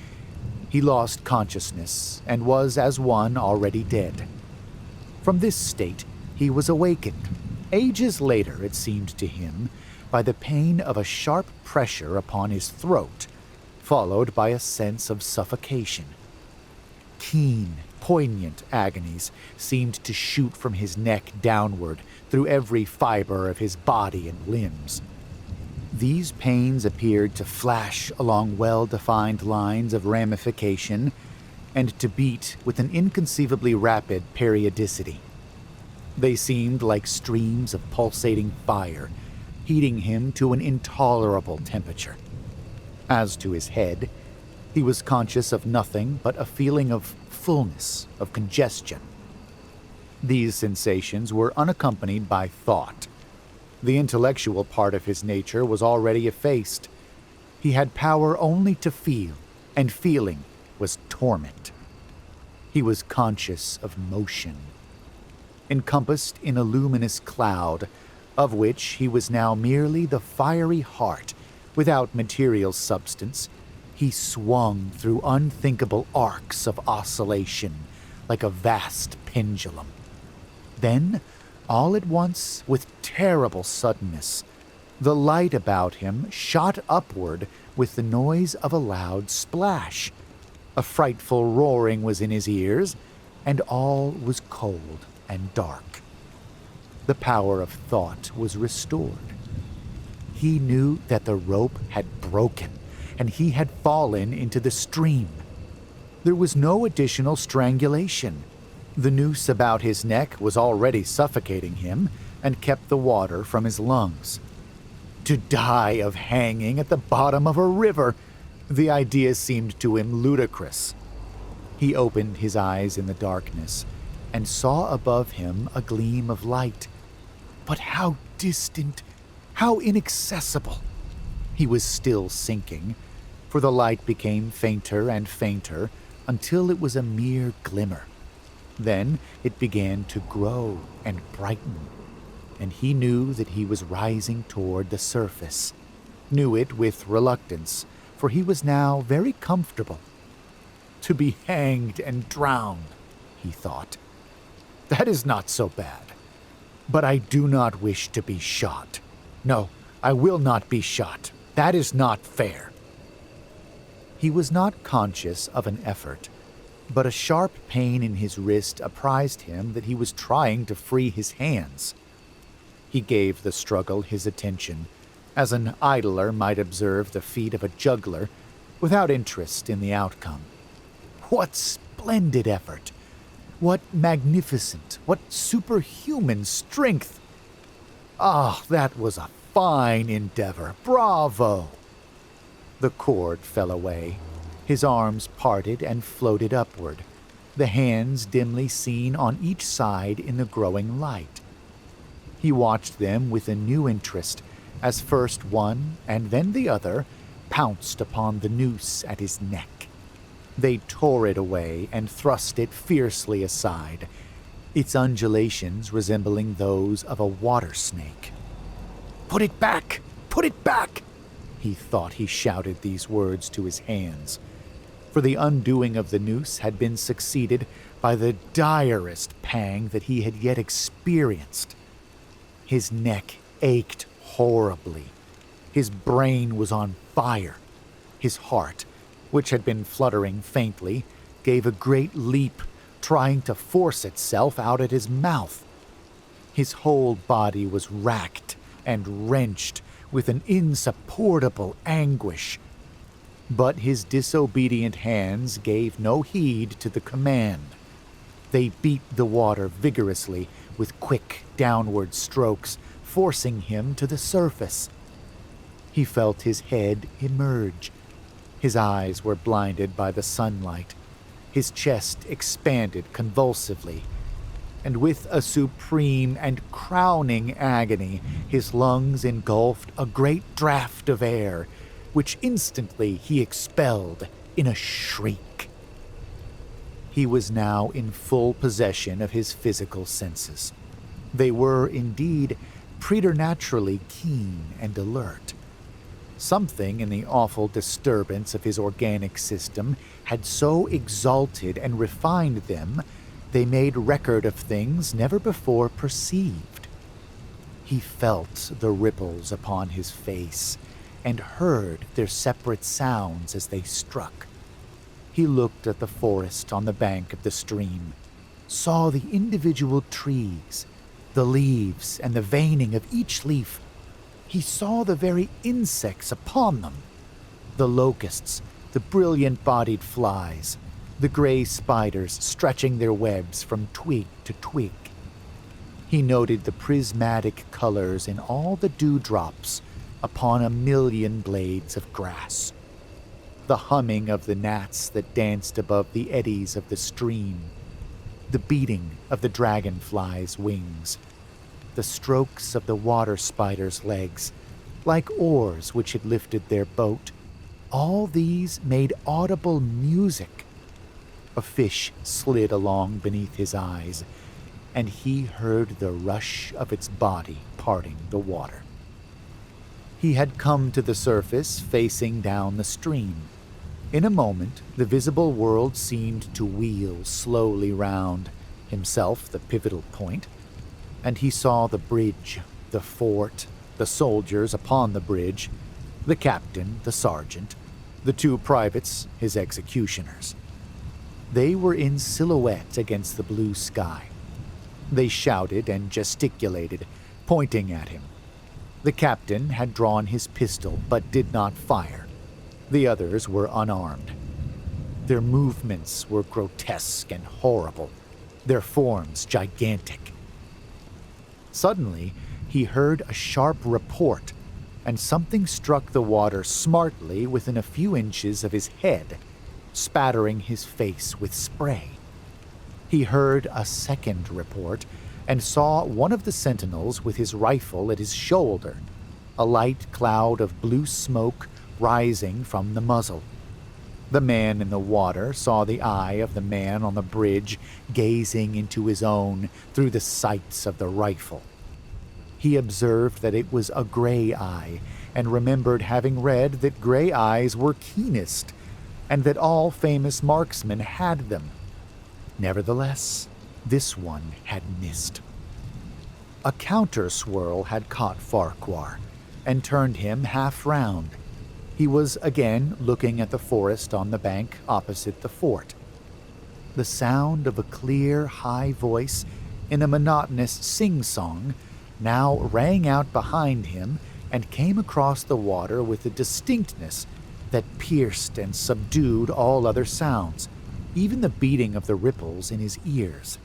He lost consciousness and was as one already dead. From this state, he was awakened, ages later it seemed to him, by the pain of a sharp pressure upon his throat, followed by a sense of suffocation. Keen, poignant agonies seemed to shoot from his neck downward through every fiber of his body and limbs. These pains appeared to flash along well-defined lines of ramification and to beat with an inconceivably rapid periodicity. They seemed like streams of pulsating fire, heating him to an intolerable temperature. As to his head, he was conscious of nothing but a feeling of fullness, of congestion. These sensations were unaccompanied by thought. The intellectual part of his nature was already effaced. He had power only to feel, and feeling was torment. He was conscious of motion. Encompassed in a luminous cloud, of which he was now merely the fiery heart, without material substance, he swung through unthinkable arcs of oscillation like a vast pendulum. Then, all at once, with terrible suddenness, the light about him shot upward with the noise of a loud splash. A frightful roaring was in his ears, and all was cold and dark. The power of thought was restored. He knew that the rope had broken, and he had fallen into the stream. There was no additional strangulation. The noose about his neck was already suffocating him and kept the water from his lungs. To die of hanging at the bottom of a river, the idea seemed to him ludicrous. He opened his eyes in the darkness and saw above him a gleam of light. But how distant, how inaccessible! He was still sinking, for the light became fainter and fainter until it was a mere glimmer. Then it began to grow and brighten, and he knew that he was rising toward the surface. Knew it with reluctance, for he was now very comfortable. To be hanged and drowned, he thought. That is not so bad. But I do not wish to be shot. No, I will not be shot. That is not fair. He was not conscious of an effort, but a sharp pain in his wrist apprised him that he was trying to free his hands. He gave the struggle his attention, as an idler might observe the feat of a juggler, without interest in the outcome. What splendid effort! What magnificent, what superhuman strength! Ah, that was a fine endeavor. Bravo! The cord fell away. His arms parted and floated upward, the hands dimly seen on each side in the growing light. He watched them with a new interest, as first one and then the other pounced upon the noose at his neck. They tore it away and thrust it fiercely aside, its undulations resembling those of a water snake. "Put it back! Put it back!" He thought he shouted these words to his hands, for the undoing of the noose had been succeeded by the direst pang that he had yet experienced. His neck ached horribly. His brain was on fire. His heart, which had been fluttering faintly, gave a great leap, trying to force itself out at his mouth. His whole body was racked and wrenched with an insupportable anguish. But his disobedient hands gave no heed to the command. They beat the water vigorously with quick downward strokes, forcing him to the surface. He felt his head emerge. His eyes were blinded by the sunlight. His chest expanded convulsively, and with a supreme and crowning agony, his lungs engulfed a great draught of air, which instantly he expelled in a shriek. He was now in full possession of his physical senses. They were, indeed, preternaturally keen and alert. Something in the awful disturbance of his organic system had so exalted and refined them, they made record of things never before perceived. He felt the ripples upon his face and heard their separate sounds as they struck. He looked at the forest on the bank of the stream, saw the individual trees, the leaves and the veining of each leaf. He saw the very insects upon them, the locusts, the brilliant-bodied flies, the gray spiders stretching their webs from twig to twig. He noted the prismatic colors in all the dewdrops upon a million blades of grass, the humming of the gnats that danced above the eddies of the stream, the beating of the dragonfly's wings, the strokes of the water spider's legs, like oars which had lifted their boat. All these made audible music. A fish slid along beneath his eyes, and he heard the rush of its body parting the water. He had come to the surface, facing down the stream. In a moment, the visible world seemed to wheel slowly round, himself the pivotal point, and he saw the bridge, the fort, the soldiers upon the bridge, the captain, the sergeant, the two privates, his executioners. They were in silhouette against the blue sky. They shouted and gesticulated, pointing at him. The captain had drawn his pistol but did not fire. The others were unarmed. Their movements were grotesque and horrible, their forms gigantic. Suddenly, he heard a sharp report, and something struck the water smartly within a few inches of his head, spattering his face with spray. He heard a second report and saw one of the sentinels with his rifle at his shoulder, a light cloud of blue smoke rising from the muzzle. The man in the water saw the eye of the man on the bridge gazing into his own through the sights of the rifle. He observed that it was a gray eye, and remembered having read that gray eyes were keenest, and that all famous marksmen had them. Nevertheless, this one had missed. A counter-swirl had caught Farquhar, and turned him half round. He was again looking at the forest on the bank opposite the fort. The sound of a clear, high voice in a monotonous sing-song now rang out behind him and came across the water with a distinctness that pierced and subdued all other sounds, even the beating of the ripples in his ears.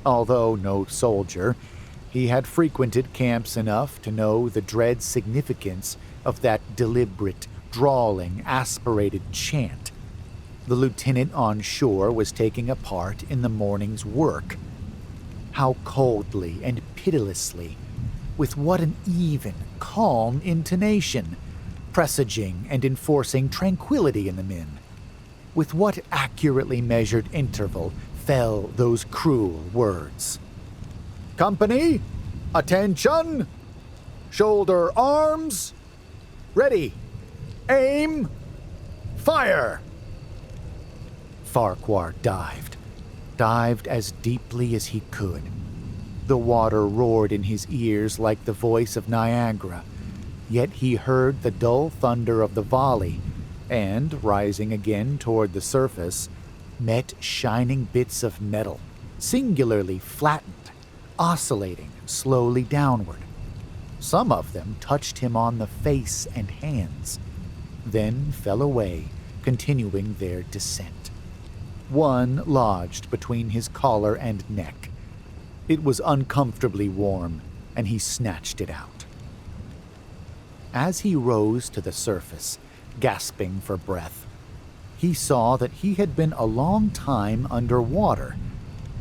Although no soldier, he had frequented camps enough to know the dread significance of that deliberate, drawling, aspirated chant. The lieutenant on shore was taking a part in the morning's work. How coldly and pitilessly, with what an even, calm intonation, presaging and enforcing tranquility in the men. With what accurately measured interval fell those cruel words. "Company, attention! Shoulder arms! Ready! Aim! Fire!" Farquhar dived as deeply as he could. The water roared in his ears like the voice of Niagara, yet he heard the dull thunder of the volley, and, rising again toward the surface, met shining bits of metal, singularly flattened, oscillating slowly downward. Some of them touched him on the face and hands, then fell away, continuing their descent. One lodged between his collar and neck. It was uncomfortably warm, and he snatched it out. As he rose to the surface, gasping for breath, he saw that he had been a long time under water.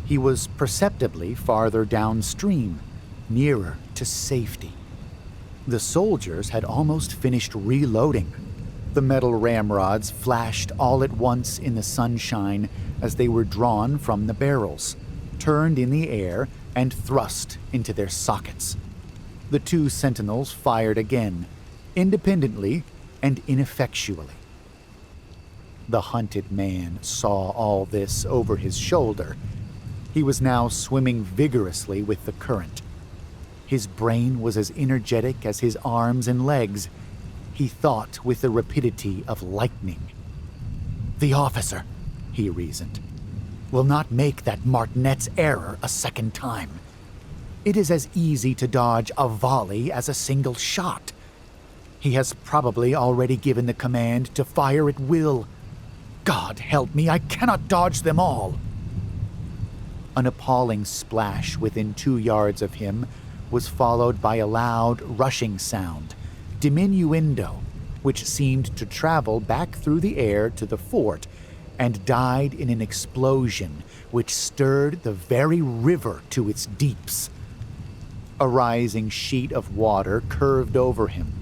He was perceptibly farther downstream, nearer to safety. The soldiers had almost finished reloading. The metal ramrods flashed all at once in the sunshine as they were drawn from the barrels, turned in the air, and thrust into their sockets. The two sentinels fired again, independently and ineffectually. The hunted man saw all this over his shoulder. He was now swimming vigorously with the current. His brain was as energetic as his arms and legs. He thought with the rapidity of lightning. "The officer," he reasoned, "will not make that martinet's error a second time. It is as easy to dodge a volley as a single shot. He has probably already given the command to fire at will. God help me, I cannot dodge them all." An appalling splash within 2 yards of him was followed by a loud, rushing sound, diminuendo, which seemed to travel back through the air to the fort and died in an explosion which stirred the very river to its deeps. A rising sheet of water curved over him,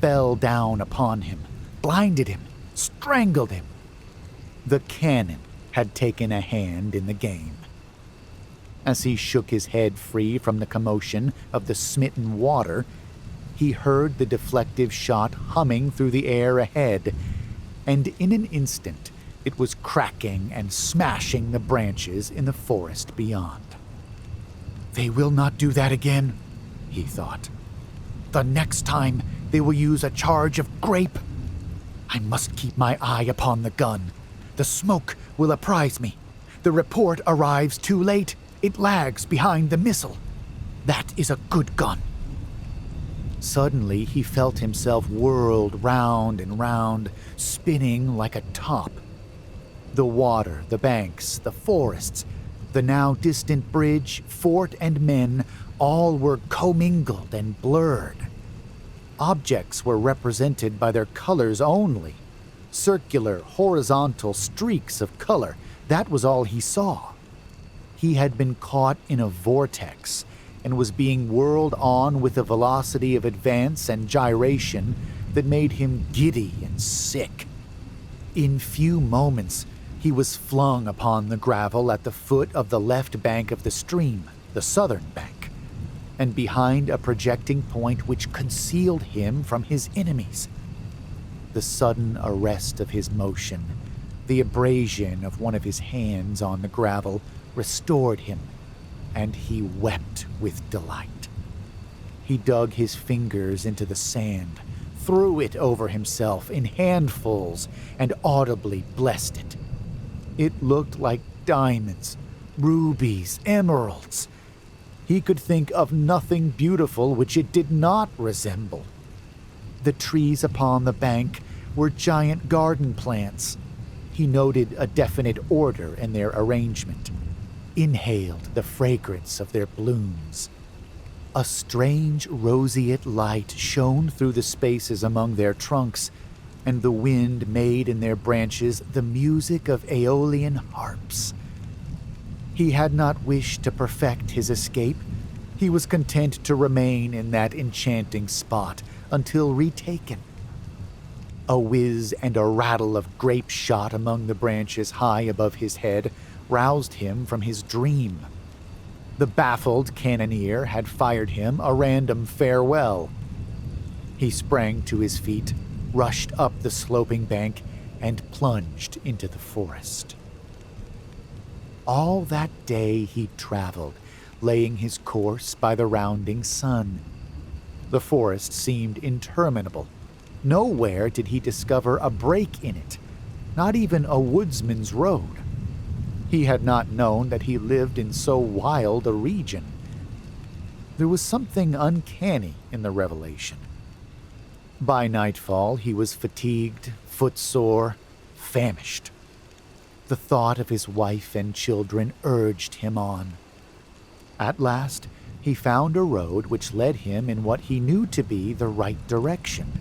fell down upon him, blinded him, strangled him. The cannon had taken a hand in the game. As he shook his head free from the commotion of the smitten water, he heard the deflective shot humming through the air ahead, and in an instant it was cracking and smashing the branches in the forest beyond. "They will not do that again," he thought. "The next time they will use a charge of grape. I must keep my eye upon the gun. The smoke will apprise me. The report arrives too late. It lags behind the missile. That is a good gun." Suddenly he felt himself whirled round and round, spinning like a top. The water, the banks, the forests, the now distant bridge, fort, and men all were commingled and blurred. Objects were represented by their colors only. Circular, horizontal streaks of color, that was all he saw. He had been caught in a vortex and was being whirled on with a velocity of advance and gyration that made him giddy and sick. In few moments, he was flung upon the gravel at the foot of the left bank of the stream, the southern bank, and behind a projecting point which concealed him from his enemies. The sudden arrest of his motion, the abrasion of one of his hands on the gravel, restored him, and he wept with delight. He dug his fingers into the sand, threw it over himself in handfuls, and audibly blessed it. It looked like diamonds, rubies, emeralds. He could think of nothing beautiful which it did not resemble. The trees upon the bank were giant garden plants. He noted a definite order in their arrangement, inhaled the fragrance of their blooms. A strange roseate light shone through the spaces among their trunks, and the wind made in their branches the music of Aeolian harps. He had not wished to perfect his escape. He was content to remain in that enchanting spot until retaken. A whiz and a rattle of grape shot among the branches high above his head roused him from his dream. The baffled cannoneer had fired him a random farewell. He sprang to his feet, rushed up the sloping bank, and plunged into the forest. All that day he traveled, laying his course by the rounding sun. The forest seemed interminable. Nowhere did he discover a break in it, not even a woodsman's road. He had not known that he lived in so wild a region. There was something uncanny in the revelation. By nightfall, he was fatigued, footsore, famished. The thought of his wife and children urged him on. At last, he found a road which led him in what he knew to be the right direction.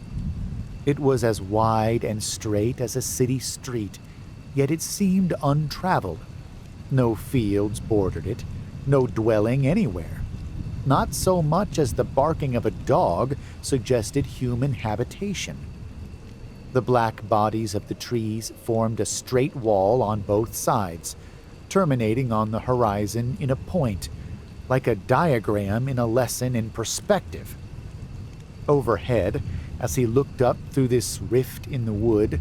It was as wide and straight as a city street, yet it seemed untraveled. No fields bordered it, no dwelling anywhere. Not so much as the barking of a dog suggested human habitation. The black bodies of the trees formed a straight wall on both sides, terminating on the horizon in a point, like a diagram in a lesson in perspective. Overhead, as he looked up through this rift in the wood,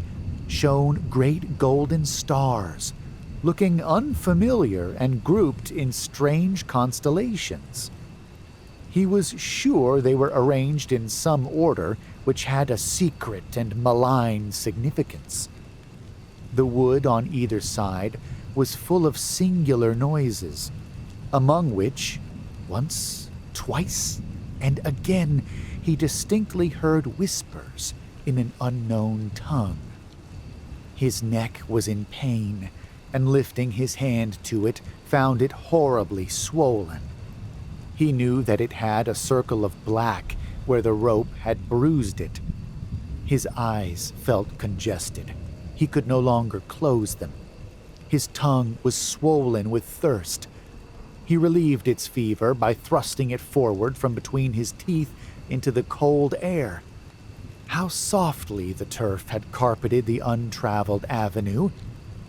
shone great golden stars, looking unfamiliar and grouped in strange constellations. He was sure they were arranged in some order which had a secret and malign significance. The wood on either side was full of singular noises, among which, once, twice, and again, he distinctly heard whispers in an unknown tongue. His neck was in pain, and lifting his hand to it, found it horribly swollen. He knew that it had a circle of black where the rope had bruised it. His eyes felt congested. He could no longer close them. His tongue was swollen with thirst. He relieved its fever by thrusting it forward from between his teeth into the cold air. How softly the turf had carpeted the untraveled avenue.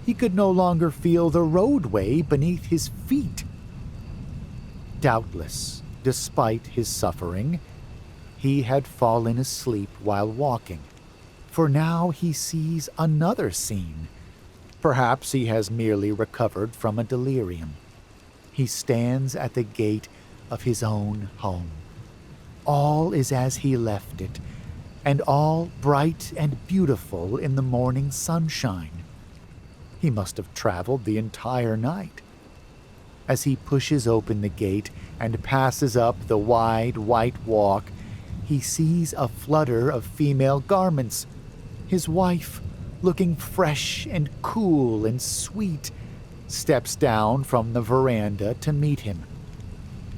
He could no longer feel the roadway beneath his feet. Doubtless, despite his suffering, he had fallen asleep while walking, for now he sees another scene. Perhaps he has merely recovered from a delirium. He stands at the gate of his own home. All is as he left it, and all bright and beautiful in the morning sunshine. He must have traveled the entire night. As he pushes open the gate and passes up the wide white walk, he sees a flutter of female garments. His wife, looking fresh and cool and sweet, steps down from the veranda to meet him.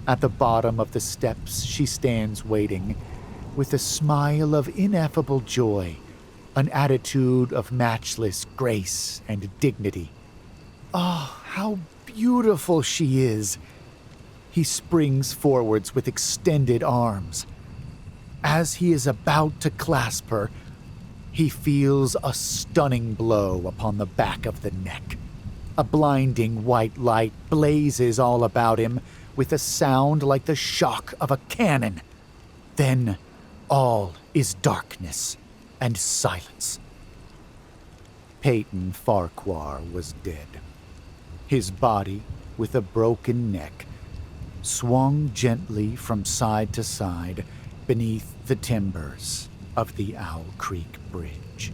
At the bottom of the steps she stands waiting, with a smile of ineffable joy, an attitude of matchless grace and dignity. Oh, how beautiful she is! He springs forwards with extended arms. As he is about to clasp her, he feels a stunning blow upon the back of the neck. A blinding white light blazes all about him with a sound like the shock of a cannon. Then all is darkness and silence. Peyton Farquhar was dead. His body, with a broken neck, swung gently from side to side beneath the timbers of the Owl Creek Bridge.